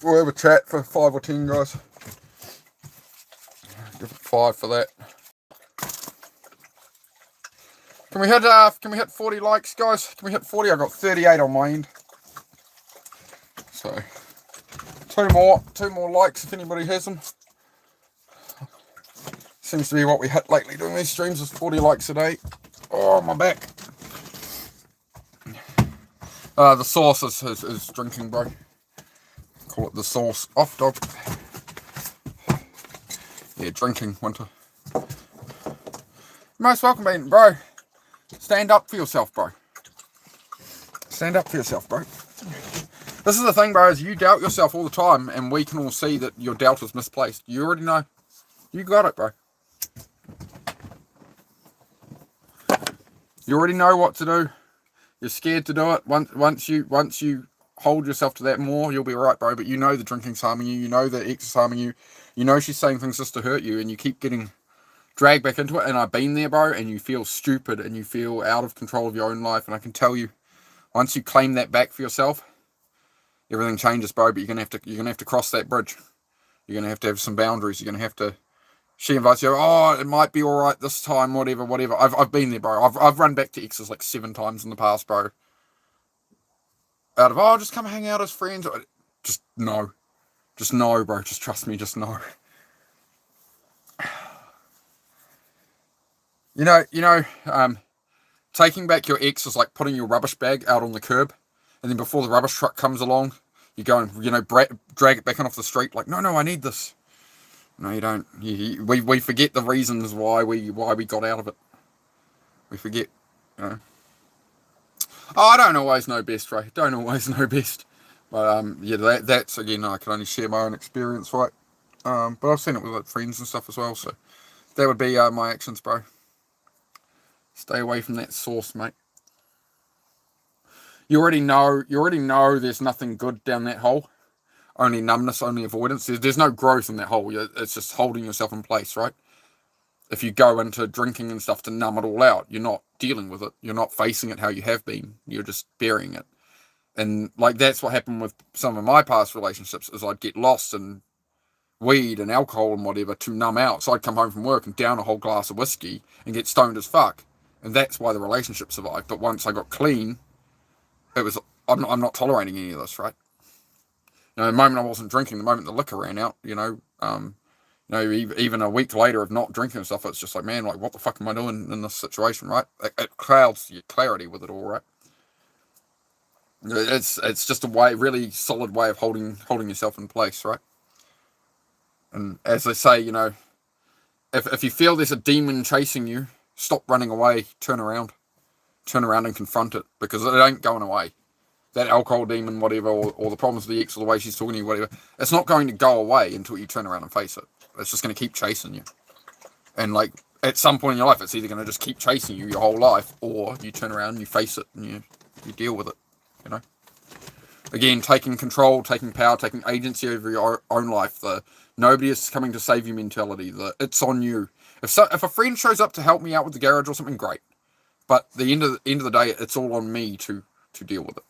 We'll have a chat for 5 or 10, guys. Give it 5 for that. Can we hit 40 likes, guys? Can we hit 40? I got 38 on my end. So two more likes if anybody has them. Seems to be what we hit lately doing these streams is 40 likes a day. Oh, my back. The sauce is drinking, bro. Call it the sauce. Off, dog. Yeah, drinking, winter. Most welcome, Ben, bro. Stand up for yourself, bro. Stand up for yourself, bro. This is the thing, bro, is you doubt yourself all the time, and we can all see that your doubt is misplaced. You already know. You got it, bro. You already know what to do. You're scared to do it. Once you hold yourself to that more, you'll be alright, bro. But you know the drinking's harming you. You know the ex is harming you. You know she's saying things just to hurt you, and you keep getting dragged back into it. And I've been there, bro, and you feel stupid, and you feel out of control of your own life. And I can tell you, once you claim that back for yourself, everything changes, bro. But you're gonna have to cross that bridge. You're gonna have some boundaries. You're gonna have to. She invites you. Oh, it might be all right this time. Whatever. I've been there, bro. I've run back to exes like 7 times in the past, bro. Out of just come hang out as friends. Just no, bro. Just trust me. Just no. Taking back your ex is like putting your rubbish bag out on the curb, and then before the rubbish truck comes along, you go and drag it back on off the street. Like, no, I need this. No, you don't. We forget the reasons why we got out of it. We forget, Oh, I don't always know best, Ray. Don't always know best. But yeah, that's again, I can only share my own experience, right? But I've seen it with like friends and stuff as well. So that would be my actions, bro. Stay away from that sauce, mate. You already know there's nothing good down that hole. only numbness, only avoidance. There's no growth in that hole. It's just holding yourself in place, right? If you go into drinking and stuff to numb it all out, you're not dealing with it. You're not facing it how you have been. You're just burying it. And like that's what happened with some of my past relationships, is I'd get lost in weed and alcohol and whatever to numb out. So I'd come home from work and down a whole glass of whiskey and get stoned as fuck. And that's why the relationship survived. But once I got clean, it was, I'm not tolerating any of this, right? You know, the moment I wasn't drinking, the moment the liquor ran out, even a week later of not drinking and stuff, it's just like, man, like, what the fuck am I doing in this situation, right? It clouds your clarity with it all, right? It's just a really solid way of holding yourself in place, right? And as they say, if you feel there's a demon chasing you, stop running away, turn around and confront it, because it ain't going away. That alcohol demon, whatever, or the problems with the ex, or the way she's talking to you, whatever, it's not going to go away until you turn around and face it. It's just going to keep chasing you. And like, at some point in your life, it's either going to just keep chasing you your whole life, or you turn around and you face it and you deal with it, Again, taking control, taking power, taking agency over your own life. The nobody is coming to save you mentality. The it's on you. If a friend shows up to help me out with the garage or something, great. But the end of the day, it's all on me to deal with it.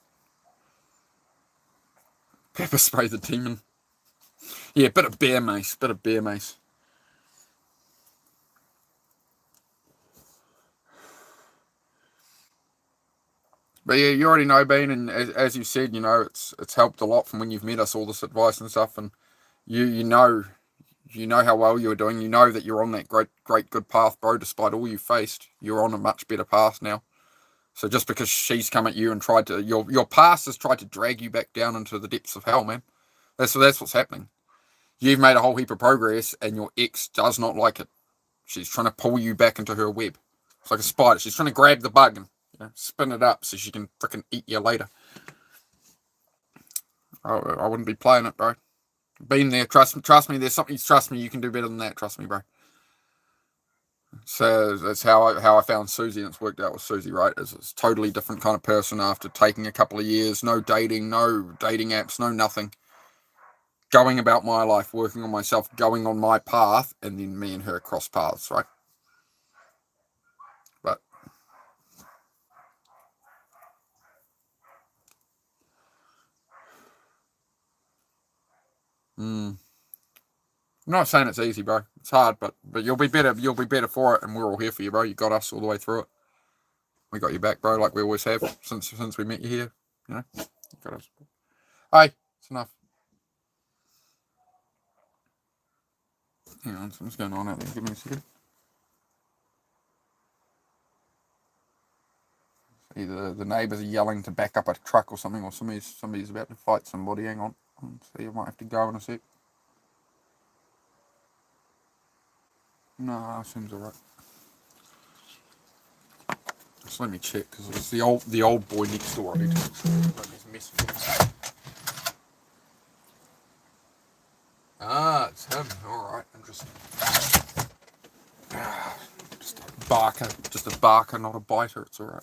Pepper spray the demon. Yeah, bit of bear mace. But yeah, you already know, Bean, and as you said, it's helped a lot from when you've met us, all this advice and stuff, and you know how well you're doing. You know that you're on that great good path, bro. Despite all you faced, you're on a much better path now. So just because she's come at you and tried to, your past has tried to drag you back down into the depths of hell, man. That's what's happening. You've made a whole heap of progress, and your ex does not like it. She's trying to pull you back into her web. It's like a spider. She's trying to grab the bug and spin it up so she can freaking eat you later. I wouldn't be playing it, bro. Been there. Trust me. There's something. Trust me. You can do better than that. Trust me, bro. So that's how I found Susie, and it's worked out with Susie, right? It's a totally different kind of person after taking a couple of years. No dating apps, no nothing. Going about my life, working on myself, going on my path, and then me and her cross paths, right? But I'm not saying it's easy, bro. It's hard, but you'll be better. You'll be better for it, and we're all here for you, bro. You got us all the way through it. We got your back, bro, like we always have since we met you here. You got us. Hey, it's enough. Hang on, something's going on out there. Give me a second. Either the neighbours are yelling to back up a truck or something, or somebody's about to fight somebody. Hang on. So you might have to go in a sec. No, seems alright. Just let me check, because it's the old boy next door. I need to it's him. Alright, interesting. Just a barker, not a biter. It's alright.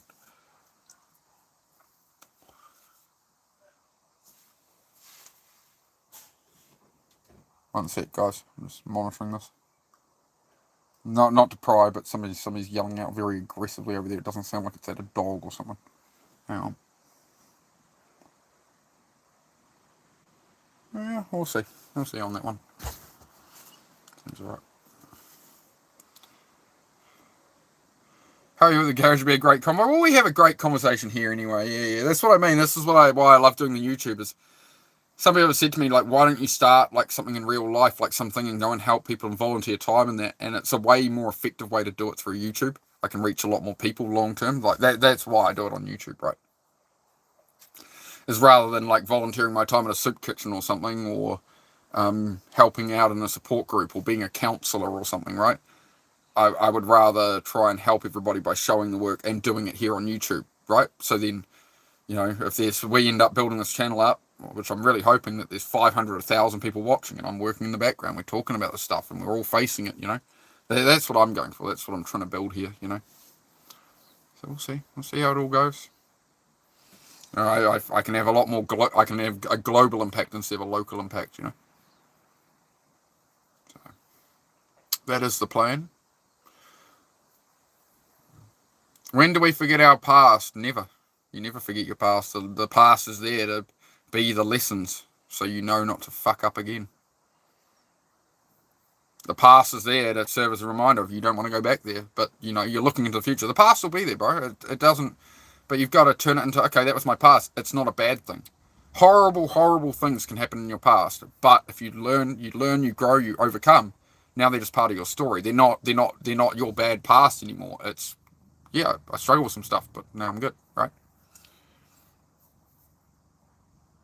One sec, guys. I'm just monitoring this. Not to pry, but somebody's yelling out very aggressively over there. It doesn't sound like it's at a dog or something. Hang on. Yeah, we'll see. We'll see on that one. Seems alright. How are you with the garage? Would be a great convo. Well, we have a great conversation here anyway. Yeah. That's what I mean. This is why I love doing the YouTube. Is somebody ever said to me, like, why don't you start like something in real life, like something, and go and help people and volunteer time and that? And it's a way more effective way to do it through YouTube. I can reach a lot more people long term. Like that's why I do it on YouTube, right? Is rather than like volunteering my time in a soup kitchen or something, or helping out in a support group, or being a counsellor or something, right? I would rather try and help everybody by showing the work and doing it here on YouTube, right? So then, if we end up building this channel up, which I'm really hoping that there's 500, 1,000 people watching, and I'm working in the background, we're talking about this stuff, and we're all facing it, That's what I'm going for. That's what I'm trying to build here, So we'll see how it all goes. I can have a lot more, I can have a global impact instead of a local impact, you know. So, that is the plan. When do we forget our past? Never. You never forget your past. The past is there to be the lessons, so you know not to fuck up again. The past is there to serve as a reminder if you don't want to go back there. But, you know, you're looking into the future. The past will be there, bro. It doesn't... But you've got to turn it into, okay, that was my past. It's not a bad thing. Horrible, horrible things can happen in your past. But if you learn, you grow, you overcome. Now they're just part of your story. They're not your bad past anymore. It's, yeah, I struggle with some stuff, but now I'm good, right?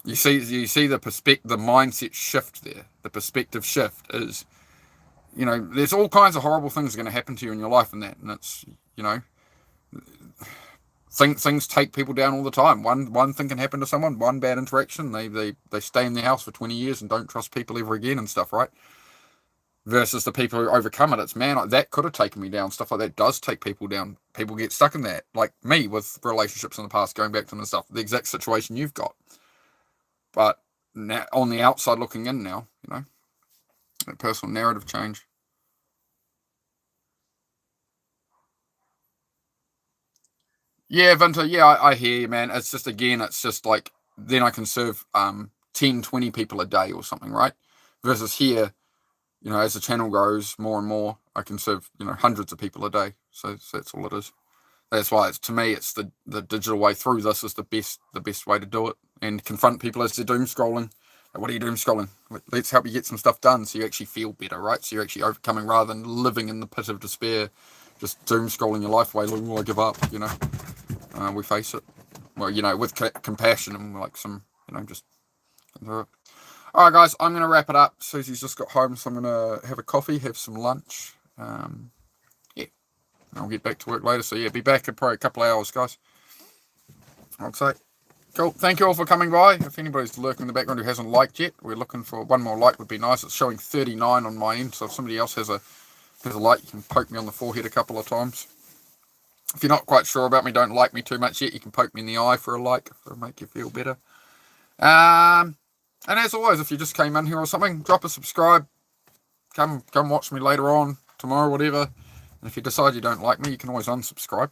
You see the mindset shift there. The perspective shift is, you know, there's all kinds of horrible things going to happen to you in your life and that, and it's, you know, things take people down all the time. One thing can happen to someone, one bad interaction, they stay in their house for 20 years and don't trust people ever again and stuff, right? Versus the people who overcome it, it's, man, that could have taken me down. Stuff like that does take people down. People get stuck in that, like me with relationships in the past, going back to them and stuff, the exact situation you've got. But now, on the outside looking in now, you know, that personal narrative change. Yeah, Vinter, yeah, I hear you, man. It's just, again, it's just like, then I can serve 10, 20 people a day or something, right? Versus here, you know, as the channel grows more and more, I can serve, you know, hundreds of people a day. So that's all it is. That's why it's, to me, it's the digital way through this is the best way to do it, and confront people as they're doom scrolling. Like, what are you doom scrolling? Let's help you get some stuff done so you actually feel better, right? So you're actually overcoming rather than living in the pit of despair, just doom scrolling your life away. Like, oh, I give up, you know. We face it, well, you know, with compassion and like some, you know, just. All right, guys, I'm gonna wrap it up. Susie's just got home, so I'm gonna have a coffee, have some lunch. Yeah, I'll get back to work later. So yeah, be back in probably a couple of hours, guys. I'd say. Cool. Thank you all for coming by. If anybody's lurking in the background who hasn't liked yet, we're looking for one more like would be nice. It's showing 39 on my end, so if somebody else has a like, you can poke me on the forehead a couple of times. If you're not quite sure about me, don't like me too much yet, you can poke me in the eye for a like, if it'll make you feel better. And as always, if you just came in here or something, drop a subscribe. Come watch me later on, tomorrow, whatever. And if you decide you don't like me, you can always unsubscribe.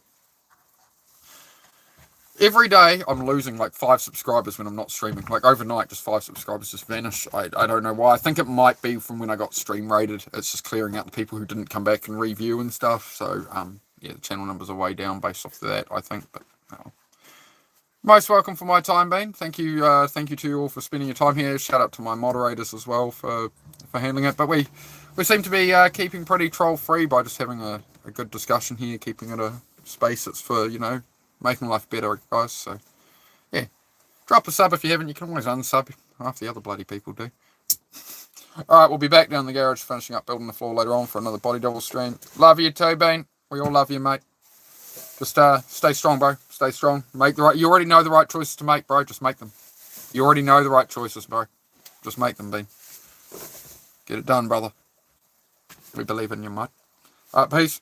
Every day, I'm losing like 5 subscribers when I'm not streaming. Like overnight, just 5 subscribers just vanish. I don't know why. I think it might be from when I got stream rated. It's just clearing out the people who didn't come back and review and stuff. So, yeah, the channel numbers are way down based off of that, I think. But most welcome for my time being. Thank you to you all for spending your time here. Shout out to my moderators as well for handling it. But we seem to be keeping pretty troll free by just having a good discussion here, keeping it a space that's for, you know, making life better, guys. So yeah, drop a sub if you haven't. You can always unsub. Half the other bloody people do. Alright, we'll be back down in the garage finishing up building the floor later on for another Body Double stream. Love you too, Bean. We all love you, mate. Just stay strong, bro. Stay strong. Make the right. You already know the right choices to make, bro. Just make them. You already know the right choices, bro. Just make them, Bean. Get it done, brother. We believe in you, mate. Alright, peace.